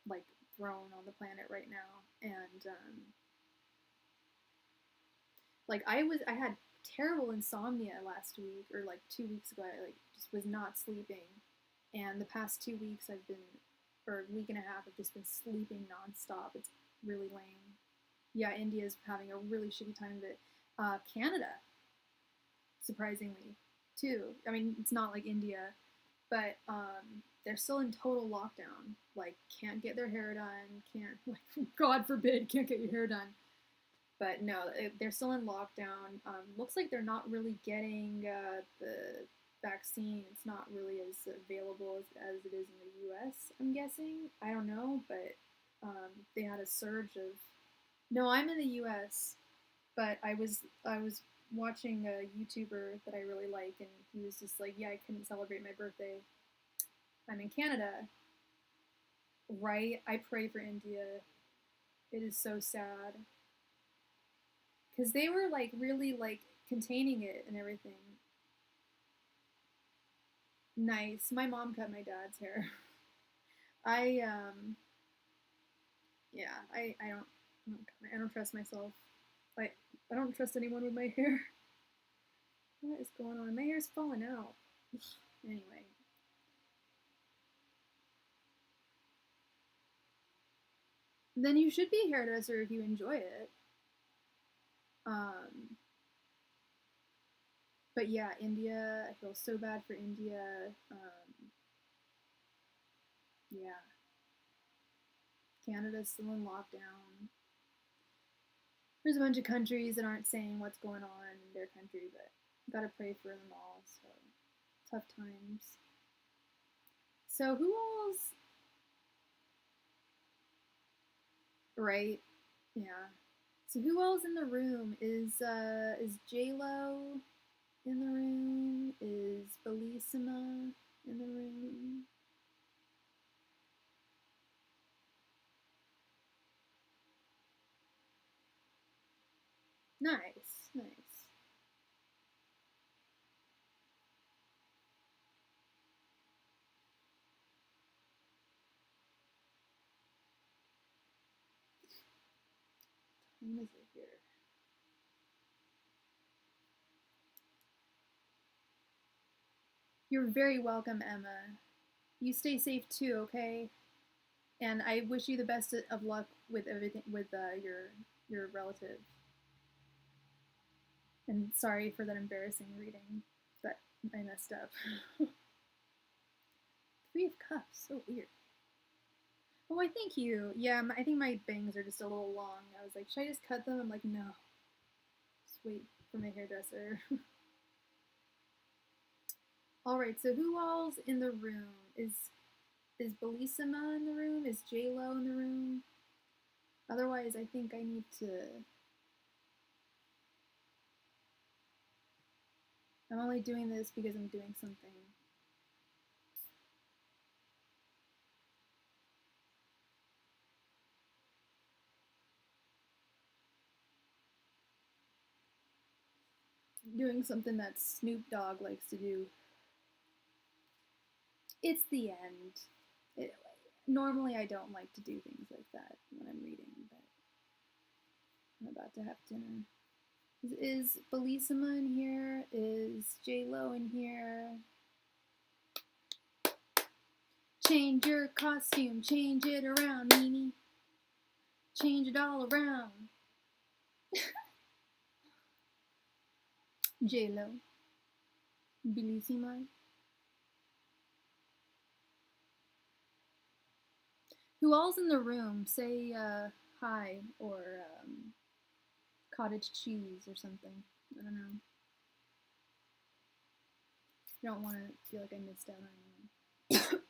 like thrown on the planet right now, and like I had terrible insomnia last week, or like 2 weeks ago. I like just was not sleeping, and the past 2 weeks I've been, or a week and a half, I've just been sleeping nonstop. It's really lame. Yeah, India's having a really shitty time of it. Canada, surprisingly, too. I mean, it's not like India, but they're still in total lockdown. Like, can't get their hair done, can't, like, God forbid, can't get your hair done. But no, they're still in lockdown. Looks like they're not really getting the vaccine. It's not really as available as it is in the U.S., I'm guessing. I don't know, but they had a surge of. No, I'm in the U.S., but I was watching a YouTuber that I really like, and he was just like, "Yeah, I couldn't celebrate my birthday. I'm in Canada, right? I pray for India. It is so sad because they were like really like containing it and everything. Nice. My mom cut my dad's hair. I yeah, I don't trust myself. I don't trust anyone with my hair. What is going on? My hair's falling out. Anyway, Then you should be a hairdresser if you enjoy it. But yeah, India, I feel so bad for India. Yeah. Canada's still in lockdown. There's a bunch of countries that aren't saying what's going on in their country, but gotta pray for them all, so tough times. So who all's right? Yeah. So who all's in the room? Is J-Lo in the room? Is Bellissima in the room? Nice, nice. What is it here? You're very welcome, Emma. You stay safe too, okay? And I wish you the best of luck with everything with your relative. And sorry for that embarrassing reading that I messed up. Three of Cups, so weird. Oh, I thank you. Yeah, I think my bangs are just a little long. I was like, should I just cut them? I'm like, no. Just wait for my hairdresser. All right, so who all's in the room? Is Bellissima in the room? Is J Lo in the room? Otherwise, I think I need to. I'm only doing this because I'm doing something. Doing something that Snoop Dogg likes to do. It's the end. Normally, I don't like to do things like that when I'm reading, but I'm about to have dinner. Is Bellissima in here? Is J Lo in here? Change your costume, change it around, Mimi. Change it all around. J Lo. Bellissima. Who all's in the room? Say hi or cottage cheese or something. I don't know. I don't want to feel like I missed out on anyone.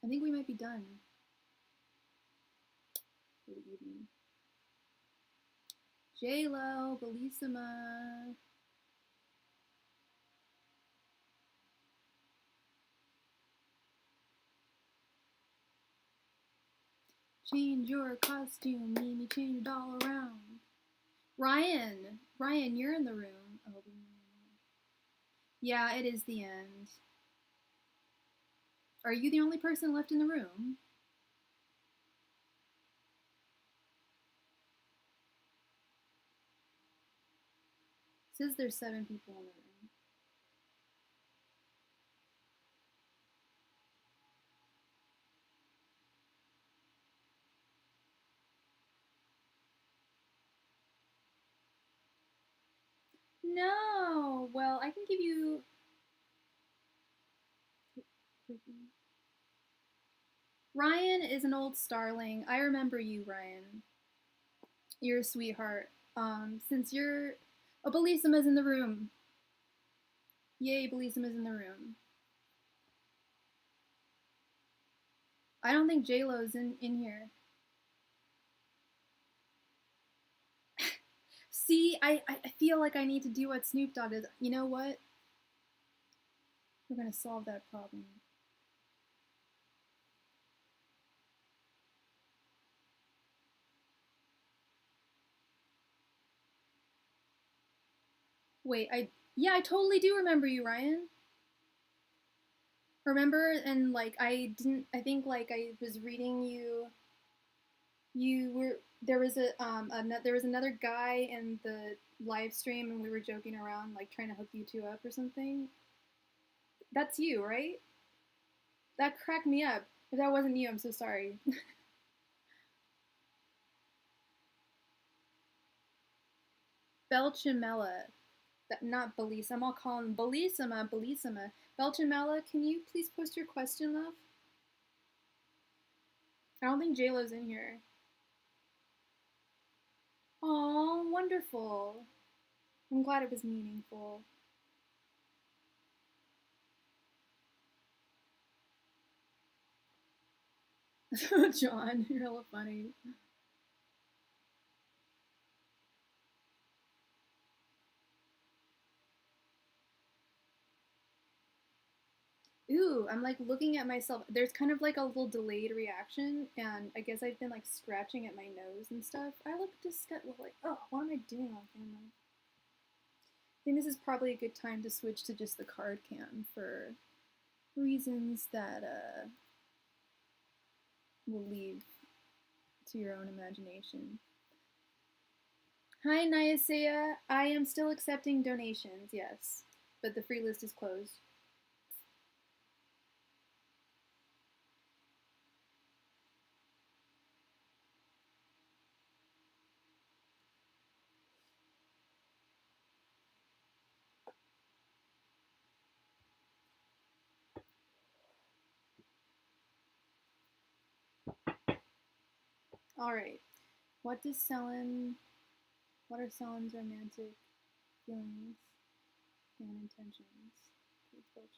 I think we might be done for the evening. J-Lo, Bellissima. Change your costume, Mimi, change it all around. Ryan, you're in the room. Oh, yeah, it is the end. Are you the only person left in the room? It says there's 7 people in the room. No. Well, I can give you. Ryan is an old starling. I remember you, Ryan. You're a sweetheart. Since you're. Oh, Bellissima's in the room. Yay, Bellissima's in the room. I don't think J-Lo's in here. See, I feel like I need to do what Snoop Dogg does. You know what? We're gonna solve that problem. Wait, I totally do remember you, Ryan. Remember, and like I didn't. I think like I was reading you. You were there was there was another guy in the live stream, and we were joking around, like trying to hook you two up or something. That's you, right? That cracked me up. If that wasn't you, I'm so sorry. Belchamela. Not Bellissima. I'll call him Bellissima. Bellissima. Belchamela, can you please post your question, love? I don't think JLo's in here. Oh, wonderful. I'm glad it was meaningful. John, you're hella funny. Ooh, I'm like looking at myself. There's kind of like a little delayed reaction, and I guess I've been like scratching at my nose and stuff. I look disgusted. Like, oh, what am I doing on camera? I think this is probably a good time to switch to just the card cam for reasons that we'll leave to your own imagination. Hi, Nyasea. I am still accepting donations, yes, but the free list is closed. All right. What are Selen's romantic feelings and intentions? Please spirit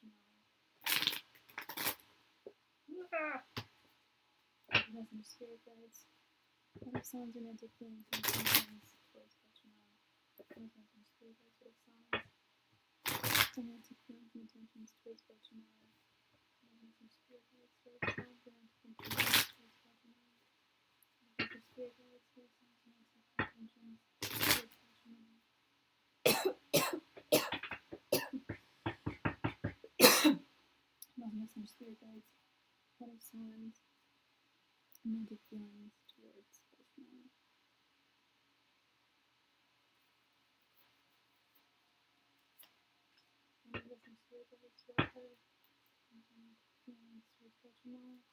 guides. What are Selen's romantic feelings and intentions towards Belchamel? Spirit guides. What are Selen's romantic feelings and intentions towards Belchamel? Spirit guides. What are Selen's romantic intentions towards Belchamel? Spirit guides. What are Selen's romantic intentions towards Belchamel? Some spirit guides. What are Selen's romantic feelings towards Belchamel? Some spirit guides. What are romantic feelings towards Belchamel?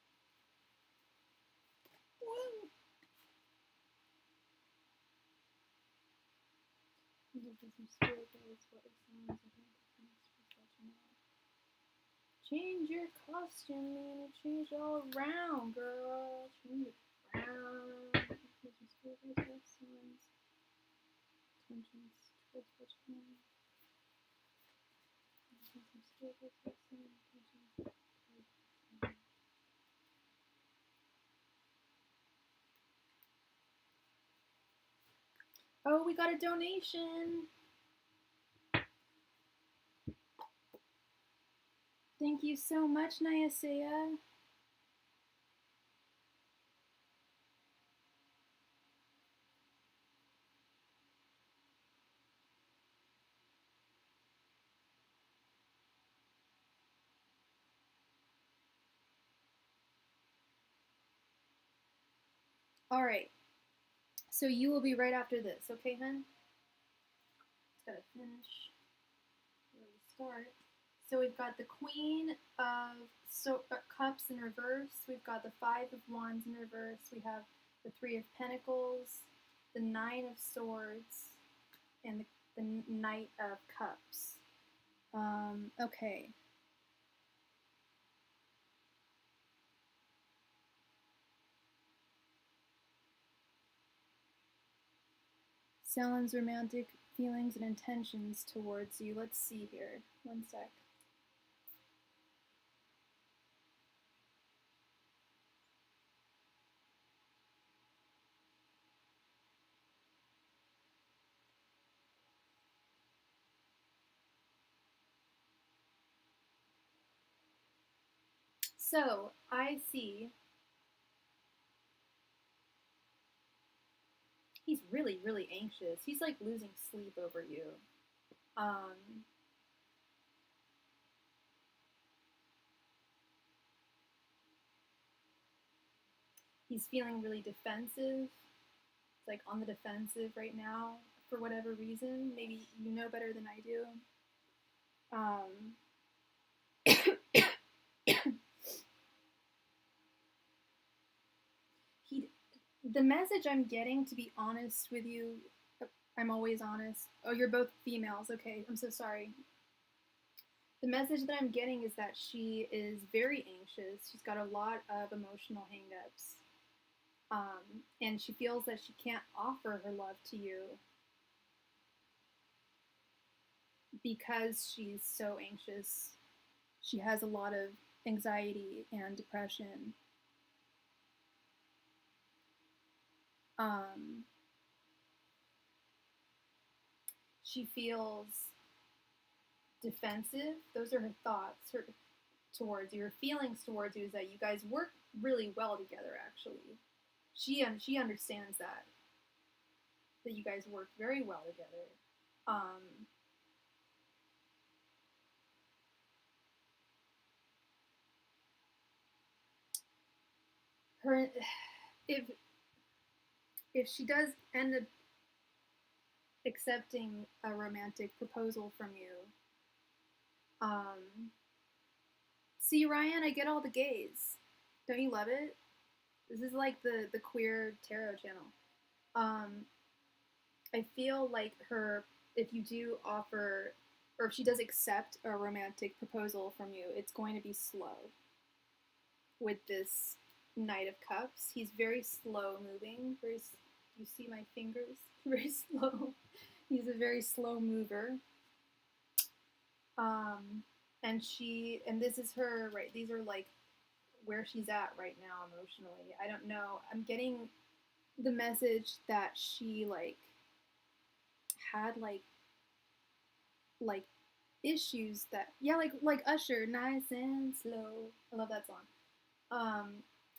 Some spirit guides. What are Selen's romantic feelings towards Belchamel? Change your costume, man. Change it all around, girl. Change it around. Some spirit guides. What are Selen's intentions towards Belchamel? Some spirit guides. What are Selen's intentions towards Belchamel? Oh, we got a donation. Thank you so much, Nyasea. All right. So you will be right after this, okay, hun? Just gotta finish where we start. So we've got the Queen of Cups in reverse. We've got the Five of Wands in reverse. We have the Three of Pentacles, the Nine of Swords, and the Knight of Cups. Okay. Selen's romantic feelings and intentions towards you. Let's see here. One sec. So I see he's really, really anxious. He's like losing sleep over you. He's feeling really defensive. It's like on the defensive right now for whatever reason. Maybe you know better than I do. he, the message I'm getting, to be honest with you, I'm always honest. Oh, you're both females. Okay, I'm so sorry. The message that I'm getting is that she is very anxious. She's got a lot of emotional hangups. And she feels that she can't offer her love to you because she's so anxious. She has a lot of anxiety and depression. She feels defensive. Those are her thoughts towards you. Her feelings towards you is that you guys work really well together, actually. She understands that you guys work very well together. Her if she does end up accepting a romantic proposal from you, see, Ryan, I get all the gays. Don't you love it? This is like the queer tarot channel. I feel like if you do offer, or if she does accept a romantic proposal from you, it's going to be slow. With this Knight of Cups, he's very slow moving. You see my fingers? Very slow. He's a very slow mover. And this is her, right? These are like where she's at right now emotionally. I don't know. I'm getting the message that she had issues that, yeah, like Usher, nice and slow. I love that song.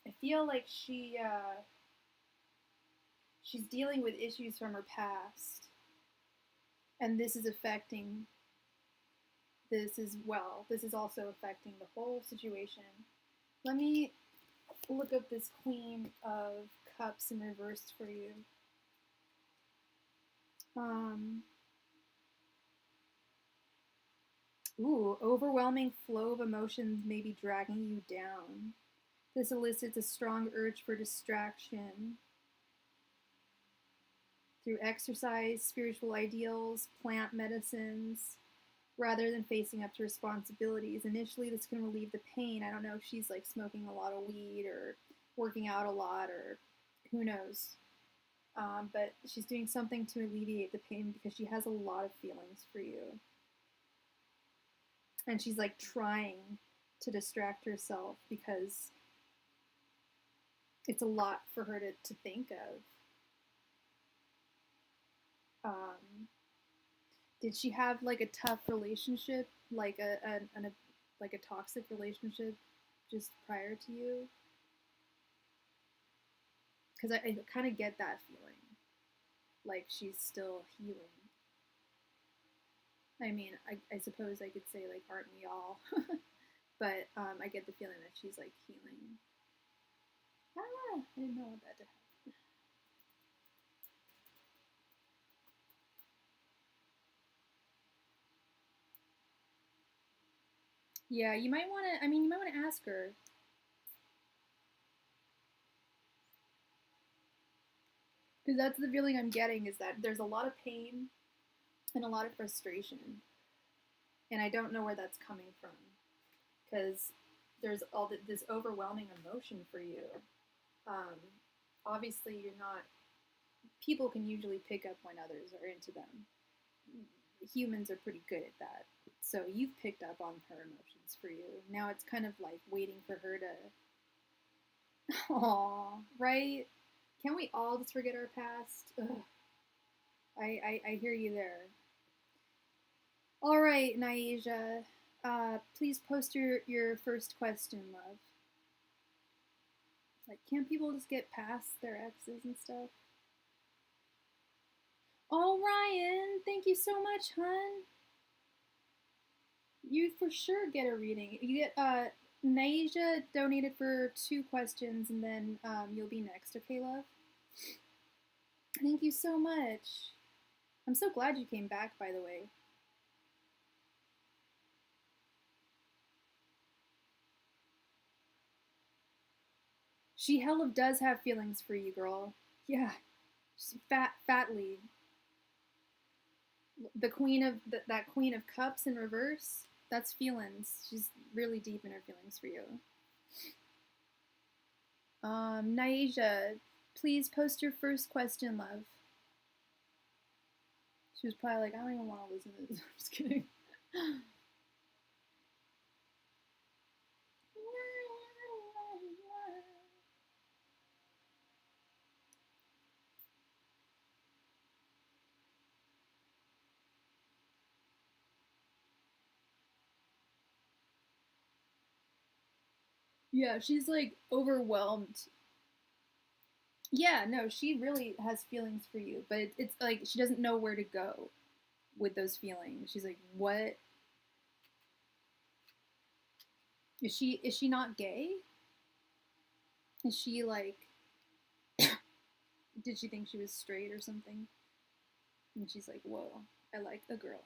I feel like she's dealing with issues from her past, and this is also affecting the whole situation. Let me look up this Queen of Cups in reverse for you. Overwhelming flow of emotions may be dragging you down. This elicits a strong urge for distraction through exercise, spiritual ideals, plant medicines, rather than facing up to responsibilities. Initially, this can relieve the pain. I don't know if she's like smoking a lot of weed or working out a lot, or who knows. But she's doing something to alleviate the pain because she has a lot of feelings for you. And she's like trying to distract herself because it's a lot for her to think of. Did she have like a tough relationship, like a toxic relationship just prior to you? Because I kind of get that feeling, like she's still healing. I mean, I suppose I could say like, aren't we all? But I get the feeling that she's like healing. I didn't know that to happen. Yeah, you might want to. I mean, you might want to ask her. Because that's the feeling I'm getting, is that there's a lot of pain and a lot of frustration. And I don't know where that's coming from. Because there's all this overwhelming emotion for you. Obviously, you're not. People can usually pick up when others are into them. Humans are pretty good at that. So you've picked up on her emotions for you. Now it's kind of like waiting for her to. Aww, right? Can't we all just forget our past? Ugh. I hear you there. All right, Naija. Please post your first question, love. Like, can't people just get past their exes and stuff? Oh, Ryan, thank you so much, hun. You for sure get a reading. You get Naija donated for 2 questions, and then you'll be next. Okay, love. Thank you so much. I'm so glad you came back, by the way. She hell of does have feelings for you, girl. Yeah, fatly. The queen of that queen of cups in reverse. That's feelings. She's really deep in her feelings for you. Naisha, please post your first question, love. She was probably like, I don't even want to listen to this. I'm just kidding. Yeah, she's like overwhelmed. Yeah, no, she really has feelings for you, but it's like she doesn't know where to go with those feelings. She's like, what? Is she not gay? Is she like did she think she was straight or something? And she's like, whoa, I like a girl.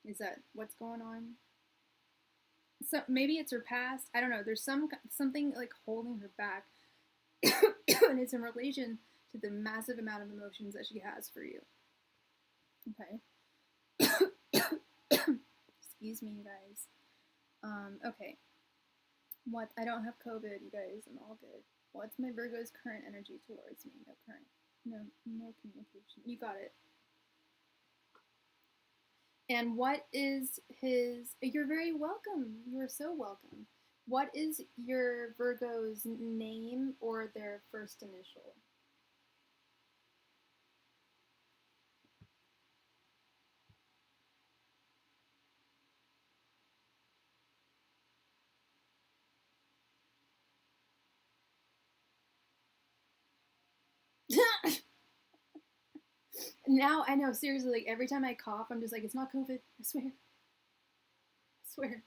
Is that what's going on? So maybe it's her past. I don't know. There's something like holding her back, and it's in relation to the massive amount of emotions that she has for you. Okay. Excuse me, you guys. Okay. What? I don't have COVID, you guys. I'm all good. What's my Virgo's current energy towards me? No communication. You got it. And what is his? You're very welcome. You are so welcome. What is your Virgo's name or their first initial? Now I know, seriously, like every time I cough, I'm just like, it's not COVID. I swear. I swear.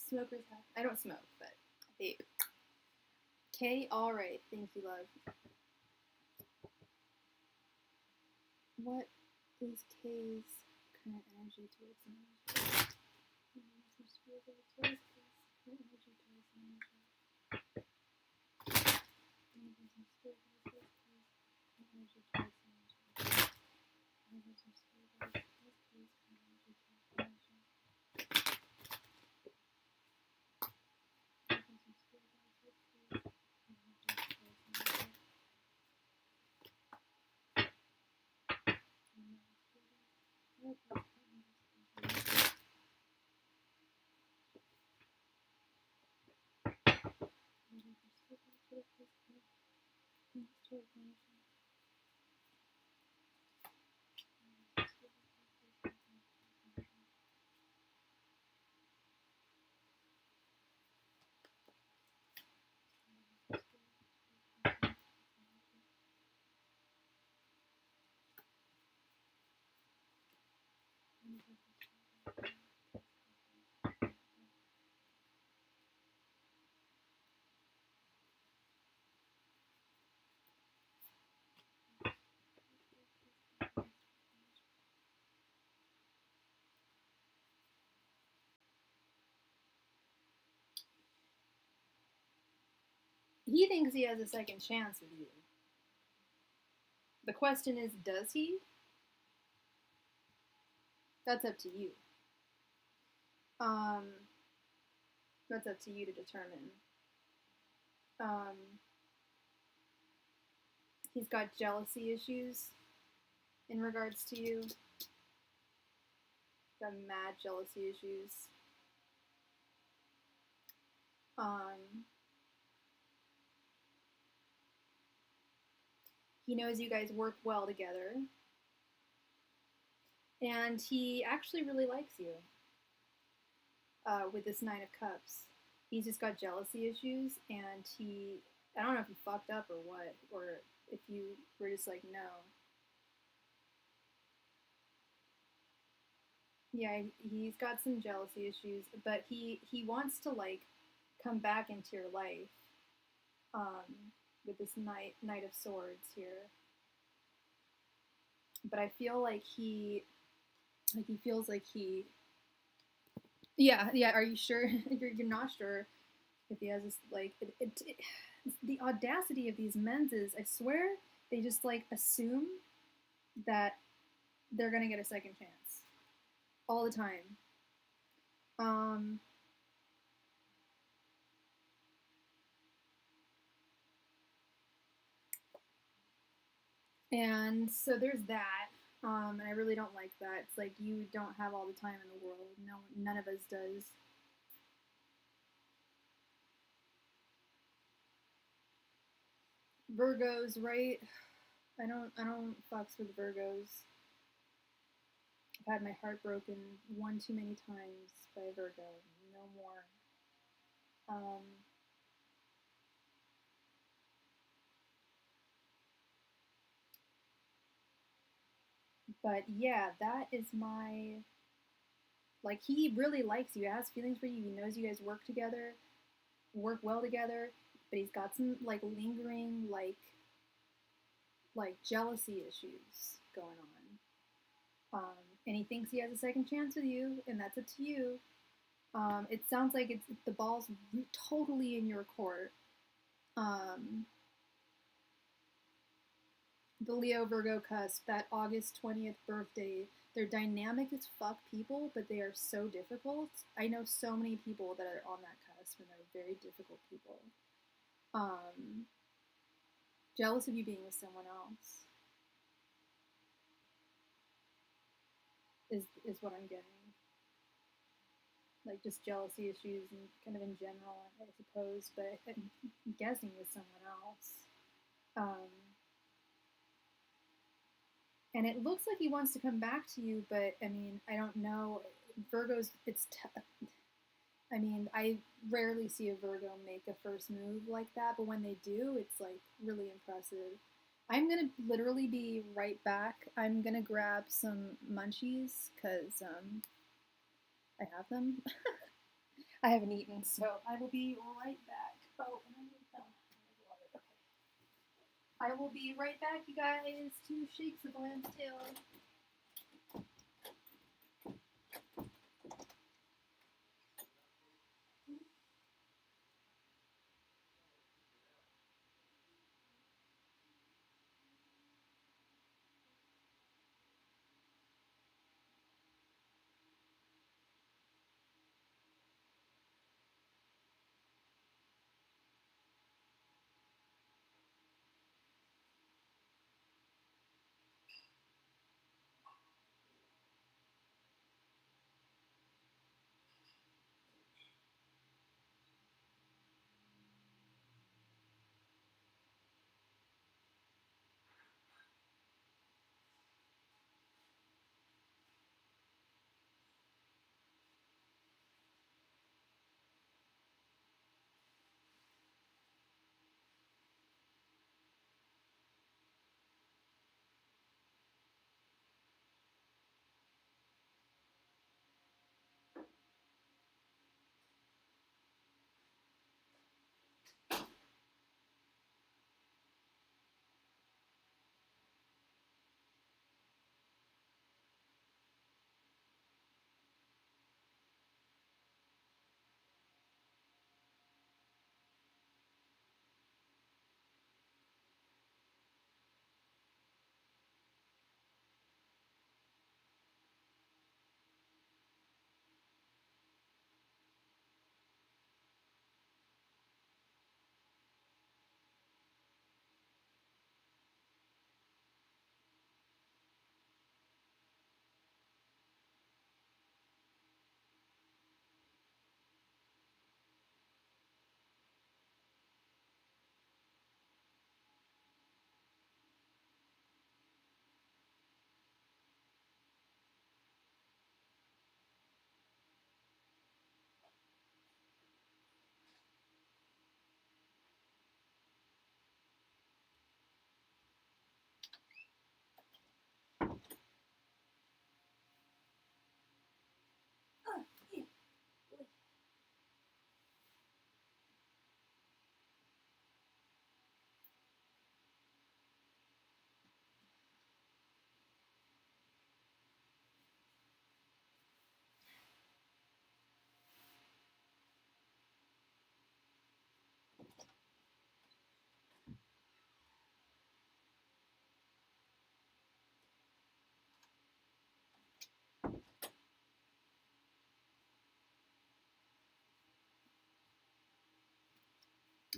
Smokers have. I don't smoke, but I vape. Okay, alright. Thank you, love. What is K's current energy towards me? He thinks he has a second chance with you. The question is, does he? That's up to you. That's up to you to determine. He's got jealousy issues in regards to you. Got mad jealousy issues. He knows you guys work well together. And he actually really likes you. With this Nine of Cups. He's just got jealousy issues, and I don't know if he fucked up or what, or if you were just like, no. Yeah, he's got some jealousy issues, but he wants to like come back into your life, with this Knight of Swords here. But I feel like he feels like he. Yeah. Are you sure? You're not sure. If he has this, like, the audacity of these men's is, I swear, they just like assume that they're gonna get a second chance all the time. Um, and so there's that. And I really don't like that. It's like you don't have all the time in the world. No, none of us does. Virgos, right? I don't fucks with Virgos. I've had my heart broken one too many times by a Virgo. No more. Um, but yeah, that is my, like, he really likes you, has feelings for you. He knows you guys work together, work well together, but he's got some like lingering like jealousy issues going on. And he thinks he has a second chance with you, and that's up to you. It sounds like it's the ball's totally in your court. Um, the Leo Virgo cusp, that August 20th birthday, they're dynamic as fuck people, but they are so difficult. I know so many people that are on that cusp, and they're very difficult people. Um, Jealous of you being with someone else is what I'm getting. Like just jealousy issues and kind of in general, I suppose, but I'm guessing with someone else. Um, and it looks like he wants to come back to you, but I mean, I don't know. Virgos, I mean, I rarely see a Virgo make a first move like that, but when they do, it's like really impressive. I'm gonna literally be right back. I'm gonna grab some munchies because I have them. I haven't eaten, so I will be right back. Oh, and I need water. Okay. I will be right back, you guys. 2 shakes of lamb's tail.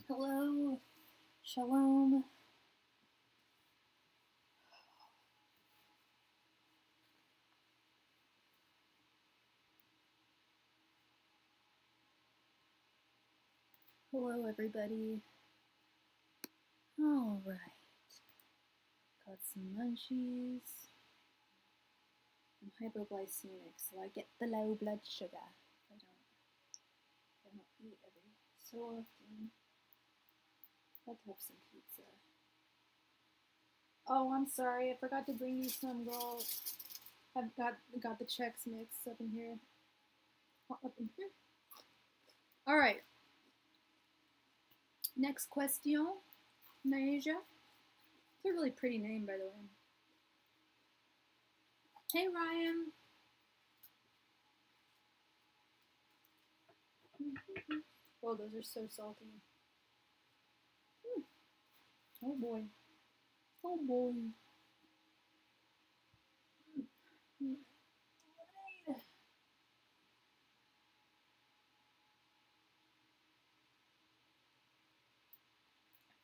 Hello. Shalom. Hello, everybody. All right. Got some munchies. I'm hypoglycemic, so I get the low blood sugar. I don't eat every so often. I'd have some pizza. Oh, I'm sorry. I forgot to bring you some, girl. I've got the checks mixed up in here. Up in here. All right. Next question, Naija. It's a really pretty name, by the way. Hey, Ryan. Oh, those are so salty. Oh boy. Oh boy.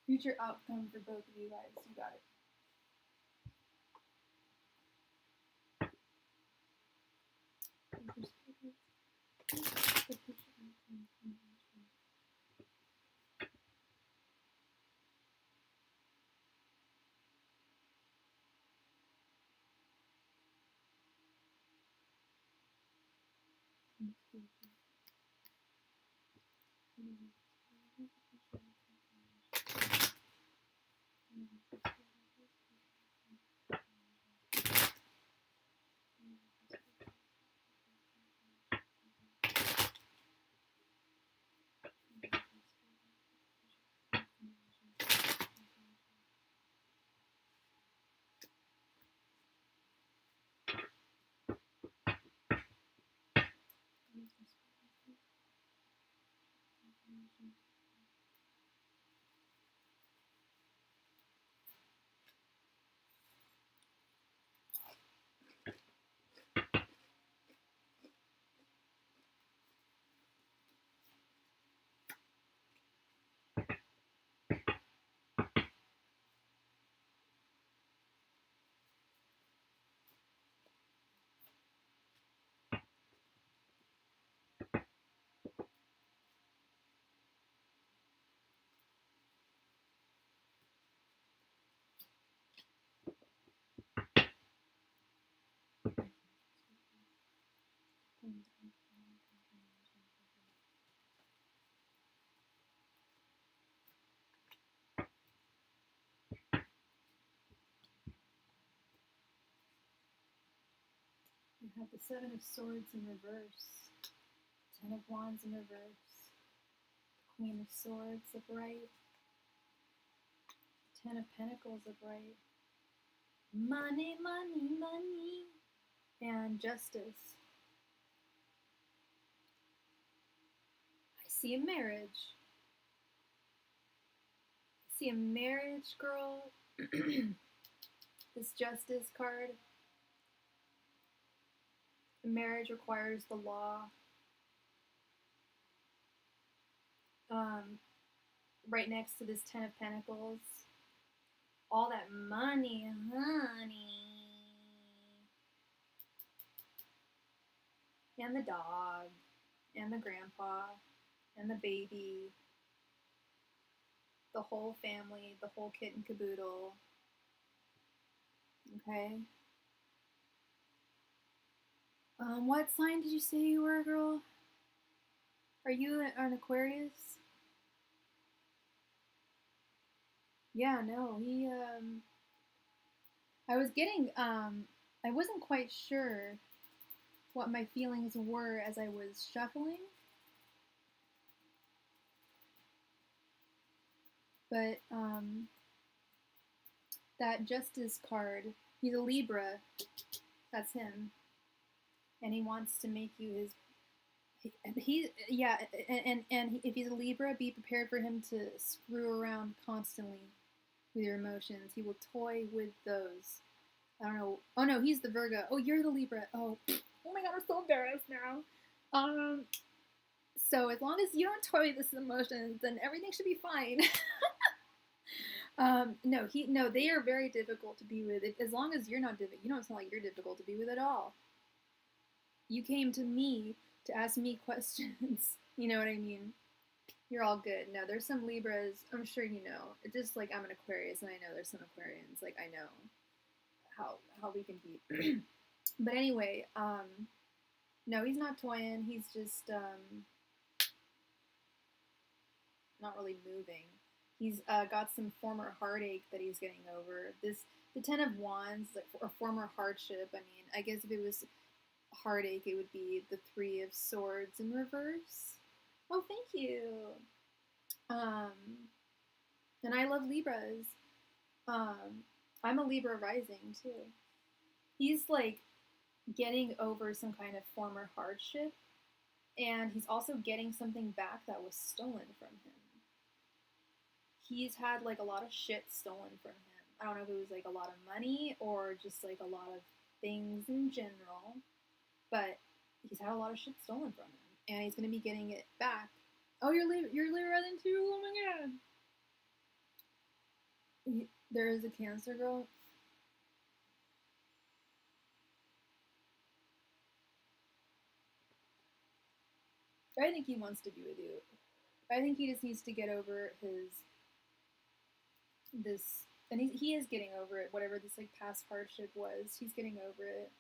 Future outcome for both of you guys. You got it. We have the Seven of Swords in reverse, Ten of Wands in reverse, the Queen of Swords upright, Ten of Pentacles upright, money, money, money, and Justice. I see a marriage. I see a marriage, girl. This Justice card. Marriage requires the law. Right next to this Ten of Pentacles. All that money, honey. And the dog. And the grandpa. And the baby. The whole family. The whole kit and caboodle. Okay. What sign did you say you were, girl? Are you an Aquarius? Yeah, no, I was getting, I wasn't quite sure what my feelings were as I was shuffling. But, that Justice card, he's a Libra. That's him. And he wants to make you his, and if he's a Libra, be prepared for him to screw around constantly with your emotions. He will toy with those. I don't know. Oh no, he's the Virgo. Oh, you're the Libra. Oh my god, I'm so embarrassed now. So as long as you don't toy this emotions, then everything should be fine. No, they are very difficult to be with. As long as you're not difficult, you don't sound like you're difficult to be with at all. You came to me to ask me questions. You know what I mean? You're all good. No, there's some Libras. I'm sure you know. It's just like I'm an Aquarius, and I know there's some Aquarians. Like I know how we can be. But anyway, no, he's not toying. He's just not really moving. He's got some former heartache that he's getting over. The Ten of Wands, like a former hardship. I mean, I guess if it was heartache, it would be the Three of Swords in reverse. Oh, thank you. And I love Libras. I'm a Libra rising too. He's like getting over some kind of former hardship, and he's also getting something back that was stolen from him. He's had like a lot of shit stolen from him. I don't know if it was like a lot of money or just like a lot of things in general, but he's had a lot of shit stolen from him, and he's gonna be getting it back. Oh, you're Libra rising too? Oh my god. There is a Cancer girl. I think he wants to be with you. I think he just needs to get over this, and he is getting over it. Whatever this like past hardship was, he's getting over it.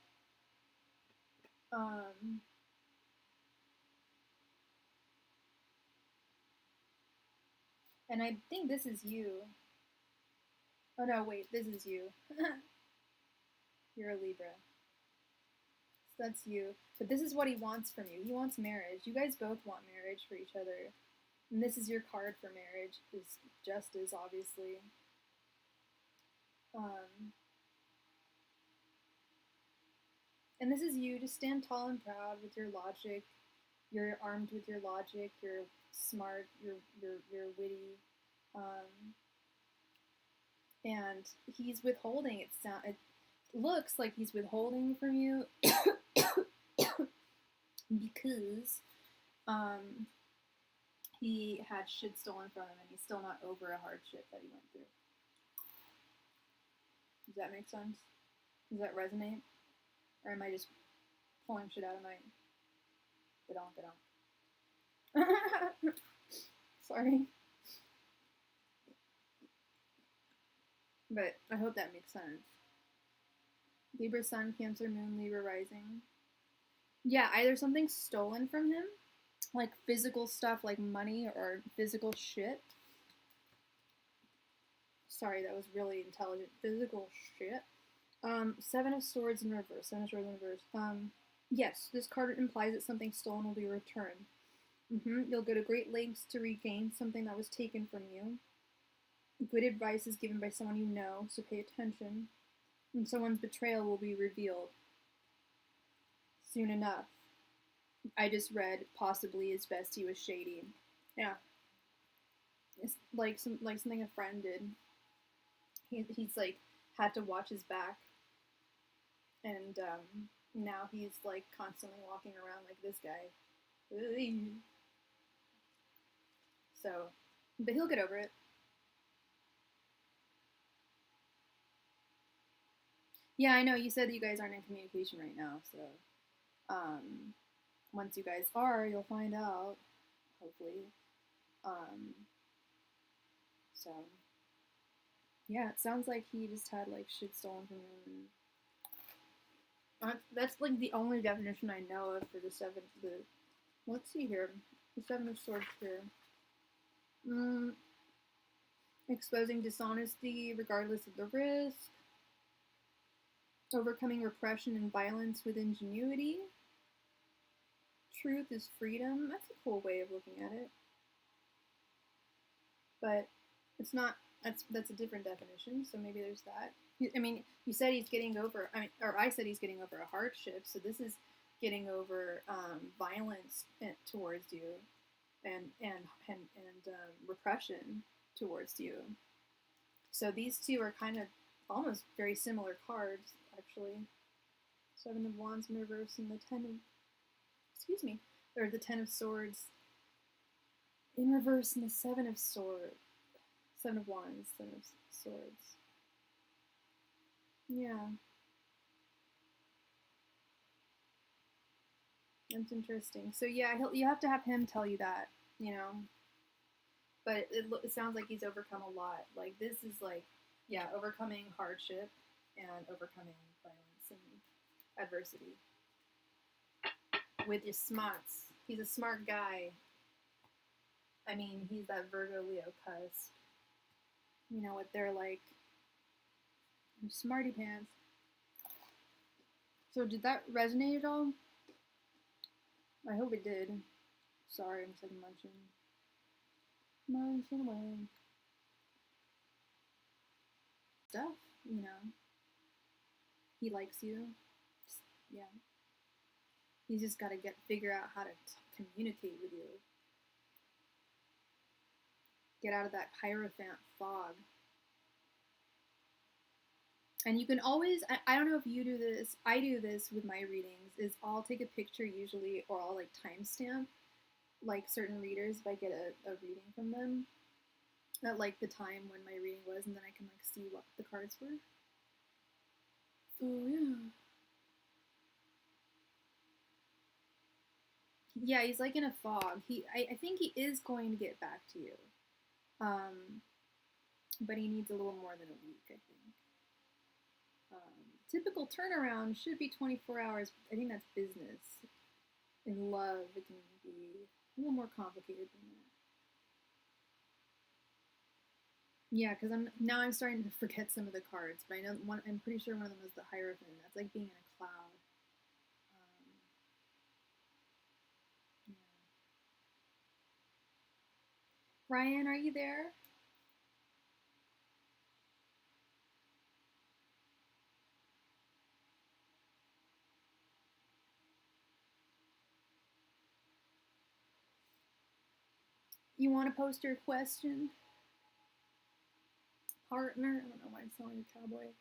And I think this is you. Oh no, wait, this is you. You're a Libra. So that's you. But this is what he wants from you. He wants marriage. You guys both want marriage for each other. And this is your card for marriage, is justice, obviously. And this is you. Just stand tall and proud with your logic. You're armed with your logic. You're smart. You're witty. And he's withholding. It looks like he's withholding from you because he had shit stolen from him, and he's still not over a hardship that he went through. Does that make sense? Does that resonate? Or am I just pulling shit out of my gadonk? Sorry. But I hope that makes sense. Libra Sun, Cancer Moon, Libra Rising. Yeah, either something stolen from him, like physical stuff like money or physical shit. Sorry, that was really intelligent. Physical shit. Seven of Swords in reverse. Seven of Swords in reverse. Yes, this card implies that something stolen will be returned. You'll go to great lengths to regain something that was taken from you. Good advice is given by someone you know, so pay attention. And someone's betrayal will be revealed soon enough. I just read possibly his bestie was shady. Yeah. It's like something a friend did. He's like had to watch his back, and now he's like constantly walking around like this guy. So, but he'll get over it. Yeah, I know. You said that you guys aren't in communication right now, so once you guys are, you'll find out, hopefully. So yeah, it sounds like he just had like shit stolen from him. That's like the only definition I know of for the seven. Let's see here, the Seven of Swords here. Exposing dishonesty regardless of the risk. Overcoming repression and violence with ingenuity. Truth is freedom. That's a cool way of looking at it. But it's not, that's a different definition, so maybe there's that. I mean, you said he's getting over, I said he's getting over a hardship, so this is getting over violence towards you and repression towards you. So these two are kind of almost very similar cards, actually. Seven of Wands in reverse and the Ten of Swords In reverse, in the Seven of Swords. Seven of Wands, Seven of Swords. Yeah. That's interesting. So yeah, you have to have him tell you that, you know. But it sounds like he's overcome a lot. Like this is like, yeah, overcoming hardship and overcoming violence and adversity with your smarts. He's a smart guy. I mean, he's that Virgo Leo cusp. You know what they're like. Smarty pants. So did that resonate at all? I hope it did. Sorry, I'm like munching. Munching away. Stuff, you know. He likes you. Yeah. He's just got to figure out how to communicate with you. Get out of that Hierophant fog. And you can always, I don't know if you do this, I do this with my readings, is I'll take a picture usually, or I'll like timestamp like certain readers if I get a reading from them at like the time when my reading was, and then I can like see what the cards were. So yeah. Yeah, he's like in a fog. I think he is going to get back to you. But he needs a little more than a week, I think. Typical turnaround should be 24 hours. I think that's business. In love, it can be a little more complicated than that. Yeah, because I'm starting to forget some of the cards, but I know I'm pretty sure one of them was the Hierophant. That's like being in a cloud. Yeah. Ryan, are you there? You want to post your question? Partner? I don't know why I'm selling a cowboy.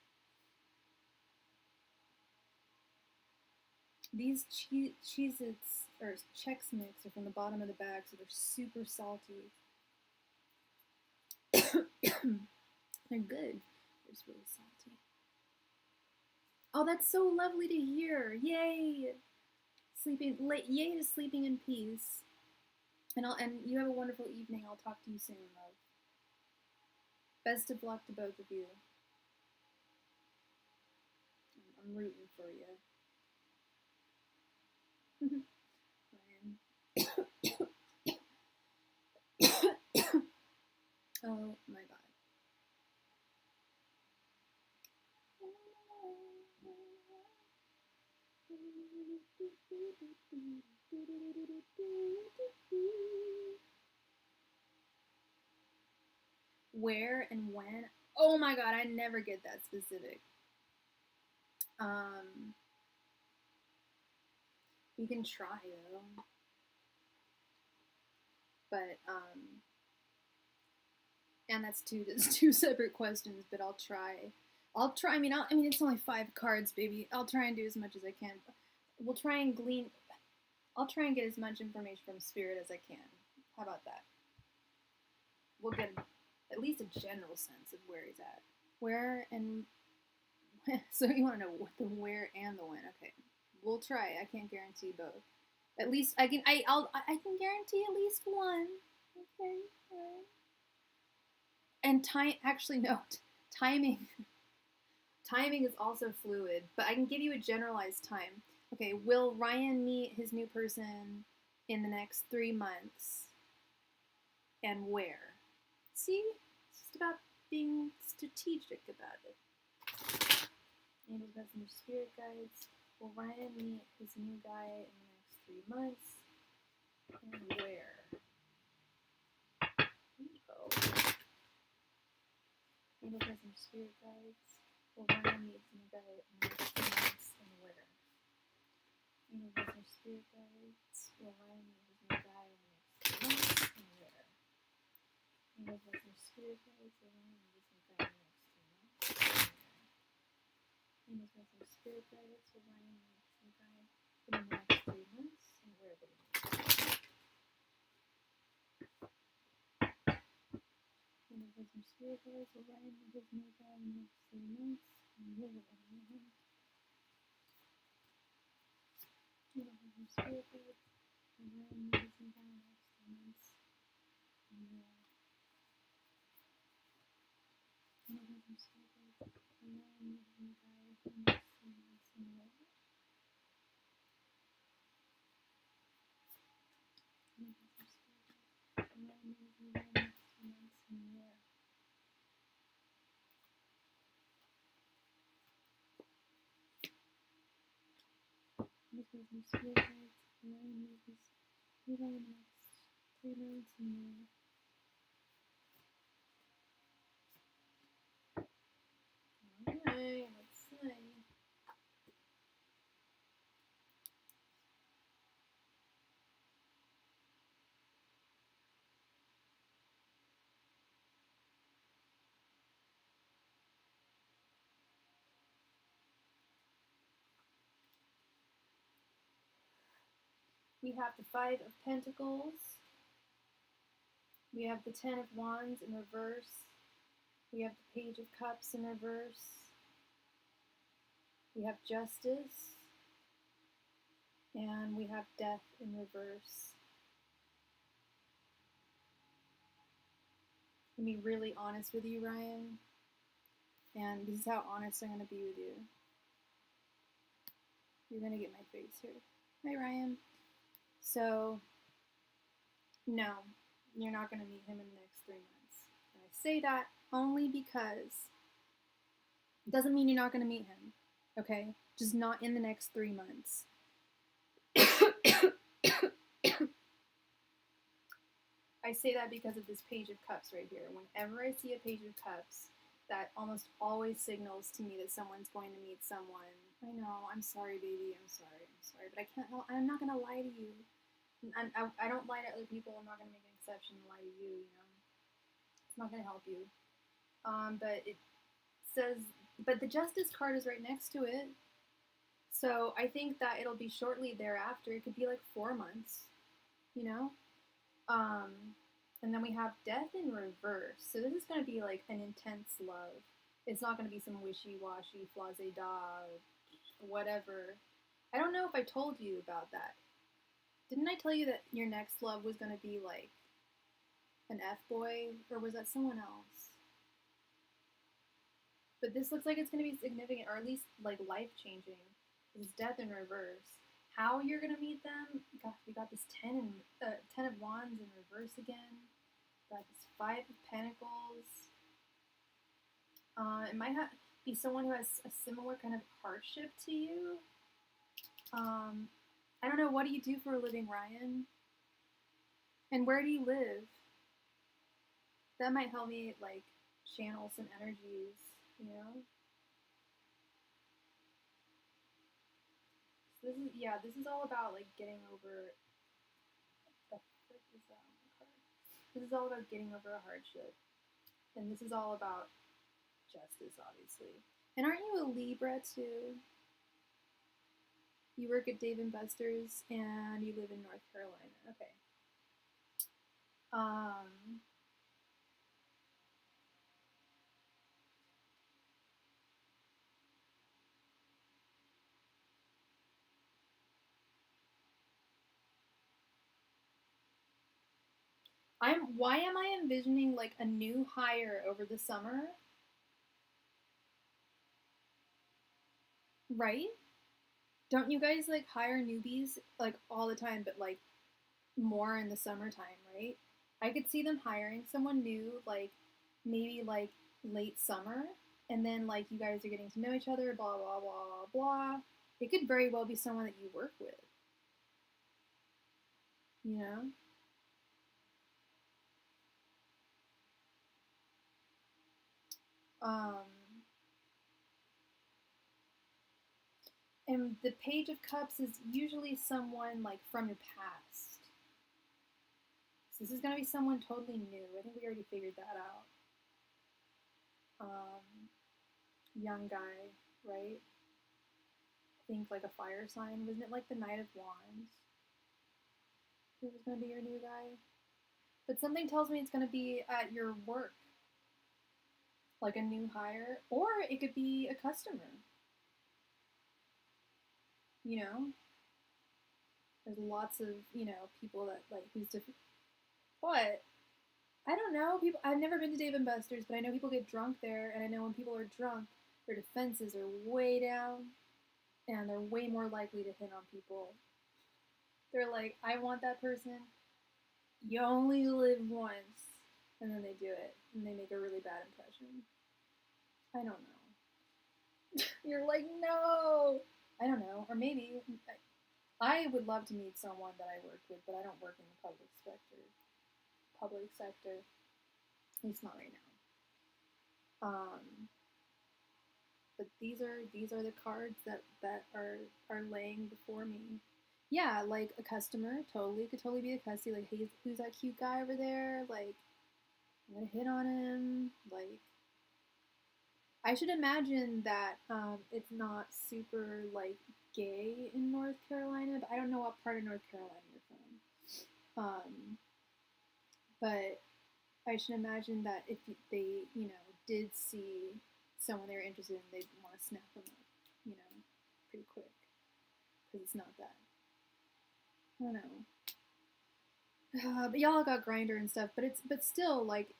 These Cheez-Its, or Chex Mix, are from the bottom of the bag, so they're super salty. They're good. They're just really salty. Oh, that's so lovely to hear. Yay! Yay to sleeping in peace. And you have a wonderful evening. I'll talk to you soon, love. Best of luck to both of you. I'm rooting for you. Oh my god. Where and when? Oh my god, I never get that specific. You can try though. But and that's two separate questions, but I'll try. I mean, it's only 5 cards, baby. I'll try and do as much as I can. We'll try and glean. I'll try and get as much information from Spirit as I can. How about that? We'll get at least a general sense of where he's at. Where and so you want to know what the where and the when? Okay, we'll try. I can't guarantee both. At least I can. I can guarantee at least one. Okay. All right. And time. Actually, no. Timing. Timing is also fluid, but I can give you a generalized time. Okay, will Ryan meet his new person in the next 3 months? And where? See? It's just about being strategic about it. Angels, messengers, spirit guides. Will Ryan meet his new guy in the next 3 months? And where? Oh. Angels, messengers, spirit guides. Will Ryan meet his new guy in the next 3 months? And where? Angels, messengers, spirit guides. Will Ryan meet his new guy in the next 3 months? And where? Angels, messengers, spirit guides. Will Ryan meet his new guy in the next 3 months? And where? Angels, messengers, spirit guides. Will Ryan meet his new guy in the next 3 months? And where will he meet? some spirit guides will Ryan with his new guy in the next 3 months. And you're the one with him. You know, some spirit guides will Ryan with his new guy in the next 3 months. And you know, some spirit guides will Ryan with his new guy in the next 3 months. And you know, some spirit guides will Ryan with his new guy in the next 3 months. And you know. This was some spirit guides Ryan with his new guy in the next 3 months. And you know. Alright, let's see. We have the Five of Pentacles. We have the Ten of Wands in reverse. We have the Page of Cups in reverse. We have Justice. And we have Death in reverse. Let me be really honest with you, Ryan. And this is how honest I'm going to be with you. You're going to get my face here. Hi, Ryan. So, no, you're not going to meet him in the next 3 months. And I say that only because it doesn't mean you're not going to meet him, okay? Just not in the next 3 months. I say that because of this Page of Cups right here. Whenever I see a Page of Cups, that almost always signals to me that someone's going to meet someone. I know, I'm sorry, baby, I'm sorry, but I can't, I'm not going to lie to you. I don't lie to other people, I'm not going to make an exception and lie to you, you know. It's not going to help you. But it says, but the Justice card is right next to it. So I think that it'll be shortly thereafter. It could be like 4 months, you know? And then we have Death in reverse. So this is going to be like an intense love. It's not going to be some wishy-washy, flazé-da, whatever. I don't know if I told you about that. Didn't I tell you that your next love was going to be like an F-boy? Or was that someone else? But this looks like it's going to be significant, or at least like life-changing. This is Death in reverse. How you're going to meet them? God, we got this Ten of Wands in reverse again. Got this Five of Pentacles. It might be someone who has a similar kind of hardship to you. I don't know, what do you do for a living, Ryan? And where do you live? That might help me, like, channel some energies, you know? So this is all about, like, getting over... What the frick is that on the card? This is all about getting over a hardship. And this is all about justice, obviously. And aren't you a Libra, too? You work at Dave & Buster's, and you live in North Carolina. Okay. Why am I envisioning like a new hire over the summer? Right? Don't you guys like hire newbies like all the time, but like more in the summertime, right? I could see them hiring someone new, like maybe like late summer, and then like you guys are getting to know each other, blah blah blah blah. It could very well be someone that you work with. You know? And the Page of Cups is usually someone like from your past. So this is going to be someone totally new. I think we already figured that out. Young guy, right? I think like a fire sign. Wasn't it like the Knight of Wands? Who was going to be your new guy? But something tells me it's going to be at your work. like a new hire, or it could be a customer. You know, there's lots of people that like who's different. But I don't know. People. I've never been to Dave and Buster's, but I know people get drunk there, and I know when people are drunk, their defenses are way down, and they're way more likely to hit on people. They're like, I want that person. You only live once, and then they do it, and they make a really bad impression. I don't know. You're like, no. I don't know, or maybe I would love to meet someone that I worked with, but I don't work in the public sector. At least not right now. But these are the cards that are laying before me. Yeah, like a customer, totally could totally be a customer. Like, hey, who's that cute guy over there? Like, I'm gonna hit on him. Like, I should imagine that it's not super like gay in North Carolina, but I don't know what part of North Carolina you're from. But I should imagine that if they, did see someone they were interested in, they'd want to snap them up, pretty quick. Because it's not that. I don't know. But y'all got Grindr and stuff, but still, like,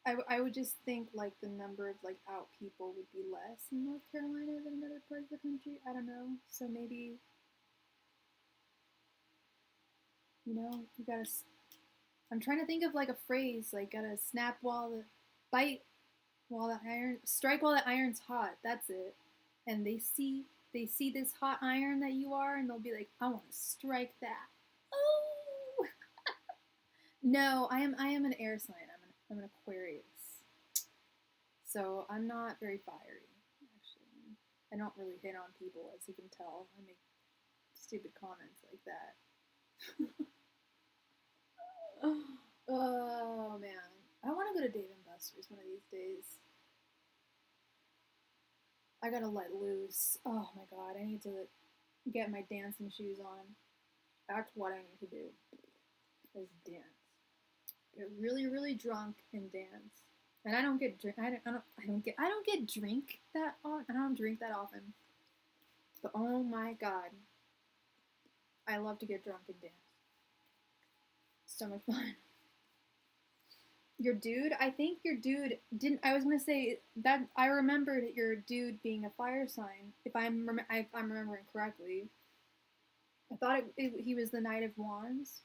I would just think, like, the number of, like, out people would be less in North Carolina than in other parts of the country. I don't know. So maybe, you gotta... I'm trying to think of, like, a phrase, like, gotta snap while the... Bite while the iron... Strike while the iron's hot. That's it. And they see this hot iron that you are, and they'll be like, I want to strike that. Oh! No, I am an air sign. I'm an Aquarius. So I'm not very fiery, actually. I don't really hit on people, as you can tell. I make stupid comments like that. Oh, man. I want to go to Dave & Buster's one of these days. I gotta let loose. Oh my god, I need to get my dancing shoes on. That's what I need to do. Is dance. Get really, really drunk and dance. And I don't get drink. I don't get drink that often. I don't drink that often. But oh my god, I love to get drunk and dance. So much fun. Your dude, I think your dude didn't. I was gonna say that I remembered your dude being a fire sign. If I'm remembering correctly, I thought he was the Knight of Wands.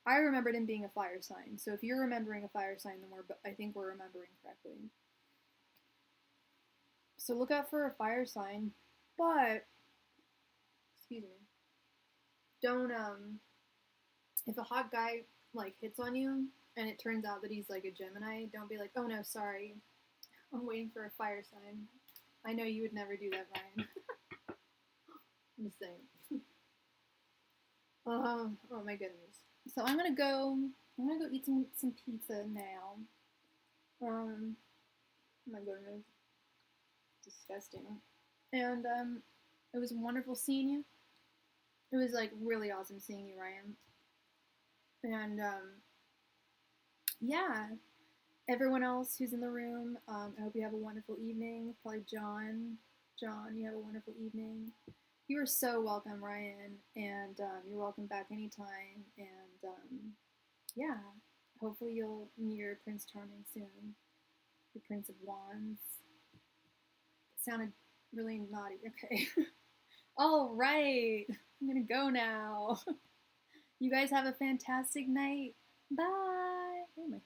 I remembered him being a fire sign. So if you're remembering a fire sign, then I think we're remembering correctly. So look out for a fire sign, but excuse me. Don't if a hot guy like hits on you and it turns out that he's like a Gemini, don't be like, oh no, sorry, I'm waiting for a fire sign. I know you would never do that, Ryan. I'm just saying. Oh my goodness. So I'm gonna go eat some pizza now. Oh my goodness. Disgusting. And it was wonderful seeing you. It was like really awesome seeing you, Ryan. And yeah, everyone else who's in the room, I hope you have a wonderful evening. Probably John, you have a wonderful evening. You are so welcome, Ryan, and you're welcome back anytime. And yeah, hopefully you'll meet your Prince Charming soon, your Prince of Wands. It sounded really naughty. Okay. All right, I'm gonna go now. You guys have a fantastic night. Bye. Oh my